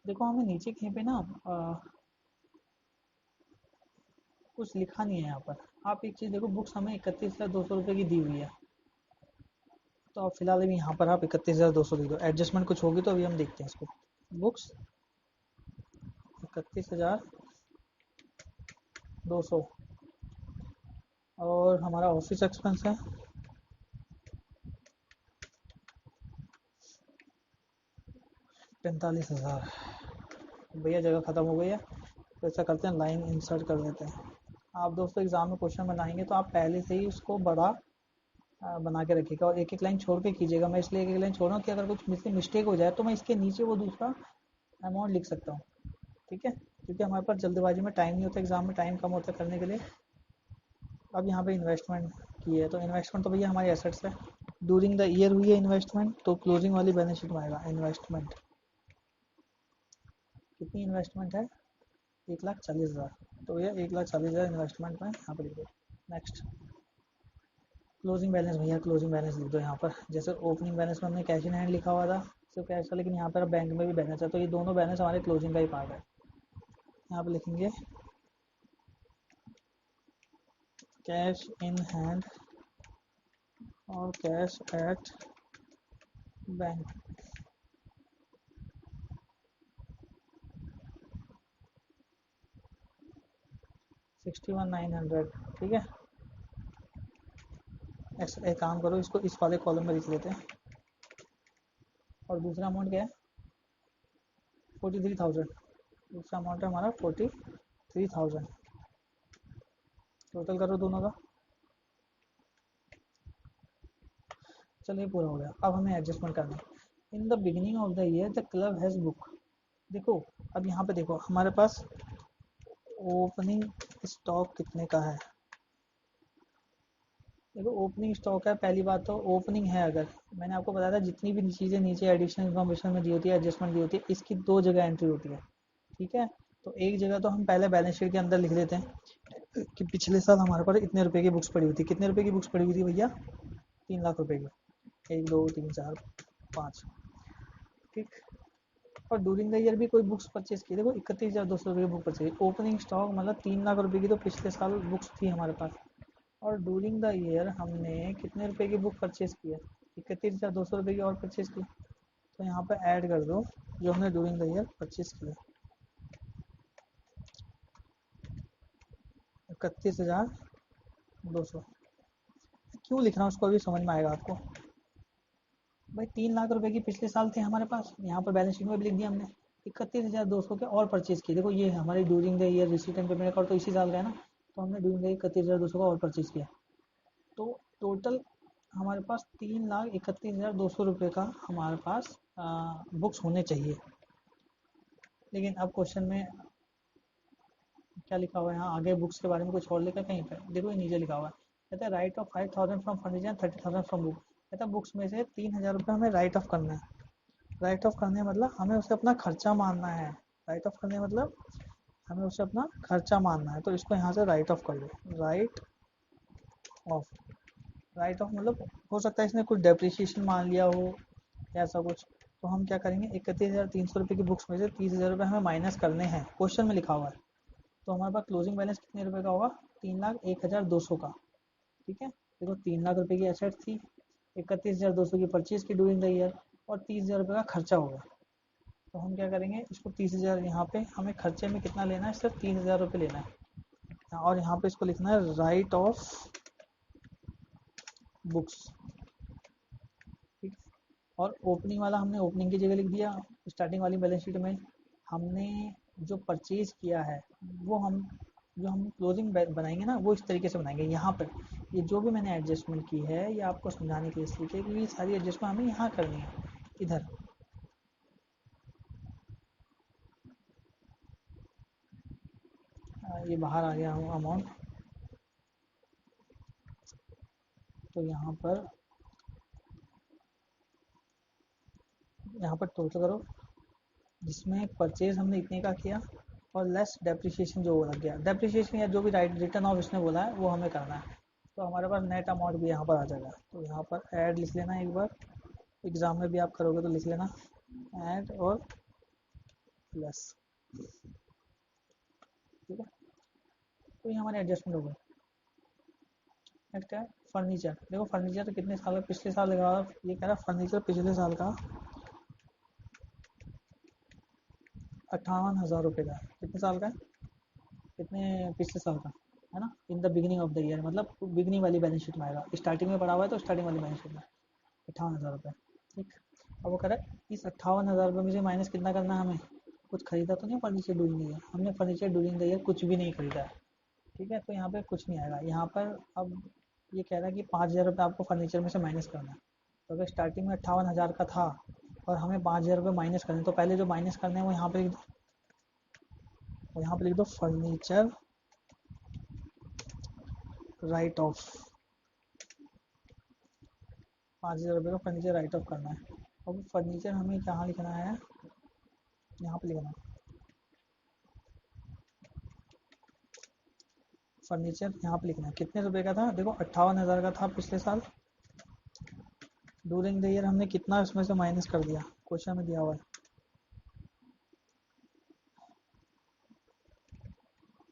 Speaker 1: देखो हमें नीचे कहीं पे ना कुछ लिखा नहीं है यहाँ पर। आप एक चीज़ देखो, बुक्स हमें 31,200 रुपये की दी हुई है, तो आप फिलहाल अभी यहाँ पर आप 31,200 लिख दो। एडजस्टमेंट कुछ होगी तो अभी हम देखते हैं इसको। बुक्स 31,200 200। और हमारा ऑफिस एक्सपेंस है 45,000। भैया जगह ख़त्म हो गई है, तो ऐसा करते हैं लाइन इंसर्ट कर देते हैं। आप दोस्तों एग्ज़ाम में क्वेश्चन बनाएंगे तो आप पहले से ही उसको बड़ा बना के रखिएगा और एक एक लाइन छोड़ के कीजिएगा। मैं इसलिए एक एक लाइन छोड़ रहा हूँ कि अगर कुछ मुझसे मिस्टेक हो जाए तो मैं इसके नीचे वो दूसरा अमाउंट लिख सकता हूँ। ठीक है, क्योंकि हमारे पास जल्दबाजी में टाइम नहीं होता, एग्ज़ाम में टाइम कम होता है करने के लिए। अब यहाँ पे इन्वेस्टमेंट की है तो इन्वेस्टमेंट तो भैया हमारी एसेट्स है। ड्यूरिंग द ईयर हुई है इन्वेस्टमेंट, तो क्लोजिंग वाली बैलेंस शीट में आएगा इन्वेस्टमेंट। कितनी इन्वेस्टमेंट है? 1,40,000। तो ये 1,40,000 इन्वेस्टमेंट में यहाँ पर लिख दो। नेक्स्ट क्लोजिंग बैलेंस, भैया क्लोजिंग बैलेंस लिख दो यहाँ पर। जैसे ओपनिंग बैलेंस में हमने कैश इन हैंड लिखा हुआ था सिर्फ कैश का, लेकिन यहाँ पर बैंक में भी बैलेंस है, तो ये दोनों बैलेंस हमारे क्लोजिंग का ही पार्ट है। यहाँ पर लिखेंगे कैश इन हैंड और कैश एट बैंक। 61,900। ठीक है, एक काम करो, इसको इस वाले कॉलम में लिख लेते हैं। और दूसरा अमाउंट क्या है? 43,000। दूसरा अमाउंट है हमारा 43,000। टोटल करो दोनों का। चलिए पूरा हो गया। अब हमें एडजस्टमेंट करना है। इन the beginning of the year the club has book. देखो, अब यहाँ पे देखो हमारे पास ओपनिंग स्टॉक कितने का है। देखो ओपनिंग स्टॉक है, पहली बात तो ओपनिंग है। अगर मैंने आपको बताया था जितनी भी चीज़ें नीचे एडिशनल इन्फॉर्मेशन में दी होती है, एडजस्टमेंट दी होती है, इसकी दो जगह एंट्री होती है। ठीक है, तो एक जगह तो हम पहले बैलेंस शीट के अंदर लिख देते हैं कि पिछले साल हमारे पास इतने रुपए की बुक्स पड़ी हुई थी। कितने रुपए की बुक्स पड़ी हुई थी भैया? 3 लाख रुपए की। 1 2 3 4 5। ठीक। और ड्यूरिंग द ईयर भी कोई बुक्स परचेज की, देखो 31,200 रुपये की बुक परचेज। ओपनिंग स्टॉक मतलब 3 लाख रुपए की तो पिछले साल बुक्स थी हमारे पास। और ड्यूरिंग द ईयर हमने कितने रुपए की बुक परचेज की है? 31,200 रुपये की और परचेज की। तो यहाँ पर ऐड कर दो जो हमने ड्यूरिंग द ईयर परचेज की है, 31,200। क्यों लिख रहा हूँ उसको अभी समझ में आएगा आपको। भाई 3 लाख रुपए की पिछले साल थे हमारे पास, यहाँ पर बैलेंस शीट में भी लिख दिया हमने। 31,200 के और परचेज किए। देखो ये हमारे during the year receipt and payment account तो इसी साल का है ना, तो हमने ड्यूरिंग द ईयर 31,200 का और परचेज किया। तो टोटल हमारे पास 3,31,200 रुपये का हमारे पास बुक्स होने चाहिए। लेकिन अब क्वेश्चन में क्या लिखा हुआ है, यहाँ आगे बुक्स के बारे में कुछ और लिखा है कहीं पर। देखो ये नीचे लिखा हुआ है, कहता है right of 5,000 from furniture, 30,000 from book. कहता है बुक्स में से 3,000 रुपये हमें राइट ऑफ करना है। राइट ऑफ करने मतलब हमें उसे अपना खर्चा मानना है। राइट ऑफ करने मतलब हमें उसे अपना खर्चा मानना है, तो इसको यहाँ से राइट ऑफ कर दो। Right of. राइट ऑफ मतलब हो सकता है इसने कुछ डेप्रिसिएशन मान लिया हो या ऐसा कुछ। तो हम क्या करेंगे, 31,300 रुपये की बुक्स में से 30,000 रुपये हमें माइनस करने हैं, क्वेश्चन में लिखा हुआ है। तो हमारे पास क्लोजिंग बैलेंस कितने रुपए का होगा? 3,01,200 का। ठीक है, देखो 3 लाख रुपए की एसेट थी, 31,200 की परचेज की ड्यूरिंग द ईयर, और 30,000 रुपये का खर्चा होगा। तो हम क्या करेंगे, इसको 30,000 यहाँ पे हमें खर्चे में कितना लेना है, सिर्फ 3,000 रुपये लेना है। और यहाँ पे इसको लिखना है राइट ऑफ बुक्स। ठीक। और ओपनिंग वाला हमने ओपनिंग की जगह लिख दिया। स्टार्टिंग वाली बैलेंस शीट में हमने जो परचेज किया है वो हम जो हम क्लोजिंग बनाएंगे ना, वो इस तरीके से बनाएंगे। यहाँ पर ये जो भी मैंने एडजस्टमेंट की है ये आपको समझाने के लिए इसलिए कि ये सारी एडजस्टमेंट हमें यहाँ करनी है, इधर। ये बाहर आ गया हूँ अमाउंट, तो यहाँ पर टोटल करो, जिसमें परचेज हमने इतने का किया और लेस डेप्रिसिएशन जो लग गया, डेप्रिसिएशन या जो भी राइट रिटर्न ऑफ इसने बोला है वो हमें करना है। तो हमारे पास नेट अमाउंट भी यहाँ पर आ जाएगा। तो यहाँ पर ऐड लिख लेना, एक बार एग्जाम में भी आप करोगे तो लिख लेना ऐड और प्लस। ठीक है, तो ये हमारे एडजस्टमेंट हो गए। नेक्स्ट है फर्नीचर। देखो फर्नीचर कितने साल का, पिछले साल लगा, ये कह रहा है फर्नीचर पिछले साल का 58,000 रुपये का। कितने साल का है? कितने पिछले साल का, है ना, इन the beginning of the year, मतलब बिगिनिंग वाली बैलेंस शीट में आएगा, स्टार्टिंग में पड़ा हुआ है तो स्टार्टिंग वाली बैलेंस शीट में 58,000 रुपये। ठीक, अब वो कह रहा है इस 58,000 रुपये में से माइनस कितना करना है हमें, कुछ खरीदा तो नहीं फर्नीचर ड्यूरिंग द ईयर, हमने फर्नीचर ड्यूरिंग द ईयर कुछ भी नहीं खरीदा है। ठीक है, तो यहाँ पे कुछ नहीं आएगा। यहाँ पर अब ये कह रहा है कि 5,000 रुपये आपको फर्नीचर में से माइनस करना है। तो अगर स्टार्टिंग में 58,000 का था और हमें 5,000 रुपये माइनस करने, तो पहले जो माइनस करने हैं वो यहाँ पे लिख दो, और यहाँ पे लिख दो फर्नीचर राइट ऑफ। 5,000 रुपये का फर्नीचर राइट ऑफ करना है। अब फर्नीचर हमें कहाँ लिखना है, यहाँ पे लिखना है फर्नीचर, यहाँ पे लिखना है कितने रुपए का था, देखो 58,000 का था पिछले साल, ड्यूरिंग द ईयर हमने कितना इसमें से माइनस कर दिया, क्वेश्चन में दिया हुआ है।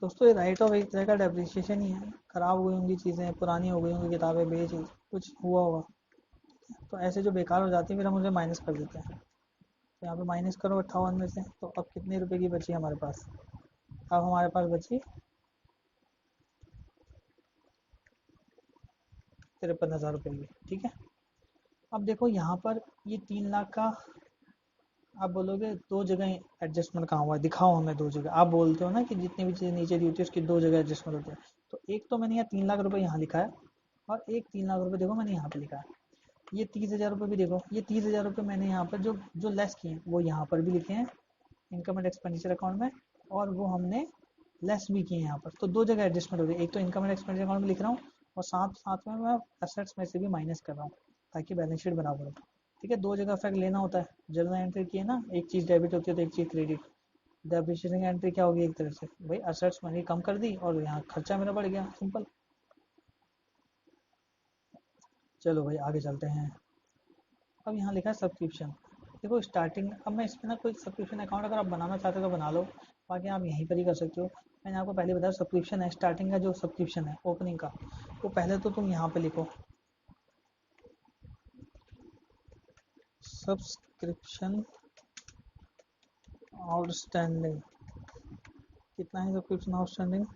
Speaker 1: दोस्तों ये राइट ऑफ एक तरह का डेप्रिसिएशन ही है, खराब हुई होंगी चीज़ें, पुरानी हो गई होंगी किताबें, बेच कुछ हुआ होगा, तो ऐसे जो बेकार हो जाती है फिर हम उसे माइनस कर देते हैं। तो यहाँ पे माइनस करो 58 में से, तो अब कितने रुपए की बची हमारे पास, अब हमारे पास बची 53,000 रुपये की। ठीक है, अब देखो यहाँ पर ये 3 लाख का, आप बोलोगे दो जगह एडजस्टमेंट कहाँ हुआ है, दिखाओ हमें दो जगह, आप बोलते हो ना कि जितनी भी चीज़ें नीचे दी होती है उसकी दो जगह एडजस्टमेंट होती है। तो एक तो मैंने यहाँ 3 लाख रुपये यहाँ लिखा है, और एक 3 लाख रुपये देखो मैंने यहाँ पे लिखा है। ये 30,000 रुपये भी देखो, ये 30,000 रुपये मैंने यहाँ पर जो जो लेस किए हैं वो यहाँ पर भी लिखे हैं इनकम एंड एक्सपेंडिचर अकाउंट में, और वो हमने लेस भी किए हैं यहाँ पर। तो दो जगह एडजस्टमेंट हो रही है, एक तो इनकम एंड एक्सपेंडिचर अकाउंट में लिख रहा हूँ, और साथ साथ में मैं एसेट्स में से भी माइनस कर रहा हूँ ताकि बैलेंस शीट बराबर हो। ठीक है, दो जगह इफेक्ट लेना होता है, जर्नल एंट्री की है ना, एक चीज़ डेबिट होती है तो एक चीज़ क्रेडिट। डेप्रिसिएशन एंट्री क्या होगी, एक तरह से भाई असेट्स मैंने कम कर दी और यहाँ खर्चा मेरा बढ़ गया, सिंपल। चलो भाई आगे चलते हैं। अब यहाँ लिखा है सब्सक्रिप्शन, देखो स्टार्टिंग, अब मैं इसमें ना कोई सब्सक्रिप्शन अकाउंट अगर आप बनाना चाहते हो तो बना लो, बाकी आप यहीं पर ही कर सकते हो। मैंने आपको पहले बताया सब्सक्रिप्शन है, स्टार्टिंग का जो सब्सक्रिप्शन है ओपनिंग का, वो पहले तो तुम यहाँ पे लिखो सब्सक्रिप्शन आउटस्टैंडिंग, कितना है सब्सक्रिप्शन आउटस्टैंडिंग,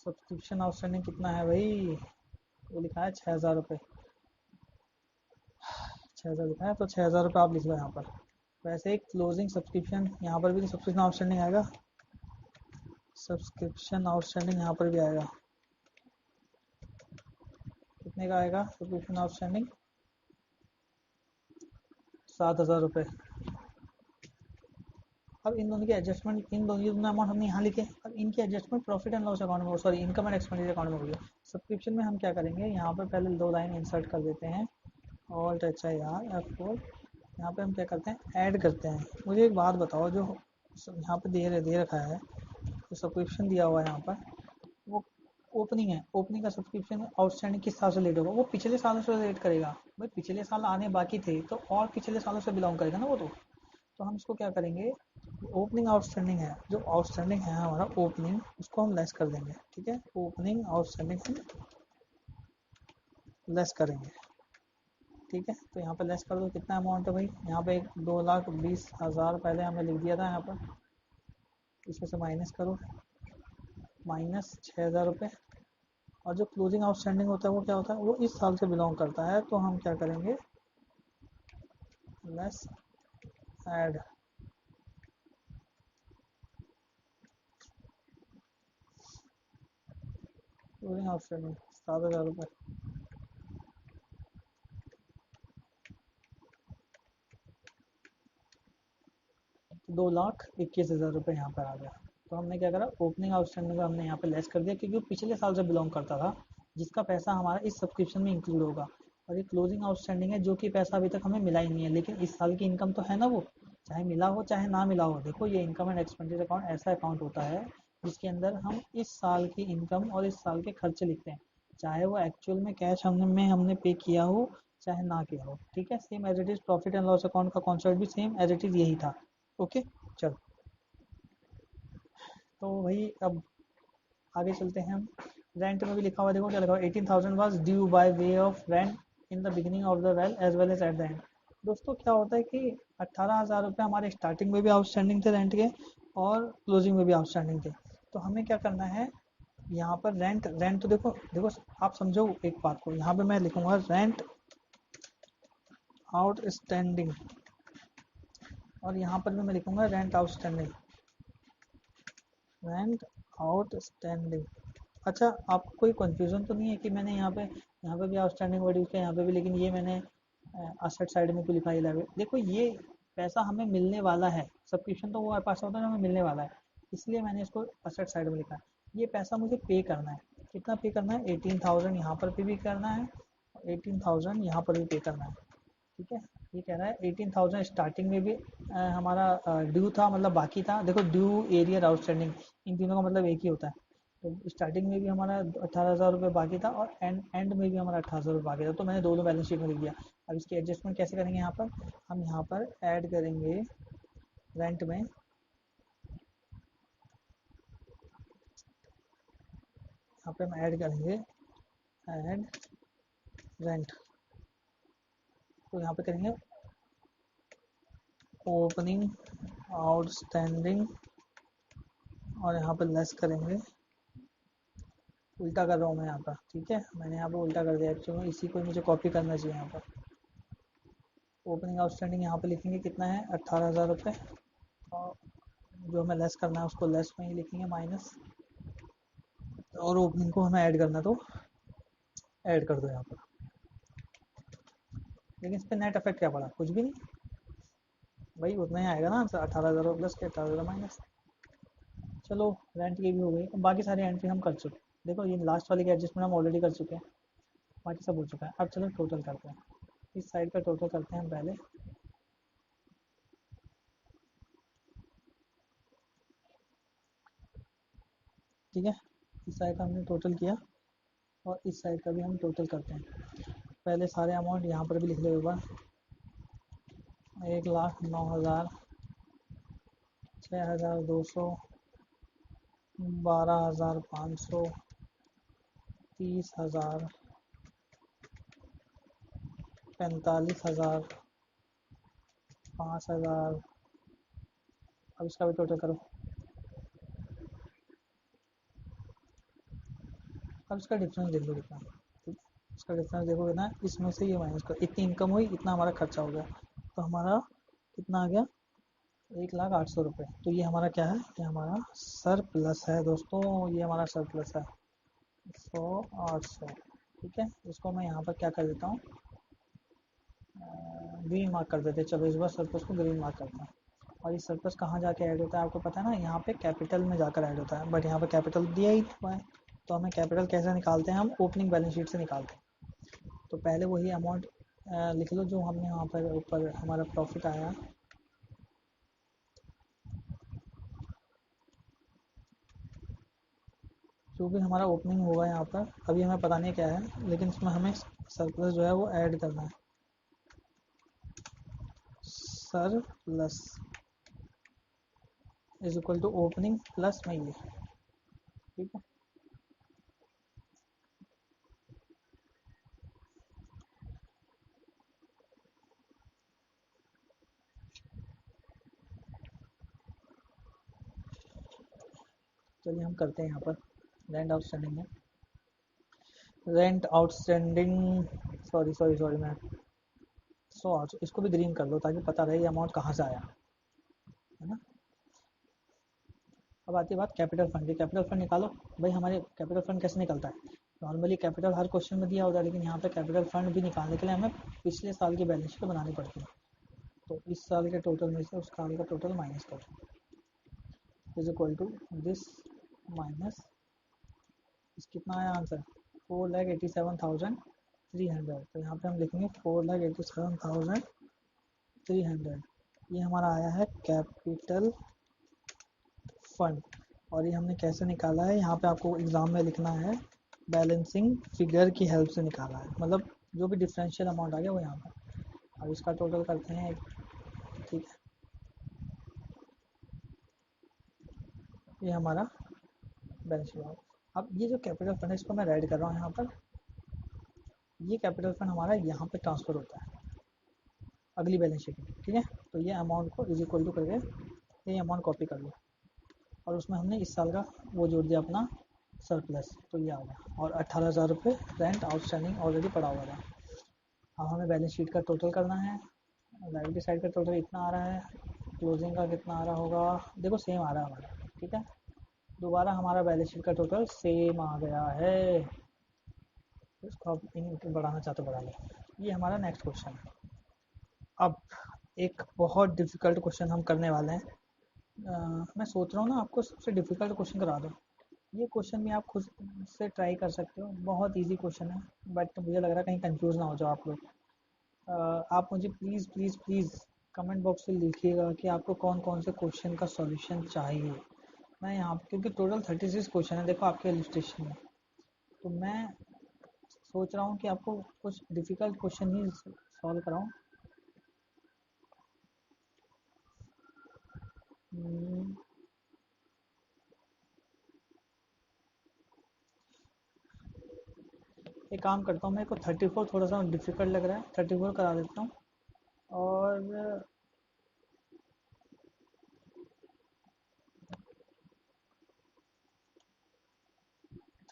Speaker 1: सब्सक्रिप्शन आउटस्टैंडिंग कितना है भाई, वो लिखा है 6,000 रुपये, 6,000 लिखा है, तो 6,000 रुपये आप लिख लो यहाँ पर। वैसे एक क्लोजिंग सब्सक्रिप्शन यहाँ पर भी तो सब्सक्रिप्शन आउटस्टैंडिंग आएगा, सब्सक्रिप्शन आउटस्टैंडिंग यहाँ पर भी आएगा, कितने का आएगा सब्सक्रिप्शन आउटस्टैंडिंग, 7,000 रुपये। अब इन दोनों की एडजस्टमेंट, इन दोनों अमाउंट हमने यहाँ लिखे, अब इनकी adjustment profit and loss account में, sorry income and expenditure account में हो गया। सब्सक्रिप्शन में हम क्या करेंगे, यहाँ पर पहले दो लाइन इंसर्ट कर देते हैं, alt H I R F4, यहाँ पे हम क्या करते हैं ऐड करते हैं। मुझे एक बात बताओ, जो यहाँ पे दे रखा है, जो सब्सक्रिप्शन दिया हुआ है यहाँ पर, वो ओपनिंग है, ओपनिंग का सब्सक्रिप्शन आउटस्टैंडिंग किस साल से लेट होगा, वो पिछले सालों से लेट करेगा। भाई पिछले साल आने बाकी थे तो और पिछले सालों से बिलोंग करेगा ना वो तो हम इसको क्या करेंगे, ओपनिंग आउटस्टैंडिंग है, जो आउटस्टैंडिंग है हमारा ओपनिंग, उसको हम लेस कर देंगे। ठीक है, ओपनिंग आउटस्टैंडिंग हम लेस करेंगे। ठीक है, तो यहाँ पर लेस कर दो, कितना अमाउंट है भाई, यहाँ पे 2,20,000 पहले हमने लिख दिया था यहाँ पर, इसमें से माइनस करो, माइनस 6,000 रुपये। और जो क्लोजिंग आउटस्टैंडिंग होता है वो क्या होता है, वो इस साल से बिलोंग करता है, तो हम क्या करेंगे लेस ऐड, क्लोजिंग आउटस्टैंडिंग 7,000 रुपये, 2,21,000 रुपये यहाँ पर आ गया। तो हमने क्या करा, ओपनिंग आउटस्टैंडिंग का हमने यहाँ पे लेस कर दिया, क्योंकि वो पिछले साल से बिलोंग करता था, जिसका पैसा हमारा इस सब्सक्रिप्शन में इंक्लूड होगा। और ये क्लोजिंग आउटस्टैंडिंग है, जो कि पैसा अभी तक हमें मिला ही नहीं है, लेकिन इस साल की इनकम तो है ना, वो चाहे मिला हो चाहे ना मिला हो। देखो ये इनकम एंड एक्सपेंडिचर अकाउंट ऐसा अकाउंट होता है जिसके अंदर हम इस साल की इनकम और इस साल के खर्चे लिखते हैं, चाहे वो एक्चुअल में कैश हमने पे किया हो चाहे ना किया हो। ठीक है, same as it is profit and loss account का कॉन्सेप्ट भी सेम एज इट इज यही था। ओके, चलो तो भाई अब आगे चलते हैं हम। रेंट में भी लिखा हुआ, देखो क्या लिखा हुआ, 18,000 was due by way of rent in the beginning of the well as well as at the end. दोस्तों क्या होता है कि 18,000 रुपये हमारे स्टार्टिंग में भी आउटस्टैंडिंग थे रेंट के, और क्लोजिंग में भी आउटस्टैंडिंग थे। तो हमें क्या करना है, यहाँ पर रेंट रेंट तो देखो देखो, आप समझो एक बात को, यहाँ पे मैं लिखूंगा रेंट आउटस्टैंडिंग, और यहाँ पर भी मैं लिखूंगा रेंट आउटस्टैंडिंग, रेंट आउटस्टैंडिंग। अच्छा, आपको कोई कंफ्यूजन तो नहीं है कि मैंने यहाँ पे भी आउटस्टैंडिंग वर्ड यूज किया, यहाँ पे भी, लेकिन ये मैंने असेट साइड में क्यों लिखा है 11? देखो ये पैसा हमें मिलने वाला है, सब्सक्रिप्शन तो वो पैसा होता है जो हमें मिलने वाला है, इसलिए मैंने इसको असेट साइड में लिखा है। ये पैसा मुझे पे करना है, कितना पे करना है, 18,000 यहाँ पर पे भी करना है, 18,000 यहाँ पर भी पे करना है। ठीक है, ये कह रहा है 18,000 स्टार्टिंग में भी हमारा ड्यू था, मतलब बाकी था। देखो ड्यू, एरियर, आउटस्टैंडिंग, इन तीनों का मतलब एक ही होता है। तो स्टार्टिंग में भी हमारा 18,000 रुपये बाकी था, और एंड में भी हमारा 18,000 रुपये बाकी था, तो मैंने दोनों बैलेंस शीट में लिख दिया। अब इसकी एडजस्टमेंट कैसे करेंगे, यहाँ पर हम यहाँ पर ऐड करेंगे रेंट में, यहाँ पे हम ऐड करेंगे ऐड रेंट, तो यहाँ पे करेंगे ओपनिंग आउटस्टैंडिंग, और यहाँ पर लेस करेंगे, उल्टा कर रहा हूँ मैं यहाँ पर, ठीक है, मैंने यहाँ पर उल्टा कर दिया एक्चुअली, इसी को मुझे कॉपी करना चाहिए। यहाँ पर ओपनिंग आउटस्टैंडिंग यहाँ पर लिखेंगे कितना है, 18,000 रुपये, और जो हमें लेस करना है उसको लेस में ही लिखेंगे, माइनस, और ओपनिंग को हमें ऐड करना, तो ऐड कर दो यहाँ पर। लेकिन इस पर नेट इफेक्ट क्या पड़ा, कुछ भी नहीं, भाई उतना ही आएगा ना आंसर, 18,000 प्लस के 18,000 माइनस। चलो, रेंट की भी हो गई, बाकी सारी एंट्री हम कर चुके। देखो ये लास्ट वाली की एडजस्टमेंट हम ऑलरेडी कर चुके हैं, बाकी सब हो चुका है। अब चलो टोटल करते हैं, इस साइड का टोटल करते हैं हम पहले। ठीक है, इस साइड का हमने टोटल किया, और इस साइड का भी हम टोटल करते हैं। पहले सारे अमाउंट यहाँ पर भी लिख लो एक बार, 1,09,000, 6,200, 12,500, 30,000, 45,000, 5,000। अब इसका भी टोटल करो। अब इसका डिफरेंस देख लो कितना, ठीक है, इसका डिफरेंस देखोगे ना, इसमें से ये माइनस कर, इतनी इनकम हुई, इतना हमारा खर्चा हो गया, तो हमारा कितना आ गया, 1,08,000 रुपये। तो ये हमारा क्या है, ये हमारा सर प्लस है दोस्तों, ये हमारा सर प्लस है, 100, 800। ठीक है, इसको मैं यहाँ पर क्या कर देता हूँ, ग्रीन मार्क कर देते हैं। चलो इस बार सरप्लस को ग्रीन मार्क करते हैं। और ये सरप्लस कहाँ जाके ऐड होता है आपको पता है ना, यहाँ पे कैपिटल में जाकर ऐड होता है, बट यहाँ पे कैपिटल दिया ही हुआ है। तो हमें कैपिटल कैसे निकालते हैं, हम ओपनिंग बैलेंस शीट से निकालते हैं। तो पहले वही अमाउंट लिख लो जो हमने यहाँ पर ऊपर हमारा प्रॉफिट आया, जो भी हमारा ओपनिंग होगा यहाँ पर, अभी हमें पता नहीं क्या है, लेकिन इसमें हमें सरप्लस जो है वो ऐड करना है, surplus is equal to opening plus में ये। ठीक है, चलिए हम करते हैं यहाँ पर रेंट आउटस्टैंडिंग है, rent outstanding, sorry sorry sorry, मैं 100, इसको भी ग्रीन कर दो ताकि पता रहे ये अमाउंट कहाँ से आया, है ना। अब आती है बात कैपिटल फंड की, कैपिटल फंड निकालो। भाई हमारे कैपिटल फंड कैसे निकलता है, नॉर्मली कैपिटल हर क्वेश्चन में दिया होता है, लेकिन यहाँ पे कैपिटल फंड भी निकालने के लिए हमें पिछले साल की बैलेंस शीट बनानी पड़ती है। तो इस साल के टोटल में से उस साल का टोटल माइनस करो, is equal to this minus, इस कितना आया आंसर, 4,87,300। तो यहाँ पे हम लिखेंगे 4,87,300। ये हमारा आया है कैपिटल फंड। और ये हमने कैसे निकाला है, यहाँ पे आपको एग्जाम में लिखना है, बैलेंसिंग फिगर की हेल्प से निकाला है, मतलब जो भी डिफरेंशियल अमाउंट आ गया वो यहाँ पर। अब इसका टोटल करते हैं, ठीक है, ये हमारा बैलेंस शीट। अब ये जो कैपिटल फंड है इसको मैं ऐड कर रहा हूँ यहाँ पर, ये कैपिटल फंड हमारा यहाँ पे ट्रांसफ़र होता है, अगली बैलेंस शीट में, ठीक है। तो ये अमाउंट को इज इक्वल टू करके ये अमाउंट कॉपी कर लो और उसमें हमने इस साल का वो जोड़ दिया अपना सरप्लस, तो ये आ गया। और 18,000 रुपये रेंट आउटस्टैंडिंग ऑलरेडी पड़ा हुआ था। अब हमें बैलेंस शीट का टोटल करना है। लाइबिलिटी साइड का टोटल इतना आ रहा है, क्लोजिंग का कितना आ रहा होगा, देखो सेम आ रहा है हमारा, ठीक है। दोबारा हमारा बैलेंस शीट का टोटल सेम आ गया है। इसको आप इन बढ़ाना चाहते हो बढ़ा लो। ये हमारा नेक्स्ट क्वेश्चन है। अब एक बहुत डिफिकल्ट क्वेश्चन हम करने वाले हैं। मैं सोच रहा हूँ ना आपको सबसे डिफिकल्ट क्वेश्चन करा दूँ। ये क्वेश्चन भी आप खुद से ट्राई कर सकते हो, बहुत इजी क्वेश्चन है, बट मुझे लग रहा है कहीं कंफ्यूज ना हो जाओ आप लोग। आप मुझे please please please comment box में लिखिएगा कि आपको कौन कौन से क्वेश्चन का सॉल्यूशन चाहिए। मैं यहाँ पे क्योंकि टोटल 36 क्वेश्चन है देखो आपके इलस्ट्रेशन में, तो मैं सोच रहा हूँ कि आपको कुछ डिफ़िकल्ट क्वेश्चन ही सॉल्व कराऊँ। एक काम करता हूँ, मेरे को 34 थोड़ा सा डिफ़िकल्ट लग रहा है, 34 करा देता हूँ। और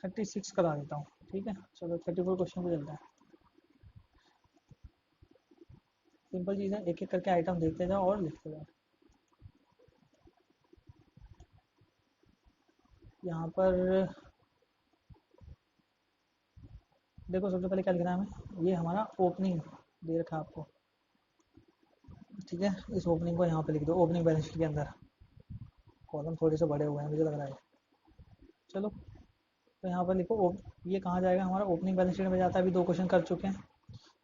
Speaker 1: 36 करा देता हूँ, ठीक है। चलो 34 क्वेश्चन पे चलता है। सिंपल चीज़ है, एक एक करके आइटम देखते जाओ और लिखते जाओ। यहाँ पर देखो सबसे पहले क्या लिखना है हमें, ये हमारा ओपनिंग दे रखा है आपको, ठीक है। इस ओपनिंग को यहाँ पे लिख दो, ओपनिंग बैलेंस शीट के अंदर। कॉलम थोड़े से बड़े हुए हैं मुझे लग रहा है। चलो तो यहाँ पर लिखो ये कहाँ जाएगा, हमारा ओपनिंग बैलेंस शीट में जाता है। अभी 2 क्वेश्चन कर चुके हैं,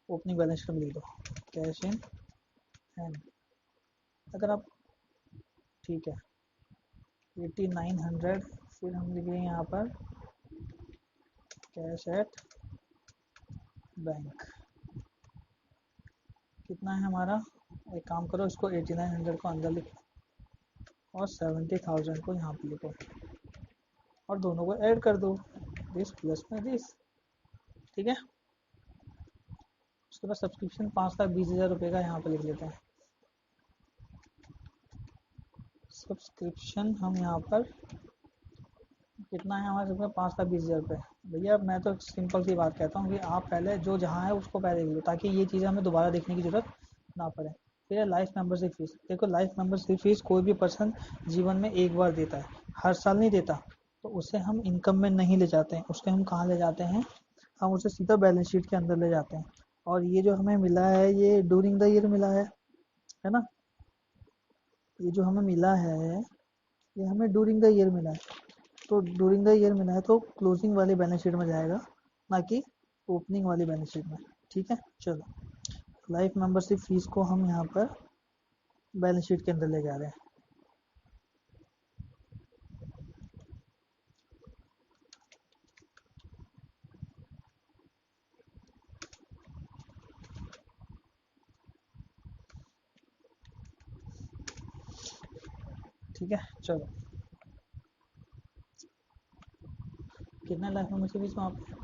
Speaker 1: ओपनिंग बैलेंस शीट में लिख दो कैश इन हैंड। अगर आप, ठीक है, 8900। फिर हम लिखेंगे यहाँ पर कैश एट बैंक। कितना है हमारा, एक काम करो इसको 8900 को अंदर लिखो और 70,000 को यहाँ पे लिखो और दोनों को ऐड कर दो, दिस प्लस में दिस, ठीक है। उसके बाद सब्सक्रिप्शन 5,20,000 रुपये का यहाँ पे लिख लेते हैं। सब्सक्रिप्शन हम यहाँ पर कितना है हमारे सबका, 5,20,000 रुपये। भैया मैं तो सिंपल सी बात कहता हूँ कि आप पहले जो जहाँ है उसको पहले लिख लो, ताकि ये चीज़ें हमें दोबारा देखने की ज़रूरत ना पड़े। फिर है लाइफ मेंबरशिप फीस। देखो लाइफ मेंबरशिप फीस कोई भी पर्सन जीवन में एक बार देता है, हर साल नहीं देता, तो उसे हम इनकम में नहीं ले जाते हैं। उसके हम कहाँ ले जाते हैं, हम उसे सीधा बैलेंस शीट के अंदर ले जाते हैं। और ये जो हमें मिला है ये ड्यूरिंग द ईयर मिला है ना। ये जो हमें मिला है ये हमें ड्यूरिंग द ईयर मिला है, तो ड्यूरिंग द ईयर मिला है तो क्लोजिंग वाली बैलेंस शीट में जाएगा, ना कि ओपनिंग वाली बैलेंस शीट में, ठीक है। चलो लाइफ मेंबरशिप फीस को हम यहाँ पर बैलेंस शीट के अंदर ले जा रहे हैं। ठीक है, चलो कितना लाइफ मेंबरशिप फीस वहाँ पे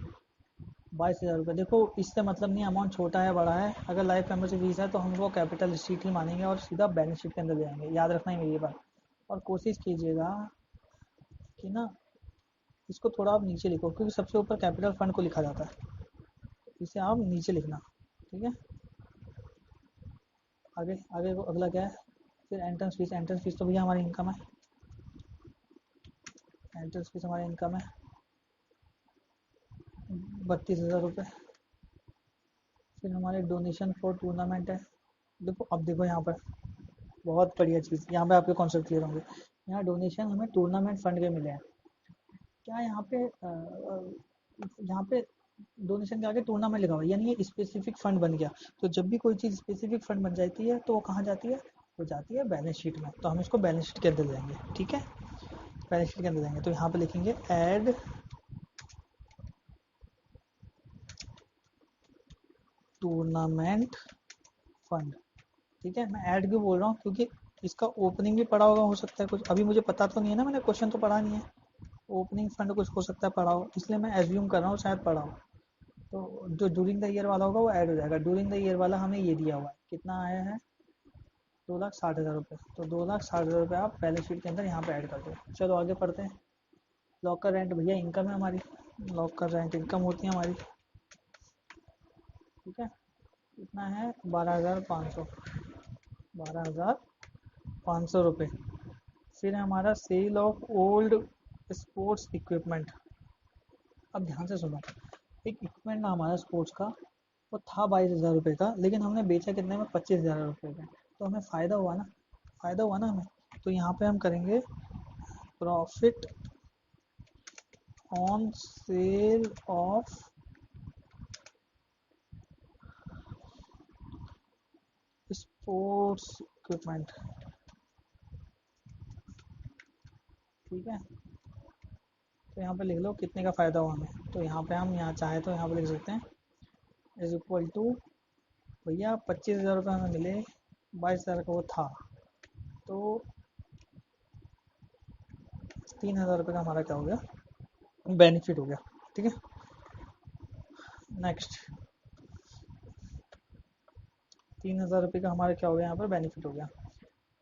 Speaker 1: 22,000 रुपये। देखो इससे मतलब नहीं अमाउंट छोटा है बड़ा है, अगर लाइफ मेंबरशिप फीस है तो हम वो कैपिटल शीट ही मानेंगे और सीधा बैलेंस शीट के अंदर ले आएंगे, याद रखना है मेरी ये बात। और कोशिश कीजिएगा कि ना इसको थोड़ा आप नीचे लिखो, क्योंकि सबसे ऊपर कैपिटल फंड को लिखा जाता है, इसे आप नीचे लिखना, ठीक है। आगे आगे को अगला क्या है, फिर एंट्रेंस फीस। एंट्रेंस फीस तो भैया हमारी इनकम है, एंट्रेंस फीस हमारी इनकम है 32,000 रुपये। फिर हमारे डोनेशन फॉर टूर्नामेंट है। देखो अब देखो यहाँ पर बहुत बढ़िया चीज़, यहाँ पे आपके कॉन्सेप्ट क्लियर होंगे। यहाँ डोनेशन हमें टूर्नामेंट फंड के मिले हैं। क्या यहाँ पे डोनेशन के आगे टूर्नामेंट लिखा हुआ है, यानी ये स्पेसिफिक फंड बन गया। तो जब भी कोई चीज़ स्पेसिफिक फंड बन जाती है तो वो कहाँ जाती है, वो जाती है बैलेंस शीट में। तो हम इसको बैलेंस शीट के अंदर जाएंगे, ठीक है। बैलेंस शीट के अंदर जाएंगे तो यहाँ पे लिखेंगे ऐड टूर्नामेंट फंड, ठीक है। मैं ऐड क्यों बोल रहा हूँ, क्योंकि इसका ओपनिंग भी पड़ा होगा, हो सकता है कुछ, अभी मुझे पता तो नहीं है ना, मैंने क्वेश्चन तो पढ़ा नहीं है। ओपनिंग फंड कुछ हो सकता है पड़ा हो, इसलिए मैं एज्यूम कर रहा हूँ शायद पड़ा हो। तो जो ड्यूरिंग द ईयर वाला होगा वो ऐड हो जाएगा। ड्यूरिंग द ईयर वाला हमें ये दिया हुआ है, कितना आया है 2,60,000 रुपये। तो 2,60,000 रुपये आप बैलेंस शीट के अंदर यहाँ पे ऐड कर दो। चलो आगे पढ़ते हैं। लॉकर रेंट भैया इनकम है हमारी, लॉकर रेंट इनकम होती है हमारी, ठीक है। कितना है 12,500, 12,500 रुपये। फिर हमारा sale of old sports equipment. अब ध्यान से सुनो, एक इक्विपमेंट ना हमारा स्पोर्ट्स का, वो था 22,000 रुपये का, लेकिन हमने बेचा कितने में 25,000 रुपये का। तो हमें फ़ायदा हुआ ना, फ़ायदा हुआ ना हमें। तो यहाँ पे हम करेंगे profit on sale of sports equipment, ठीक है। तो यहाँ पे लिख लो कितने का फ़ायदा हुआ हमें। तो यहाँ पे हम यहाँ चाहे तो यहाँ पे लिख सकते हैं इज इक्वल टू, भैया 25,000 रुपये हमें मिले, 22,000 का वो था, तो 3,000 रुपये का हमारा क्या हो गया, बेनिफिट हो गया, ठीक है। नेक्स्ट 3,000 रुपये का हमारा क्या हो गया, यहाँ पर बेनिफिट हो गया।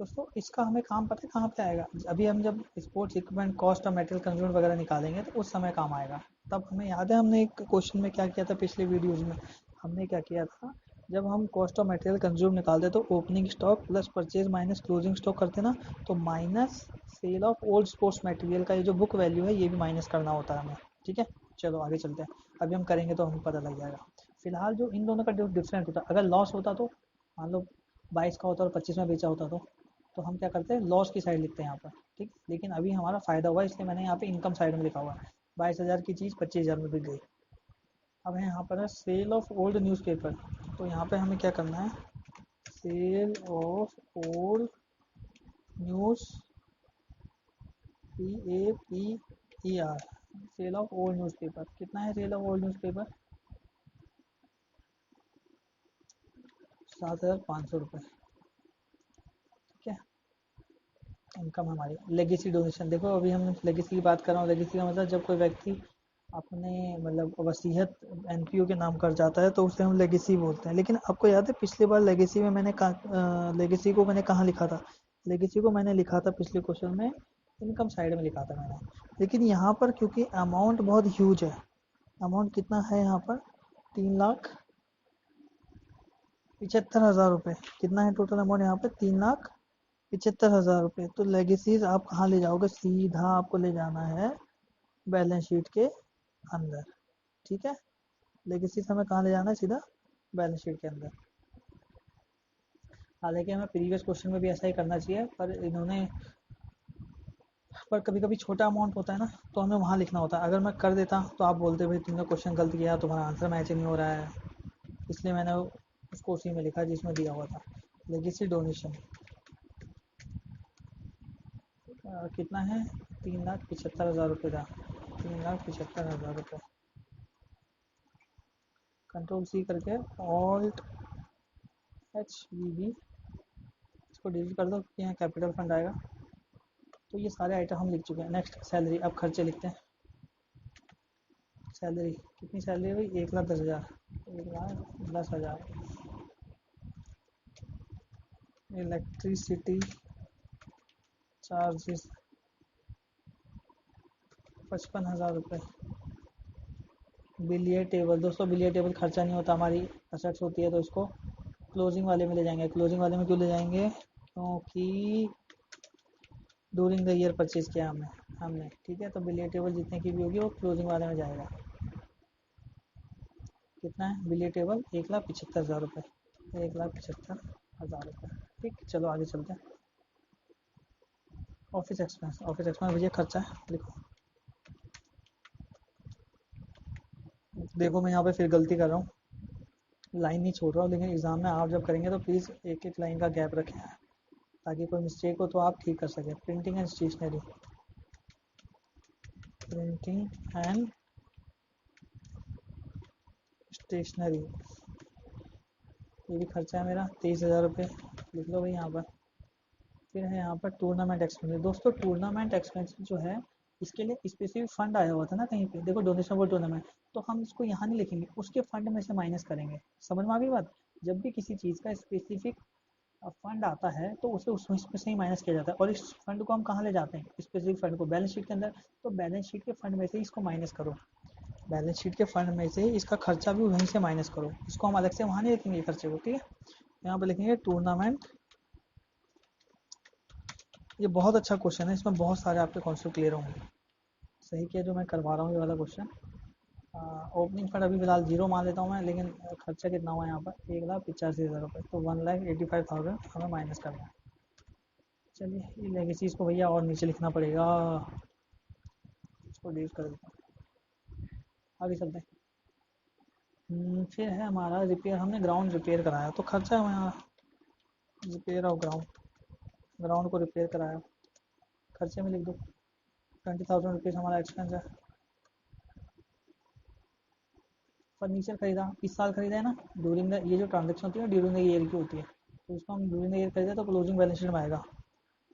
Speaker 1: दोस्तों इसका हमें काम पता है कहाँ पे आएगा, अभी हम जब स्पोर्ट्स इक्विपमेंट कॉस्ट और मटेरियल कंज्यूम वगैरह निकालेंगे तो उस समय काम आएगा। तब हमें याद है हमने एक क्वेश्चन में क्या किया था, पिछले वीडियोज में हमने क्या किया था, जब हम कॉस्ट ऑफ मटेरियल कंज्यूम निकालते तो opening stock plus purchase minus closing stock करते ना, तो minus cell of old sports material का ये जो बुक वैल्यू है ये भी माइनस करना होता है हमें, ठीक है। चलो आगे चलते हैं, अभी हम करेंगे तो हमें पता लग जाएगा। फिलहाल जो इन दोनों का जो डिफरेंस होता है, अगर लॉस होता तो मान लो 22 का होता और 25 में बेचा होता तो हम क्या करते हैं लॉस की साइड लिखते हैं यहाँ पर, ठीक। लेकिन अभी हमारा फ़ायदा हुआ इसलिए मैंने यहाँ पे इनकम साइड में लिखा हुआ है। 22,000 की चीज़ 25,000 में बिक गई। अब है यहाँ पर है सेल ऑफ ओल्ड न्यूज़पेपर। तो यहाँ पे हमें क्या करना है, sale of old news, PAPER, sale of old newspaper. कितना है सेल ऑफ ओल्ड न्यूज़पेपर, 7,500 रुपये, ठीक है। इनकम हमारी लेगेसी डोनेशन, देखो अभी हम लेगेसी की बात कर रहा हूँ। लेगेसी का मतलब जब कोई व्यक्ति अपने मतलब वसीयत NPO के नाम कर जाता है तो उसे हम लेगेसी बोलते हैं। लेकिन आपको याद है पिछली बार लेगेसी में मैंने लेगेसी को मैंने कहाँ लिखा था, लेगेसी को मैंने लिखा था पिछले क्वेश्चन में इनकम साइड में लिखा था मैंने। लेकिन यहाँ पर क्योंकि अमाउंट बहुत ह्यूज है, अमाउंट कितना है यहाँ पर 3,75,000 रुपये। कितना है टोटल अमाउंट यहाँ पे 3,75,000 रुपये। तो लेगेसीज आप कहाँ ले जाओगे, सीधा आपको ले जाना है बैलेंस शीट के अंदर, ठीक है। लेगेसी हमें कहाँ ले जाना है, सीधा बैलेंस शीट के अंदर। हालांकि हमें प्रीवियस क्वेश्चन में भी ऐसा ही करना चाहिए, पर कभी कभी छोटा अमाउंट होता है ना तो हमें वहाँ लिखना होता है। अगर मैं कर देता तो आप बोलते भाई तुमने क्वेश्चन गलत किया, तुम्हारा आंसर मैच नहीं हो रहा है, इसलिए मैंने उसको उसी में लिखा जिसमें दिया हुआ था। लेगेसी डोनेशन कितना है 3,75,000 रुपये का, 3,75,000 रुपये। कंट्रोल C करके Alt+HVV इसको डिलीट कर दो क्योंकि यहाँ कैपिटल फंड आएगा। तो ये सारे आइटम हम लिख चुके हैं। नेक्स्ट सैलरी, अब खर्चे लिखते हैं। सैलरी कितनी सैलरी है भाई, 1,10,000, 1,10,000। इलेक्ट्रिसिटी चार्जेस 55,000 रुपये। बिलियर टेबल, दोस्तों बिलियर टेबल खर्चा नहीं होता, हमारी असेट्स होती है, तो इसको क्लोजिंग वाले में ले जाएंगे। क्लोजिंग वाले में क्यों ले जाएंगे, क्योंकि ड्यूरिंग द ईयर परचेज किया हमने, ठीक है। तो बिलियर टेबल जितने की भी होगी वो क्लोजिंग वाले में जाएगा। कितना है बिलियर टेबल, 1,75,000 रुपये, 1,75,000 रुपये, ठीक। चलो आगे चलते हैं। ऑफिस एक्सपेंस, ऑफिस एक्सपेंस भैया खर्चा है, लिखो। देखो मैं यहाँ पे फिर गलती कर रहा हूँ, लाइन नहीं छोड़ रहा हूँ, लेकिन एग्जाम में आप जब करेंगे तो प्लीज़ एक एक लाइन का गैप रखें ताकि कोई मिस्टेक हो तो आप ठीक कर सकें। Printing and stationery, printing and stationery, ये भी खर्चा है मेरा 23,000 रुपये, लिख लो भाई यहाँ पर। फिर है यहाँ पर टूर्नामेंट एक्सपेंसेस। दोस्तों टूर्नामेंट एक्सपेंसेस जो है इसके लिए स्पेसिफिक फंड आया हुआ था ना कहीं पे, देखो डोनेशन फॉर टूर्नामेंट, तो हम इसको यहाँ नहीं लिखेंगे, उसके फंड में से माइनस करेंगे। समझ में आ गई बात? जब भी किसी चीज़ का स्पेसिफिक फंड आता है तो उसे उसमें से ही माइनस किया जाता है। और इस फंड को हम कहाँ ले जाते हैं, स्पेसिफिक फंड को बैलेंस शीट के अंदर, तो बैलेंस शीट के फंड में से इसको माइनस करो, बैलेंस शीट के फंड में से इसका खर्चा भी वहीं से माइनस करो, इसको हम अलग से वहाँ नहीं लिखेंगे खर्चे को, ठीक है। यहाँ पे लिखेंगे टूर्नामेंट। ये बहुत अच्छा क्वेश्चन है, इसमें बहुत सारे आपके कॉन्सेप्ट क्लियर होंगे। सही किया जो मैं करवा रहा हूँ ये वाला क्वेश्चन। ओपनिंग फंड अभी फिलहाल जीरो मान लेता हूँ मैं, लेकिन खर्चा कितना हुआ यहाँ पर, 1,85,000 रुपये, तो 1,85,000 हमें माइनस करना है। चलिए ये लेगेसीज को भैया और नीचे लिखना पड़ेगा, इसको डिलीट कर देता हूँ, आगे चलते हैं। फिर है हमारा रिपेयर, हमने ग्राउंड रिपेयर कराया, तो खर्चा है हमारा रिपेयर ऑफ ग्राउंड, ग्राउंड को रिपेयर कराया, खर्चे में लिख दो 20,000 रुपीज़ हमारा एक्सपेंस है। फर्नीचर खरीदा, इस साल खरीदा है ना, ड्यूरिंग द, ये जो ट्रांजेक्शन होती है ड्यूरिंग द ईयर की होती है, तो इसको हम ड्यूरिंग द ईयर खरीदा तो क्लोजिंग बैलेंस शीट में आएगा।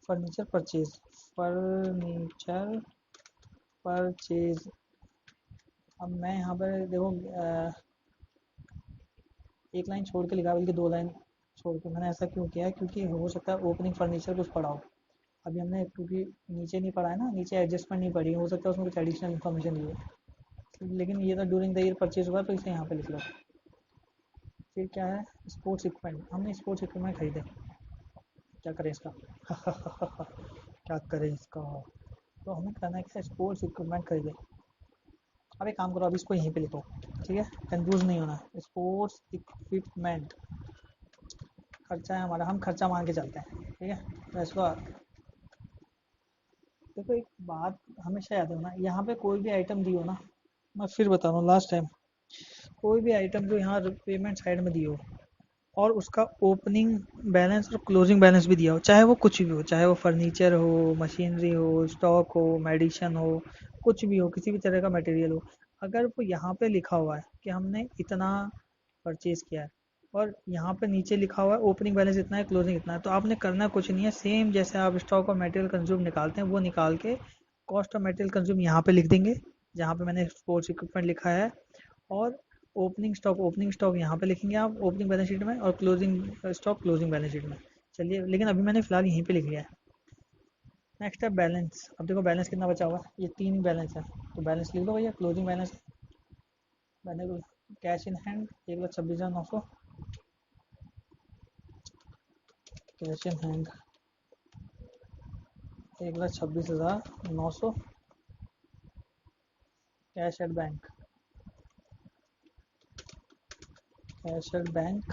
Speaker 1: फर्नीचर परचेज, फर्नीचर परचेज, अब मैं यहाँ पर देखो एक लाइन छोड़ के लिखा, बल्कि 2 लाइन छोड़ के। मैंने ऐसा क्यों किया है, क्योंकि हो सकता है ओपनिंग फर्नीचर कुछ पढ़ा हो, अभी हमने क्योंकि नीचे नहीं पढ़ा है ना, नीचे एडजस्टमेंट नहीं पढ़ी, हो सकता है उसमें कुछ एडिशनल इन्फॉर्मेशन दी हो, लेकिन ये तो ड्यूरिंग द ईयर परचेज हुआ तो इसे यहाँ पे लिख लो। फिर क्या है, स्पोर्ट्स इक्विपमेंट, हमने स्पोर्ट्स इक्विपमेंट खरीदे, क्या करें इसका क्या करें इसका, तो हमें करना है क्या, स्पोर्ट्स इक्विपमेंट खरीदे। अब एक काम करो, अभी इसको यहीं पे लिखो, ठीक है, कंफ्यूज नहीं होना। स्पोर्ट्स इक्विपमेंट खर्चा है हमारा, हम खर्चा मान के चलते हैं, ठीक है। वैसे देखो एक बात हमेशा याद रखना, यहाँ पे कोई भी आइटम दी हो ना, मैं फिर बता रहा हूँ लास्ट टाइम, कोई भी आइटम जो यहाँ पेमेंट साइड में दी हो और उसका ओपनिंग बैलेंस और क्लोजिंग बैलेंस भी दिया हो, चाहे वो कुछ भी हो, चाहे वो फर्नीचर हो, मशीनरी हो, स्टॉक हो, मेडिशन हो, कुछ भी हो, किसी भी तरह का मटेरियल हो, अगर वो यहाँ पे लिखा हुआ है कि हमने इतना परचेज किया है और यहाँ पे नीचे लिखा हुआ है ओपनिंग बैलेंस इतना है, क्लोजिंग इतना है, तो आपने करना कुछ नहीं है, सेम जैसे आप स्टॉक और मटेरियल कंज्यूम निकालते हैं वो निकाल के कॉस्ट ऑफ मटेरियल कंज्यूम यहाँ पे लिख देंगे जहाँ पे मैंने स्पोर्ट्स इक्विपमेंट लिखा है, और ओपनिंग स्टॉक यहाँ पे लिखेंगे आप ओपनिंग बैलेंस शीट में, और closing stock closing balance sheet में। चलिए, लेकिन अभी मैंने फिलहाल यहीं पे लिख लिया है। नेक्स्ट है बैलेंस, अब देखो बैलेंस कितना बचा हुआ है, ये 3 बैलेंस है, तो बैलेंस लिख लो भैया, क्लोजिंग बैलेंस मैंने cash in hand 1,26,900, cash in hand 1,26,900, cash at bank, cash at bank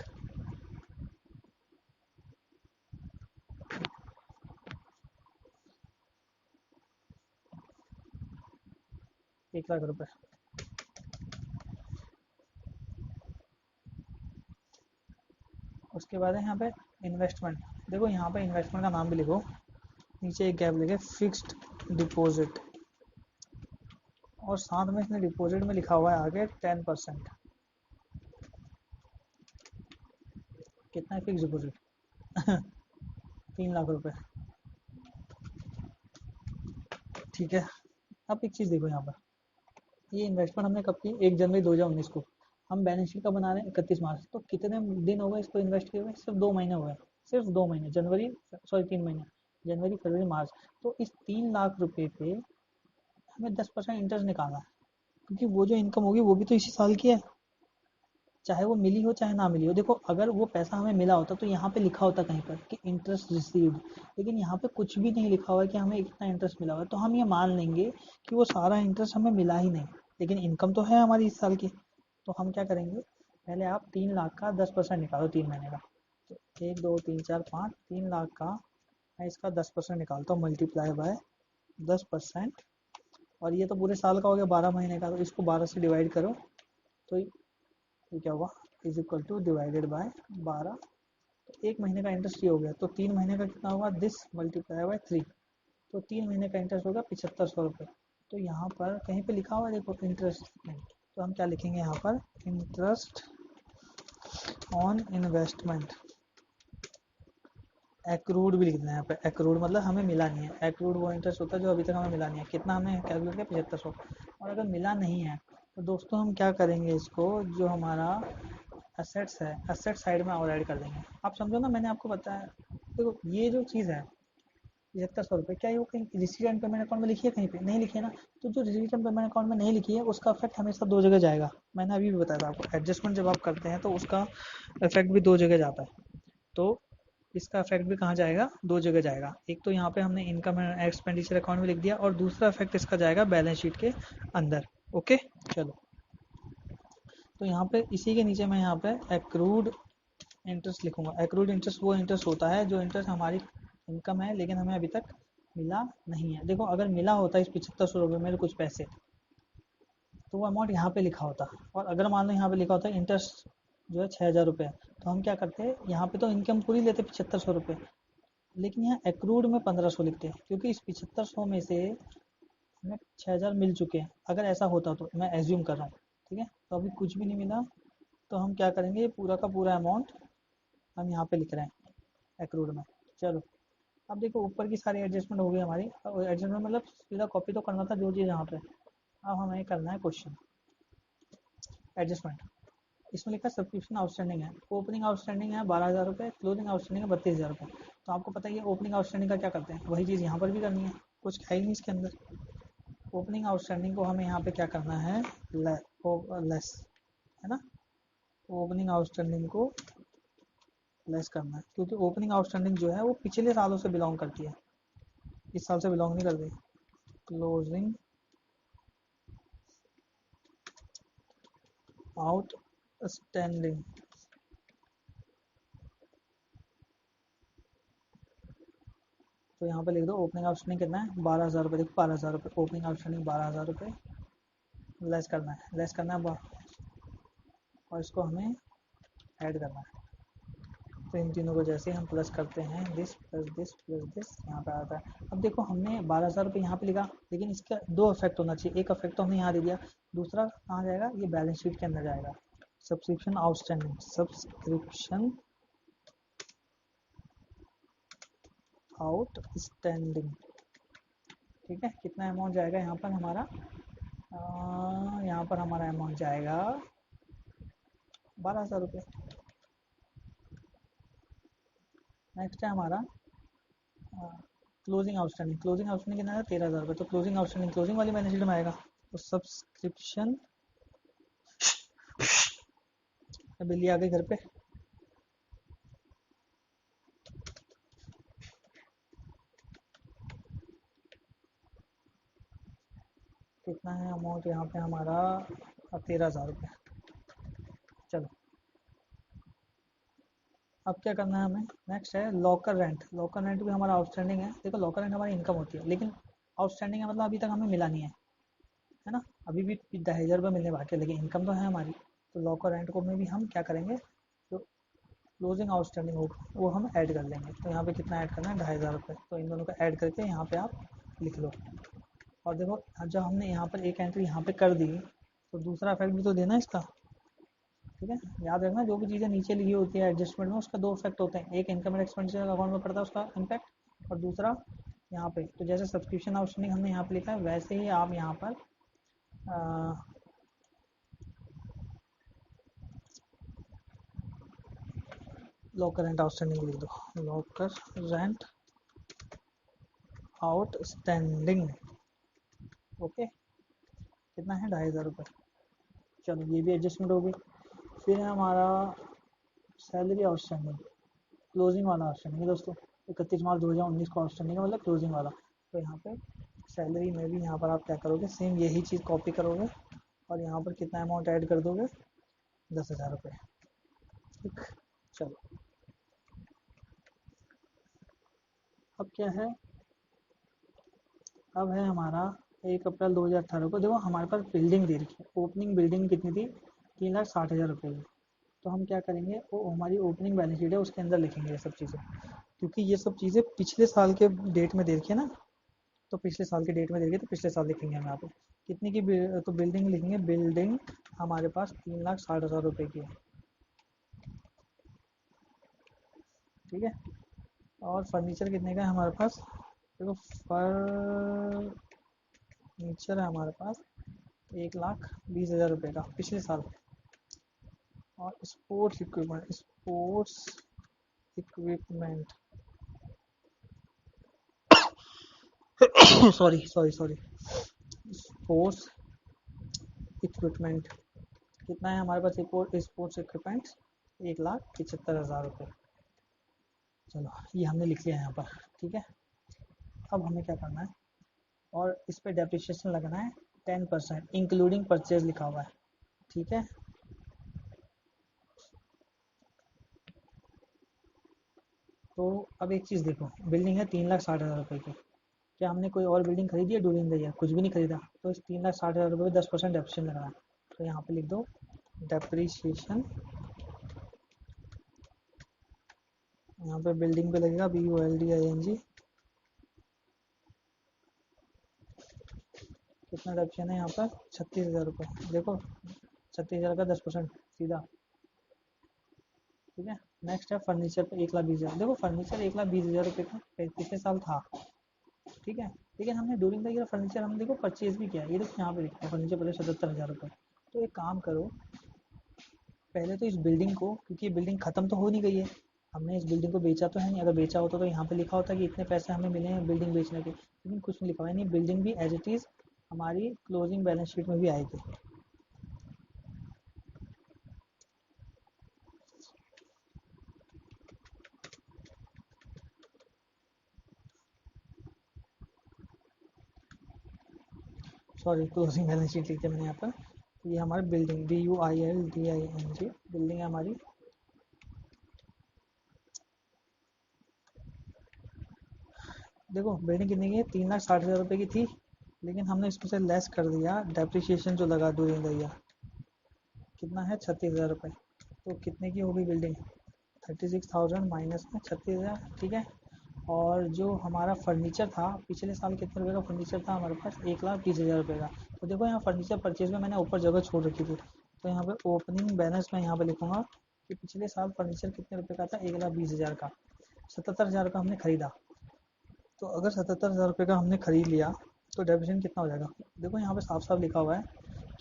Speaker 1: 1,00,000 रुपये। उसके बाद है यहाँ पे इन्वेस्टमेंट, देखो यहाँ पे इन्वेस्टमेंट का नाम भी लिखो, नीचे एक गैप लिखे फिक्स्ड डिपॉजिट, और साथ में इसने डिपॉजिट में लिखा हुआ है आगे 10%, कितना है फिक्स डिपॉजिट 3,00,000 रुपये, ठीक है। अब एक चीज़ देखो यहाँ पर, ये इन्वेस्टमेंट हमने कब की, 1 जनवरी 2019 को, हम बैलेंस शीट का बना रहे हैं 31 मार्च, तो कितने दिन हो गए इसको इन्वेस्ट किए हुए, सिर्फ 2 महीने हुए, सिर्फ 2 महीने, जनवरी, सॉरी 3 महीने, जनवरी फरवरी मार्च, तो इस 3,00,000 रुपये पे हमें 10% इंटरेस्ट निकालना है, क्योंकि वो जो इनकम होगी वो भी तो इसी साल की है, चाहे वो मिली हो चाहे ना मिली हो। देखो अगर वो पैसा हमें मिला होता तो यहाँ पे लिखा होता कहीं पर कि इंटरेस्ट रिसीव्ड, लेकिन यहाँ पे कुछ भी नहीं लिखा हुआ है कि हमें इतना इंटरेस्ट मिला हुआ है, तो हम ये मान लेंगे कि वो सारा इंटरेस्ट हमें मिला ही नहीं, लेकिन इनकम तो है हमारी इस साल की। तो हम क्या करेंगे, पहले आप 3,00,000 का 10% निकालो 3 महीने का, तो 1 2 3 4 5, 3,00,000 का मैं इसका 10% निकालता हूँ, मल्टीप्लाई बाय 10%, और ये तो पूरे साल का हो गया 12 महीने का, तो इसको 12 से डिवाइड करो, तो ये क्या हुआ, is equal two divided by 12, तो 1 महीने का इंटरेस्ट ये हो गया, तो 3 महीने का कितना होगा, दिस मल्टीप्लाई बाय 3, तो 3 महीने का इंटरेस्ट होगा 7,500 रुपये। तो यहाँ पर कहीं पे लिखा हुआ है देखो इंटरेस्ट नहीं, तो हम क्या लिखेंगे यहाँ पर, इंटरेस्ट ऑन इन्वेस्टमेंट, एक्रूड भी लिख देना है यहाँ पे। एक्रूड मतलब हमें मिला नहीं है। एक्रूड वो इंटरेस्ट होता है जो अभी तक हमें मिला नहीं है। कितना हमने कैलकुलेट किया, 7500। और अगर मिला नहीं है तो दोस्तों हम क्या करेंगे, इसको जो हमारा असेट्स है, असेट साइड में और ऐड कर देंगे। आप समझो ना, मैंने आपको बताया। देखो ये जो चीज़ है 7500 रुपये, क्या ये वो कहीं रिसीट एंड पेमेंट अकाउंट में लिखी है? कहीं पे नहीं लिखी है ना। तो जो रिसीट एंड पेमेंट अकाउंट में नहीं लिखी है उसका इफेक्ट हमेशा दो जगह जाएगा। मैंने अभी भी बताया था आपको, एडजस्टमेंट जब आप करते हैं तो उसका इफेक्ट भी दो जगह जाता है। तो इसका इफेक्ट भी कहाँ जाएगा, दो जगह जाएगा। एक तो यहाँ पे हमने इनकम एंड एक्सपेंडिचर अकाउंट में लिख दिया, और दूसरा इफेक्ट इसका जाएगा बैलेंस शीट के अंदर। ओके चलो, तो यहाँ पे इसी के नीचे मैं यहाँ पे एक्रूड इंटरेस्ट लिखूंगा। एक्रूड इंटरेस्ट वो इंटरेस्ट होता है जो इंटरेस्ट हमारी इनकम है लेकिन हमें अभी तक मिला नहीं है। देखो अगर मिला होता इस 7500 रुपये में कुछ पैसे, तो वो अमाउंट यहाँ पे लिखा होता। और अगर मान लो यहाँ पे लिखा होता है इंटरेस्ट जो है 6000 रुपये, तो हम क्या करते हैं, यहाँ पे तो इनकम पूरी लेते 7500 रुपये, लेकिन यहाँ एक्रूड में 1500 लिखते हैं, क्योंकि इस 7500 में से हमें 6000 मिल चुके हैं। अगर ऐसा होता तो मैं एज्यूम कर रहा हूँ, ठीक है। तो अभी कुछ भी नहीं मिला, तो हम क्या करेंगे, पूरा का पूरा अमाउंट हम यहाँ पे लिख रहे हैं एक्रूड में। चलो, अब देखो ऊपर की सारी एडजस्टमेंट हो गई हमारी। एडजस्टमेंट मतलब सीधा कॉपी तो करना था जो चीज़ यहाँ पे। अब हमें करना है क्वेश्चन एडजस्टमेंट। इसमें लिखा सब्सक्रिप्शन आउटस्टैंडिंग है, ओपनिंग आउटस्टैंडिंग है 12000 रुपये, क्लोजिंग आउटस्टैंडिंग है 32000 रुपये। तो आपको पता ही है ओपनिंग आउटस्टैंडिंग का क्या करते हैं, वही चीज़ यहाँ पर भी करनी है, कुछ है ही नहीं इसके अंदर। ओपनिंग आउटस्टैंडिंग को हमें यहाँ पे क्या करना है, लेस, है ना। ओपनिंग आउटस्टैंडिंग को लेस करना है, क्योंकि ओपनिंग आउटस्टैंडिंग जो है वो पिछले सालों से बिलोंग करती है, इस साल से बिलोंग नहीं करती। क्लोजिंग आउटस्टैंडिंग, तो यहाँ पे लिख दो ओपनिंग आउटस्टैंडिंग कितना है, 12000 रुपये। देखो 12000 रुपये ओपनिंग आउटस्टैंडिंग, 12000 रुपये लेस करना है, लेस करना है और इसको हमें ऐड करना है। तो इन तीनों को जैसे हम प्लस करते हैं, this plus this plus this, यहाँ पे आता है। अब देखो हमने 12000 रुपये यहाँ पे लिखा, लेकिन इसका दो इफेक्ट होना चाहिए। एक इफेक्ट तो हमने यहाँ दे दिया, दूसरा कहाँ जाएगा, ये बैलेंस शीट के अंदर जाएगा। सब्सक्रिप्शन आउटस्टैंडिंग, सब्सक्रिप्शन आउटस्टैंडिंग, ठीक है। कितना अमाउंट जाएगा यहाँ पर हमारा, यहाँ पर हमारा अमाउंट जाएगा 12000 रुपये। नेक्स्ट है हमारा क्लोजिंग आउटस्टैंडिंग। क्लोजिंग आउटस्टैंडिंग कितना है, 13000 रुपये। तो क्लोजिंग आउटस्टैंडिंग क्लोजिंग वाली बैलेंस शीट में आएगा। तो सब्सक्रिप्शन, बिल्ली आ गई घर पे। कितना है अमाउंट यहाँ पे हमारा, 13000 रुपये। चलो, अब क्या करना है हमें, नेक्स्ट है लॉकर रेंट। लॉकर रेंट भी हमारा आउटस्टैंडिंग है। देखो लॉकर रेंट हमारी इनकम होती है, लेकिन आउटस्टैंडिंग है, मतलब अभी तक हमें मिला नहीं है ना। अभी भी 10,000 रुपये मिलने बाकी है, लेकिन इनकम तो है हमारी। तो लॉकर रेंट को में भी हम क्या करेंगे, जो क्लोजिंग आउटस्टैंडिंग होगा वो हम ऐड कर लेंगे। तो यहाँ पे कितना ऐड करना है, 2,500 रुपये। तो इन दोनों को ऐड करके यहाँ पे आप लिख लो। और देखो जब हमने यहाँ पर एक एंट्री यहाँ पे कर दी, तो दूसरा इफेक्ट भी तो देना है इसका, ठीक है। याद रखना, जो भी चीज़ें नीचे लिखी होती है एडजस्टमेंट में, उसका दो इफेक्ट होते हैं। एक इनकम एंड एक्सपेंडिचर अकाउंट में पड़ता है उसका इम्पैक्ट, और दूसरा यहाँ पे। तो जैसे सब्सक्रिप्शन आउटस्टैंडिंग हमने यहाँ पे लिखा है, वैसे ही आप यहाँ पर लॉकर रेंट आउटस्टैंडिंग लिख दो। Locker rent outstanding, okay. कितना है, 2,500 रुपये। चलो ये भी एडजस्टमेंट हो गई। फिर है हमारा सैलरी आउटस्टैंडिंग, क्लोजिंग वाला आउटस्टैंडिंग है दोस्तों। 31 मार्च 2019 को आउटस्टैंडिंग है, मतलब क्लोजिंग वाला। तो यहाँ पे सैलरी में भी यहाँ पर आप क्या करोगे, सेम यही चीज़ कॉपी करोगे, और यहाँ पर कितना अमाउंट ऐड कर दोगे, 10,000 रुपये, ठीक। चलो, अब क्या है, अब है हमारा 1 अप्रैल 2018 को। देखो हमारे पास बिल्डिंग दे रखी है, ओपनिंग बिल्डिंग कितनी थी, 3,60,000 रुपये की। तो हम क्या करेंगे, वो हमारी ओपनिंग बैलेंस शीट है उसके अंदर लिखेंगे ये सब चीज़ें, क्योंकि ये सब चीज़ें पिछले साल के डेट में दे रखी है ना। तो पिछले साल के डेट में दे रखी है, तो पिछले साल लिखेंगे हम यहाँ पे। कितनी की तो बिल्डिंग लिखेंगे, बिल्डिंग हमारे पास 3,60,000 रुपये की है, ठीक है। और फर्नीचर कितने का है हमारे पास? देखो फर्नीचर है हमारे पास 1,20,000 रुपये का पिछले साल। और sports equipment sorry sorry sorry sports equipment कितना है हमारे पास? स्पोर्ट्स इक्विपमेंट 1,75,000 रुपये। चलो ये हमने लिख लिया यहाँ पर, ठीक है। अब हमें क्या करना है, और इस पे डेप्रिसिएशन लगना है 10% इंक्लूडिंग परचेज लिखा हुआ है, ठीक है। तो अब एक चीज़ देखो, बिल्डिंग है 3,60,000 रुपये की। क्या हमने कोई और बिल्डिंग खरीदी है ड्यूरिंग द ईयर? कुछ भी नहीं खरीदा। तो इस 3,60,000 रुपये में 10% डेप्रिसिएशन लगना है। तो यहाँ पे लिख दो डेप्रिसिएशन। यहाँ पे बिल्डिंग पे लगेगा BULDING। कितना डेप्रिसिएशन है यहाँ पर? 36,000 रुपये। देखो 36,000 का 10% सीधा, ठीक है। नेक्स्ट है फर्नीचर पे 1,20,000। देखो फर्नीचर 1,20,000 रुपये का पिछले साल था, ठीक है। लेकिन हमने ड्यूरिंग द ईयर फर्नीचर हम देखो परचेज भी किया है। ये देखो यहाँ पे लिखा है फर्नीचर पहले 77,000 रुपये। तो एक काम करो, पहले तो इस बिल्डिंग को, क्योंकि ये बिल्डिंग खत्म तो हो नहीं गई है, हमने इस बिल्डिंग को बेचा तो है नहीं। अगर बेचा होता तो यहाँ पे लिखा होता कि इतने पैसे हमें मिले हैं बिल्डिंग बेचने के, लेकिन कुछ नहीं लिखा हुआ है। नहीं, बिल्डिंग भी एज इट इज़ हमारी क्लोजिंग बैलेंस शीट में भी आएगी। सॉरी, क्लोजिंग बैलेंस शीट लिखी है मैंने यहाँ पर। ये हमारी बिल्डिंग BUILDING बिल्डिंग है हमारी। देखो बिल्डिंग कितने की है? 3,60,000 रुपये की थी, लेकिन हमने इसमें से लेस कर दिया डेप्रिसिएशन जो लगा ड्यूरिंग द ईयर। कितना है? 36,000 रुपये। तो कितने की होगी बिल्डिंग? 36,000 माइनस में 36,000, ठीक है। और जो हमारा फर्नीचर था पिछले साल कितने रुपये का फर्नीचर था हमारे पास? 1,20,000 रुपये का। तो देखो यहाँ फर्नीचर परचेज में मैंने ऊपर जगह छोड़ रखी थी, तो यहाँ पे ओपनिंग बैलेंस में यहाँ पे लिखूंगा कि पिछले साल फर्नीचर कितने रुपये का था? 1,20,000 का। 77,000 का हमने खरीदा। तो अगर 77,000 रुपये का हमने खरीद लिया तो डेप्रिसिएशन कितना हो जाएगा? देखो यहाँ पे साफ साफ लिखा हुआ है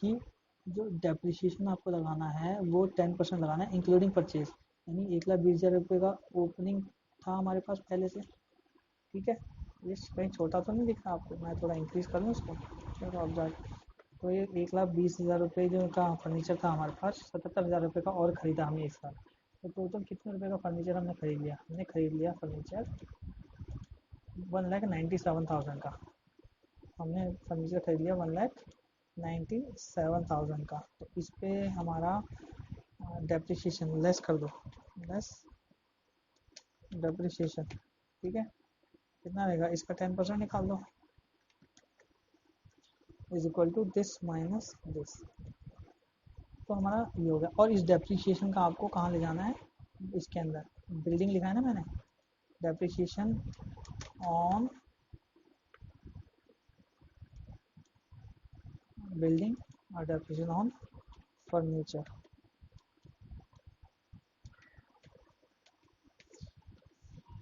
Speaker 1: कि जो डेप्रिसिएशन आपको लगाना है वो 10% लगाना है इंक्लूडिंग परचेज। यानी 1,20,000 रुपये का ओपनिंग था हमारे पास पहले से, ठीक है। ये कहीं छोटा तो नहीं दिख रहा आपको? मैं थोड़ा इंक्रीज़ करूँ इसको, चलो आप जाए। तो ये 1,20,000 रुपये जो का फर्नीचर था हमारे पास, 77,000 रुपये का और ख़रीदा हमने इस साल। तो टोटल कितने रुपये का फर्नीचर हमने खरीद लिया? हमने खरीद लिया फर्नीचर 1,97,000 का। हमने फर्नीचर खरीद लिया 1,97,000 का। तो इस पे हमारा डेप्रिसिएशन लेस कर दो, लेस डेप्रिसिएशन, ठीक है। कितना रहेगा? इसका 10% निकाल दो, is equal to this minus this. तो हमारा ये हो गया। और इस डेप्रिसिएशन का आपको कहाँ ले जाना है? इसके अंदर बिल्डिंग लिखा है ना मैंने, डेप्रिसिएशन ऑन बिल्डिंग और डेप्रिसिएशन ऑन फर्नीचर।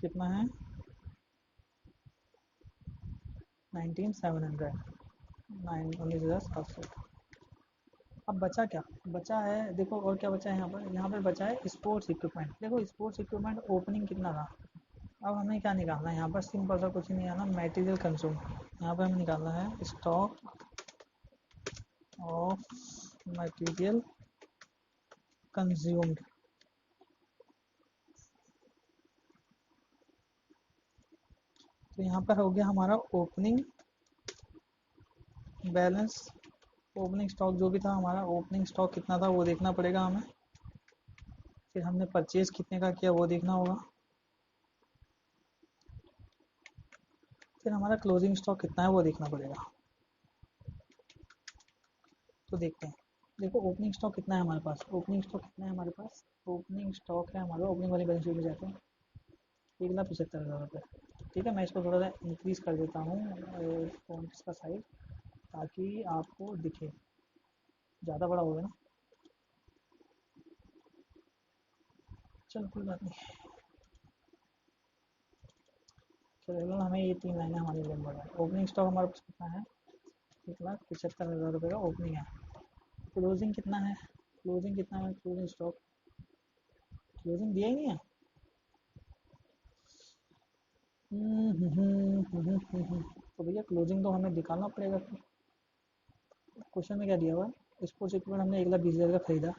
Speaker 1: कितना है? 19,700, 19,700। अब बचा क्या? बचा है, देखो और क्या बचा है यहाँ पर? यहाँ पर बचा है स्पोर्ट्स इक्विपमेंट। देखो स्पोर्ट्स इक्विपमेंट ओपनिंग कितना था? अब हमें क्या निकालना है यहाँ पर? सिंपल सा कुछ नहीं आना, मटेरियल कंज्यूम। यहाँ पर हमें निकालना है स्टॉक ऑफ मटेरियल कंज्यूम्ड। तो यहाँ पर हो गया हमारा ओपनिंग बैलेंस। ओपनिंग स्टॉक जो भी था हमारा, ओपनिंग स्टॉक कितना था वो देखना पड़ेगा हमें। फिर हमने परचेज कितने का किया वो देखना होगा। फिर हमारा क्लोजिंग स्टॉक कितना है वो देखना पड़ेगा। तो देखते हैं। देखो ओपनिंग स्टॉक कितना है हमारे पास? ओपनिंग स्टॉक कितना है हमारे पास? ओपनिंग स्टॉक है हमारा, ओपनिंग वाली बैलेंस शीट में जाते हैं, 1,75,000 रुपये, ठीक है। मैं इसको थोड़ा सा इंक्रीज़ कर देता हूँ फॉन्ट का साइज, ताकि आपको दिखे। ज़्यादा बड़ा होगा ना, चलो कोई बात नहीं। फिलहाल हमें ये 3 लाइनें हमारे लिए इम्पोर्टेंट है। ओपनिंग स्टॉक हमारे पास कितना है? 1,75,000 रुपये का ओपनिंग है। क्लोजिंग कितना है? क्लोजिंग कितना है? क्लोजिंग स्टॉक क्लोजिंग दिया ही नहीं है। तो भैया क्लोजिंग तो हमें निकालना पड़ेगा। क्वेश्चन में क्या दिया हुआ है? स्पोर्ट्स इक्विपमेंट हमने 1,20,000 का खरीदा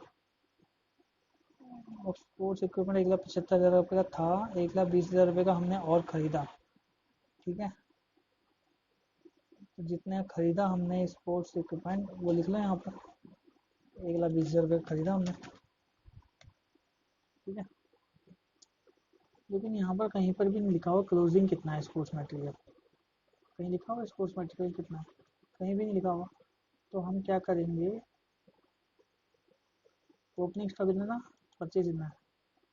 Speaker 1: और स्पोर्ट्स इक्विपमेंट 1,75,000 रुपये का था, 1,20,000 रुपये का हमने और ख़रीदा। ठीक है, तो जितने खरीदा हमने स्पोर्ट्स इक्विपमेंट वो लिख लो यहाँ पर, 1,20,000 रुपये का खरीदा हमने। ठीक है, लेकिन यहाँ पर कहीं पर भी नहीं लिखा हुआ क्लोजिंग कितना है स्पोर्ट्स मटेरियल। कहीं लिखा हुआ स्पोर्ट्स मटेरियल कितना है? कहीं भी नहीं लिखा हुआ। तो हम क्या करेंगे, ओपनिंग स्टॉक कितना था, परचेज कितना है,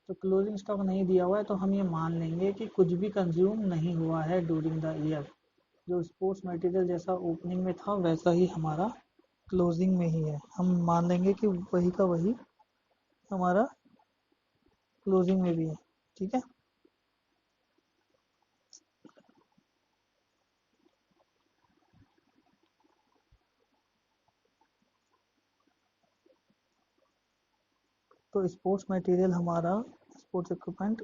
Speaker 1: तो क्लोजिंग स्टॉक नहीं दिया हुआ है तो हम ये मान लेंगे कि कुछ भी कंज्यूम नहीं हुआ है ड्यूरिंग द ईयर। जो स्पोर्ट्स मटेरियल जैसा ओपनिंग में था वैसा ही हमारा क्लोजिंग में ही है। हम मान लेंगे कि वही का वही हमारा क्लोजिंग में भी है। ठीक है, तो स्पोर्ट्स मटेरियल हमारा, स्पोर्ट्स इक्विपमेंट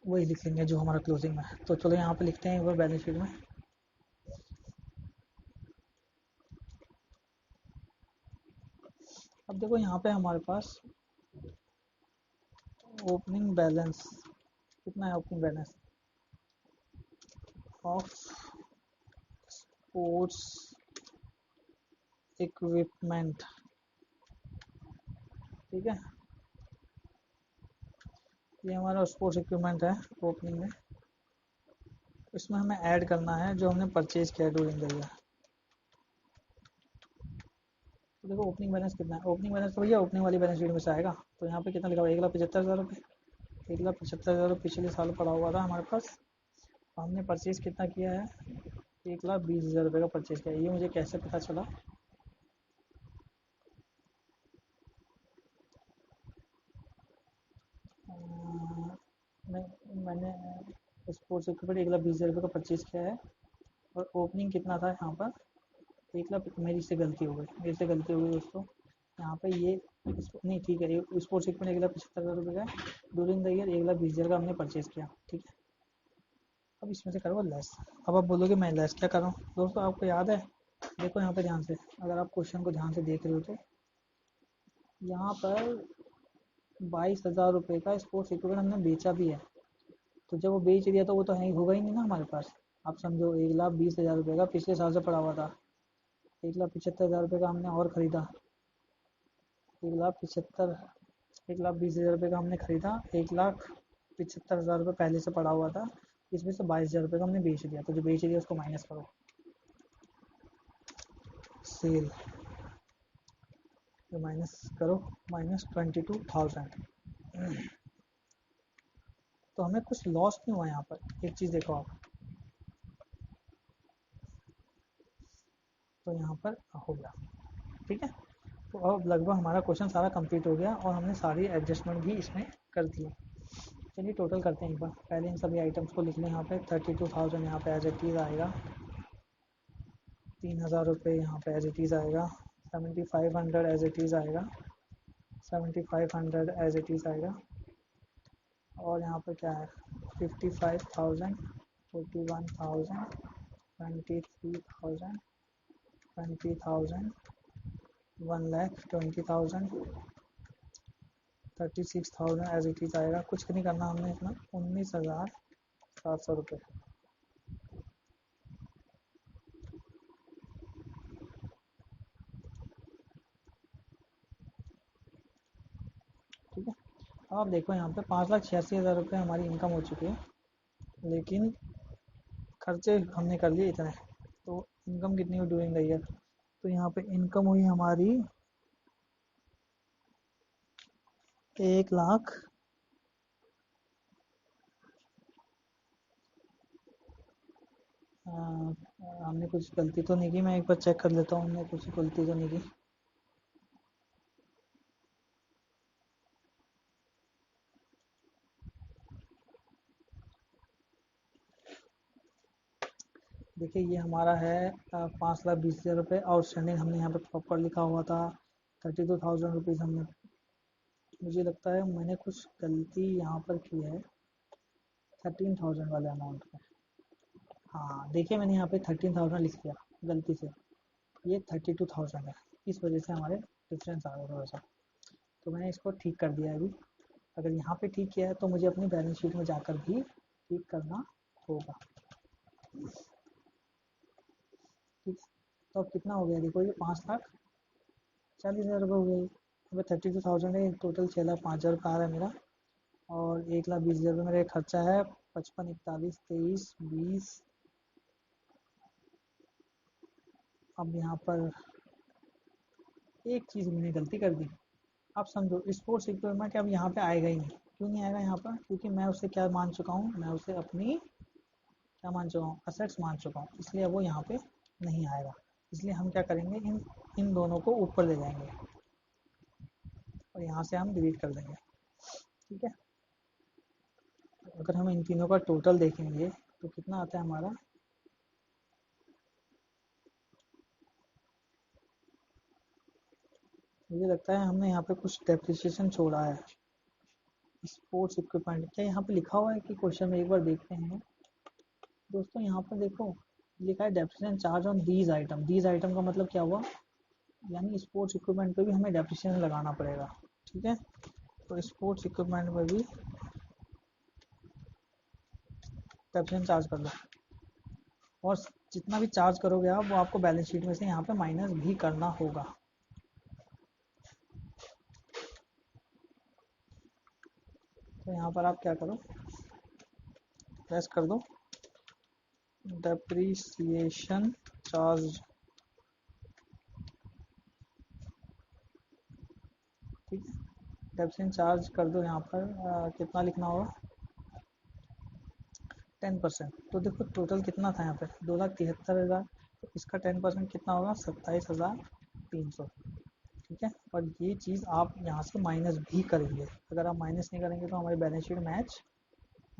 Speaker 1: वही लिख लेंगे जो हमारा क्लोजिंग में है। तो चलो यहाँ पे लिखते हैं एक बार बैलेंस शीट में। अब देखो यहाँ पे हमारे पास ओपनिंग बैलेंस कितना है? Opening balance of sports equipment. ठीक है, ये हमारा स्पोर्ट्स इक्विपमेंट है ओपनिंग में। इसमें हमें ऐड करना है जो हमने परचेज किया ड्यूरिंग द ईयर। तो देखो ओपनिंग बैलेंस कितना है? ओपनिंग बैलेंस तो भैया ओपनिंग वाली बैलेंस शीट में से आएगा। तो यहाँ पे कितना लिखा हुआ है? 1,75,000 रुपये। 1,75,000 पिछले साल पड़ा हुआ था हमारे पास। हमने परचेज कितना किया है? 1,20,000 रुपये का परचेज किया। ये मुझे कैसे पता चला? मैंने स्पोर्ट्स इक्विपमेंट 1,20,000 रुपये का परचेज किया है और ओपनिंग कितना था यहाँ पर? 1,00,000। मेरी से गलती हो गई, मेरे से गलती हो गई दोस्तों। यहाँ पे ये नहीं, ठीक है, स्पोर्ट्स इक्विपमेंट 1,75,000 रुपये का ड्यूरिंग द ईयर 1,20,000 का हमने परचेज किया। ठीक है, अब इसमें से करो लेस। अब आप बोलोगे मैं लेस क्या कर रहा हूँ? दोस्तों आपको याद है, देखो यहाँ पे ध्यान से, अगर आप क्वेश्चन को ध्यान से देख रहे हो तो यहाँ पर 22,000 रुपये का स्पोर्ट्स इक्विपमेंट हमने बेचा भी है। तो जब वो बेच दिया तो वो तो है होगा ही नहीं ना हमारे पास। आप समझो 1,20,000 रुपये का पिछले साल से पड़ा हुआ था, 1,75,000 रुपये का हमने और ख़रीदा। 1,75,000, 1,20,000 रुपये का हमने ख़रीदा, 1,75,000 रुपये पहले से पड़ा हुआ था। इसमें से 22,000 रुपये का हमने बेच दिया। तो जो बेच दिया उसको माइनस करो, सेल, तो माइनस करो, -22,000। तो हमें कुछ लॉस नहीं हुआ यहाँ पर। एक चीज़ देखो आप, तो यहाँ पर हो गया। ठीक है, तो अब लगभग हमारा क्वेश्चन सारा कंप्लीट हो गया और हमने सारी एडजस्टमेंट भी इसमें कर दी। चलिए टोटल करते हैं एक बार। पहले इन सभी आइटम्स को लिख लें यहाँ पे। 32,000 यहाँ पे एज इट इज़ आएगा। 3,000 रुपये यहाँ पे एज इट इज़ आएगा। 7,500 एज इट इज़ आएगा। 7,500 एज इट इज़ आएगा। और यहाँ पर क्या है? 55,000, 41,000, 23,000, 20,000, 1,20,000, 36,000 एज इट इज़ आएगा। कुछ नहीं करना हमने इतना, 19,700 रुपये। ठीक है, अब आप देखो यहाँ पे 5,86,000 रुपये हमारी इनकम हो चुकी है, लेकिन खर्चे हमने कर लिए इतने। तो इनकम कितनी हुई ड्यूरिंग द ईयर? तो यहाँ पे इनकम हुई हमारी 1,00,000, हमने कुछ गलती तो नहीं की? मैं एक बार चेक कर लेता हूँ, हमने कुछ गलती तो नहीं की। देखिए ये हमारा है 5,20,000 रुपये आउटस्टैंडिंग, हमने यहाँ पे प्रॉपर लिखा हुआ था 32,000 रुपीज़ हमने। मुझे लगता है मैंने कुछ गलती यहाँ पर की है 13,000 वाले अमाउंट में। हाँ देखिए मैंने यहाँ पे 13,000 लिख दिया गलती से, ये 32,000 है, इस वजह से हमारे डिफरेंस आ गया थोड़ा सा। तो मैंने इसको ठीक कर दिया है अभी। अगर यहाँ पे ठीक किया है तो मुझे अपनी बैलेंस शीट में जाकर भी ठीक करना होगा। ठीक है, तो अब कितना हो गया देखो, ये 5,40,000 रुपये हो गई। अभी 32,000 है, टोटल 6,05,000 आ रहा है मेरा। और 1,20,000 रुपये मेरा खर्चा है, 55, 41, 23, 20। अब यहाँ पर एक चीज़ मैंने गलती कर दी। आप समझो स्पोर्ट्स इक्विपमेंट अब यहाँ पे आएगा ही नहीं। क्यों नहीं आएगा यहाँ पर? क्योंकि मैं उसे क्या मान चुका हूँ, मैं उसे अपनी क्या मान चुका हूँ, असेट्स मान चुका हूँ, इसलिए वो यहाँ पे नहीं आएगा। इसलिए हम क्या करेंगे, इन इन दोनों को ऊपर ले जाएंगे और यहाँ से हम डिलीट कर देंगे। ठीक है, अगर हम इन तीनों का टोटल देखेंगे तो कितना आता है हमारा, मुझे लगता है हमने यहाँ पे कुछ डेप्रिसिएशन छोड़ा है। स्पोर्ट्स इक्विपमेंट क्या यहाँ पे लिखा हुआ है कि क्वेश्चन में, एक बार देखते हैं दोस्तों। यहाँ पर देखो लिखा है depreciation charge on these item. These item का मतलब क्या हुआ, यानी स्पोर्ट्स इक्विपमेंट पे भी हमें डेप्रिसिएशन लगाना पड़ेगा। ठीक है, तो स्पोर्ट्स इक्विपमेंट में भी डेप्रिसिएशन चार्ज कर लो, और जितना भी चार्ज करोगे आप वो आपको बैलेंस शीट में से यहाँ पे माइनस भी करना होगा। तो यहाँ पर आप क्या करो, प्रेस कर दो डेप्रिसिएशन चार्ज। ठीक है, डेप्रिसिएशन चार्ज कर दो यहाँ पर कितना लिखना होगा, 10%। तो देखो टोटल कितना था यहाँ पे, 2,73,000। तो इसका 10% कितना होगा, 27,300। ठीक है, और ये चीज़ आप यहाँ से माइनस भी करेंगे। अगर आप माइनस नहीं करेंगे तो हमारी बैलेंस शीट मैच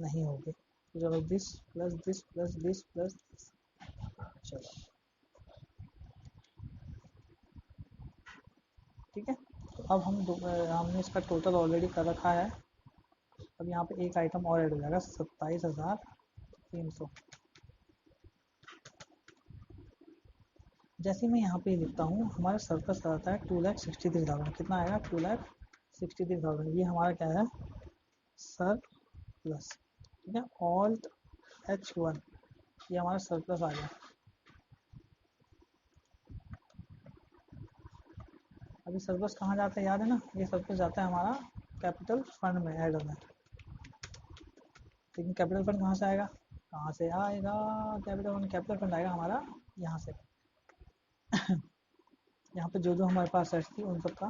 Speaker 1: नहीं होगी। तो चलो this plus this plus this plus this, चलो ठीक है। तो अब हमने इसका टोटल ऑलरेडी कर रखा है। अब यहाँ पे एक आइटम और ऐड हो जाएगा, 27,300। जैसे मैं यहाँ पे लिखता हूँ हमारा सरप्लस आता है 2,63,000। कितना आएगा, 2,63,000। ये हमारा क्या है, सरप्लस। ठीक है, ऑल्ट H1, ये हमारा सरप्लस आ गया। अभी सरप्लस कहाँ जाता है याद है ना, ये सरप्लस जाता है हमारा कैपिटल फंड में ऐड होना है। लेकिन कैपिटल फंड कहाँ से आएगा, कहाँ से आएगा कैपिटल फंड आएगा हमारा यहाँ से। यहाँ पे जो जो हमारे पास सेट्स थी उन सबका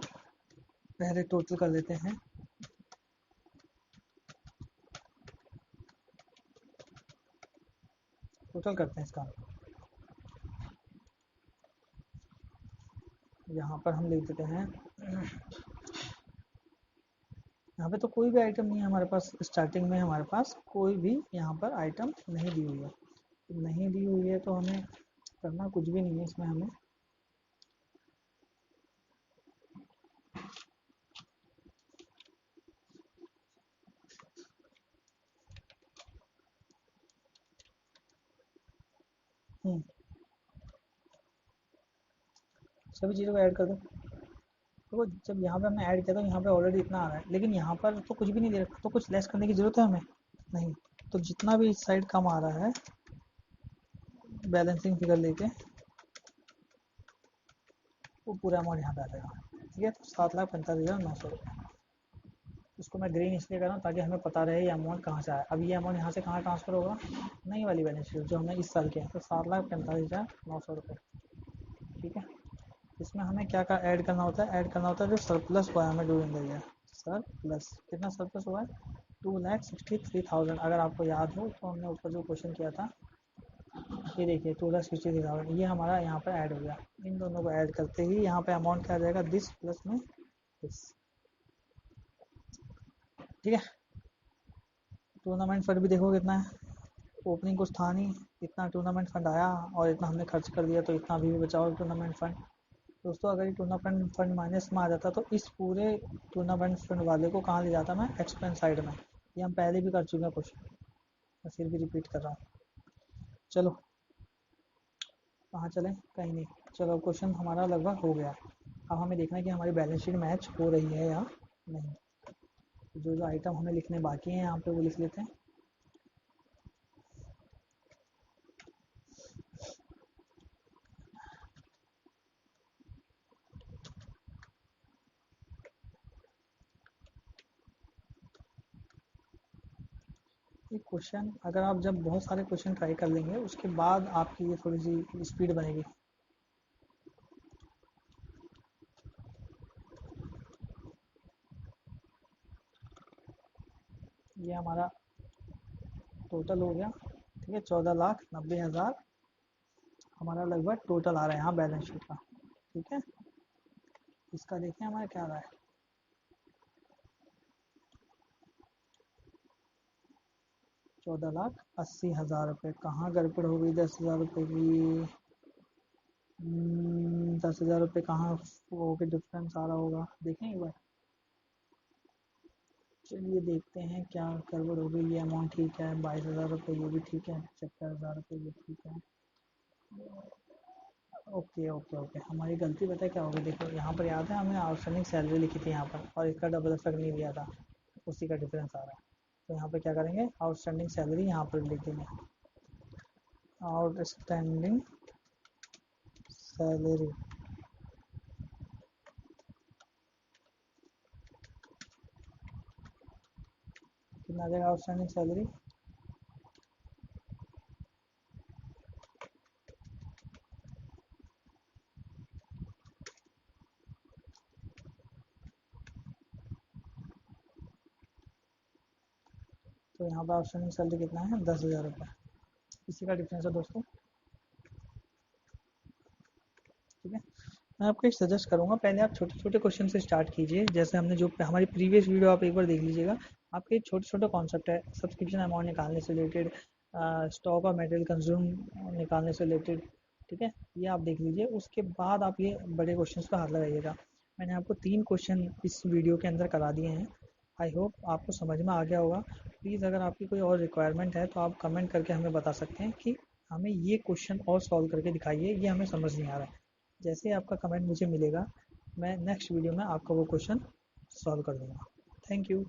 Speaker 1: पहले टोटल कर लेते हैं। टोटल करते हैं इसका, यहाँ पर हम लिख देते हैं, यहाँ पे तो कोई भी आइटम नहीं है हमारे पास। स्टार्टिंग में हमारे पास कोई भी यहाँ पर आइटम नहीं दी हुई है। नहीं दी हुई है तो हमें करना कुछ भी नहीं है इसमें हमें। सभी चीज़ों को ऐड कर दो। तो जब यहाँ पे हमने ऐड किया तो यहाँ पे ऑलरेडी इतना आ रहा है, लेकिन यहाँ पर तो कुछ भी नहीं दे रखा, तो कुछ लेस करने की ज़रूरत है हमें नहीं। तो जितना भी इस साइड कम आ रहा है बैलेंसिंग फिगर लेके, वो पूरा अमाउंट यहाँ पे आ जाएगा। ठीक है, तो 7,45,900 रुपये। इसको मैं ग्रीन इसलिए कर रहा हूँ ताकि हमें पता रहे ये अमाउंट कहाँ से आया। अब ये अमाउंट यहाँ से कहाँ ट्रांसफ़र होगा, नई वाली बैलेंस शीट जो हमने इस साल किया है, तो 7,45,900 रुपये। ठीक है, इसमें हमें क्या क्या ऐड करना होता है, ऐड करना होता है जो सरप्लस हुआ है हमें ड्यूरिंग द ईयर। सरप्लस कितना सरप्लस हुआ है, 2,63,000। अगर आपको याद हो तो हमने ऊपर जो क्वेश्चन किया था, ये देखिए 2,63,000, ये हमारा यहाँ पर ऐड हो गया। इन दोनों को ऐड करते ही यहाँ पे अमाउंट क्या आ जाएगा, दिस प्लस में दिस। ठीक है, टूर्नामेंट फंड भी देखो कितना है, ओपनिंग कुछ था नहीं, इतना टूर्नामेंट फंड आया और इतना हमने खर्च कर दिया, तो इतना अभी भी बचा हुआ टूर्नामेंट फंड। दोस्तों अगर ये टूर्नामेंट फंड माइनस में आ जाता तो इस पूरे टूर्नामेंट फंड वाले को कहाँ ले जाता मैं, एक्सपेंस साइड में। ये हम पहले भी कर चुके हैं कुछ, मैं फिर भी रिपीट कर रहा हूँ। चलो कहाँ चलें, कहीं नहीं। चलो क्वेश्चन हमारा लगभग हो गया। अब हमें देखना है कि हमारी बैलेंस शीट मैच हो रही है या नहीं। जो जो आइटम हमें लिखने बाकी हैं यहाँ पे वो लिख लेते हैं। एक क्वेश्चन अगर आप जब बहुत सारे क्वेश्चन ट्राई कर लेंगे उसके बाद आपकी ये थोड़ी सी स्पीड बनेगी। ये हमारा टोटल हो गया, ठीक है, 14,90,000 हमारा लगभग टोटल आ रहा है यहाँ बैलेंस शीट का। ठीक है, इसका देखें हमारा क्या आ रहा है। 14,80,000 रुपये। कहाँ गड़बड़ हो गई 10,000 रुपये की। 10,000 रुपये कहाँ हो के डिफरेंस आ रहा होगा, देखें एक बार। चलिए देखते हैं क्या गड़बड़ हो गई। ये अमाउंट ठीक है, 22,000 रुपये ये भी ठीक है, 75,000 रुपये ये ठीक है। ओके ओके ओके, हमारी गलती पता है क्या होगी, देखो यहाँ पर याद है हमने आउटस्टैंडिंग सैलरी लिखी थी यहाँ पर और इसका डबल इफेक्ट नहीं दिया था, उसी का डिफरेंस आ रहा है। तो यहाँ पर क्या करेंगे, आउटस्टैंडिंग सैलरी यहाँ पर लिख देंगे। आउटस्टैंडिंग सैलरी कितना आ जाएगा, आउटस्टैंडिंग सैलरी तो यहाँ पर आउटस्टैंडिंग सैलरी कितना है, 10,000 रुपये। इसी का डिफरेंस है दोस्तों। ठीक है, मैं आपको एक सजेस्ट करूँगा, पहले आप छोटे छोटे क्वेश्चन से स्टार्ट कीजिए। जैसे हमने जो हमारी प्रीवियस वीडियो आप एक बार देख लीजिएगा, आपके छोटे छोटे कॉन्सेप्ट है, सब्सक्रिप्शन अमाउंट निकालने से रिलेटेड, स्टॉक और मटेरियल कंज्यूम निकालने से रिलेटेड। ठीक है, ये आप देख लीजिए, उसके बाद आप ये बड़े क्वेश्चन पर हाथ लगाइएगा। मैंने आपको 3 क्वेश्चन इस वीडियो के अंदर करा दिए हैं। आई होप आपको समझ में आ गया होगा। प्लीज़ अगर आपकी कोई और रिक्वायरमेंट है तो आप कमेंट करके हमें बता सकते हैं कि हमें ये क्वेश्चन और सॉल्व करके दिखाइए, ये हमें समझ नहीं आ रहा है। जैसे ही आपका कमेंट मुझे मिलेगा मैं नेक्स्ट वीडियो में आपका वो क्वेश्चन सॉल्व कर दूंगा। Thank you.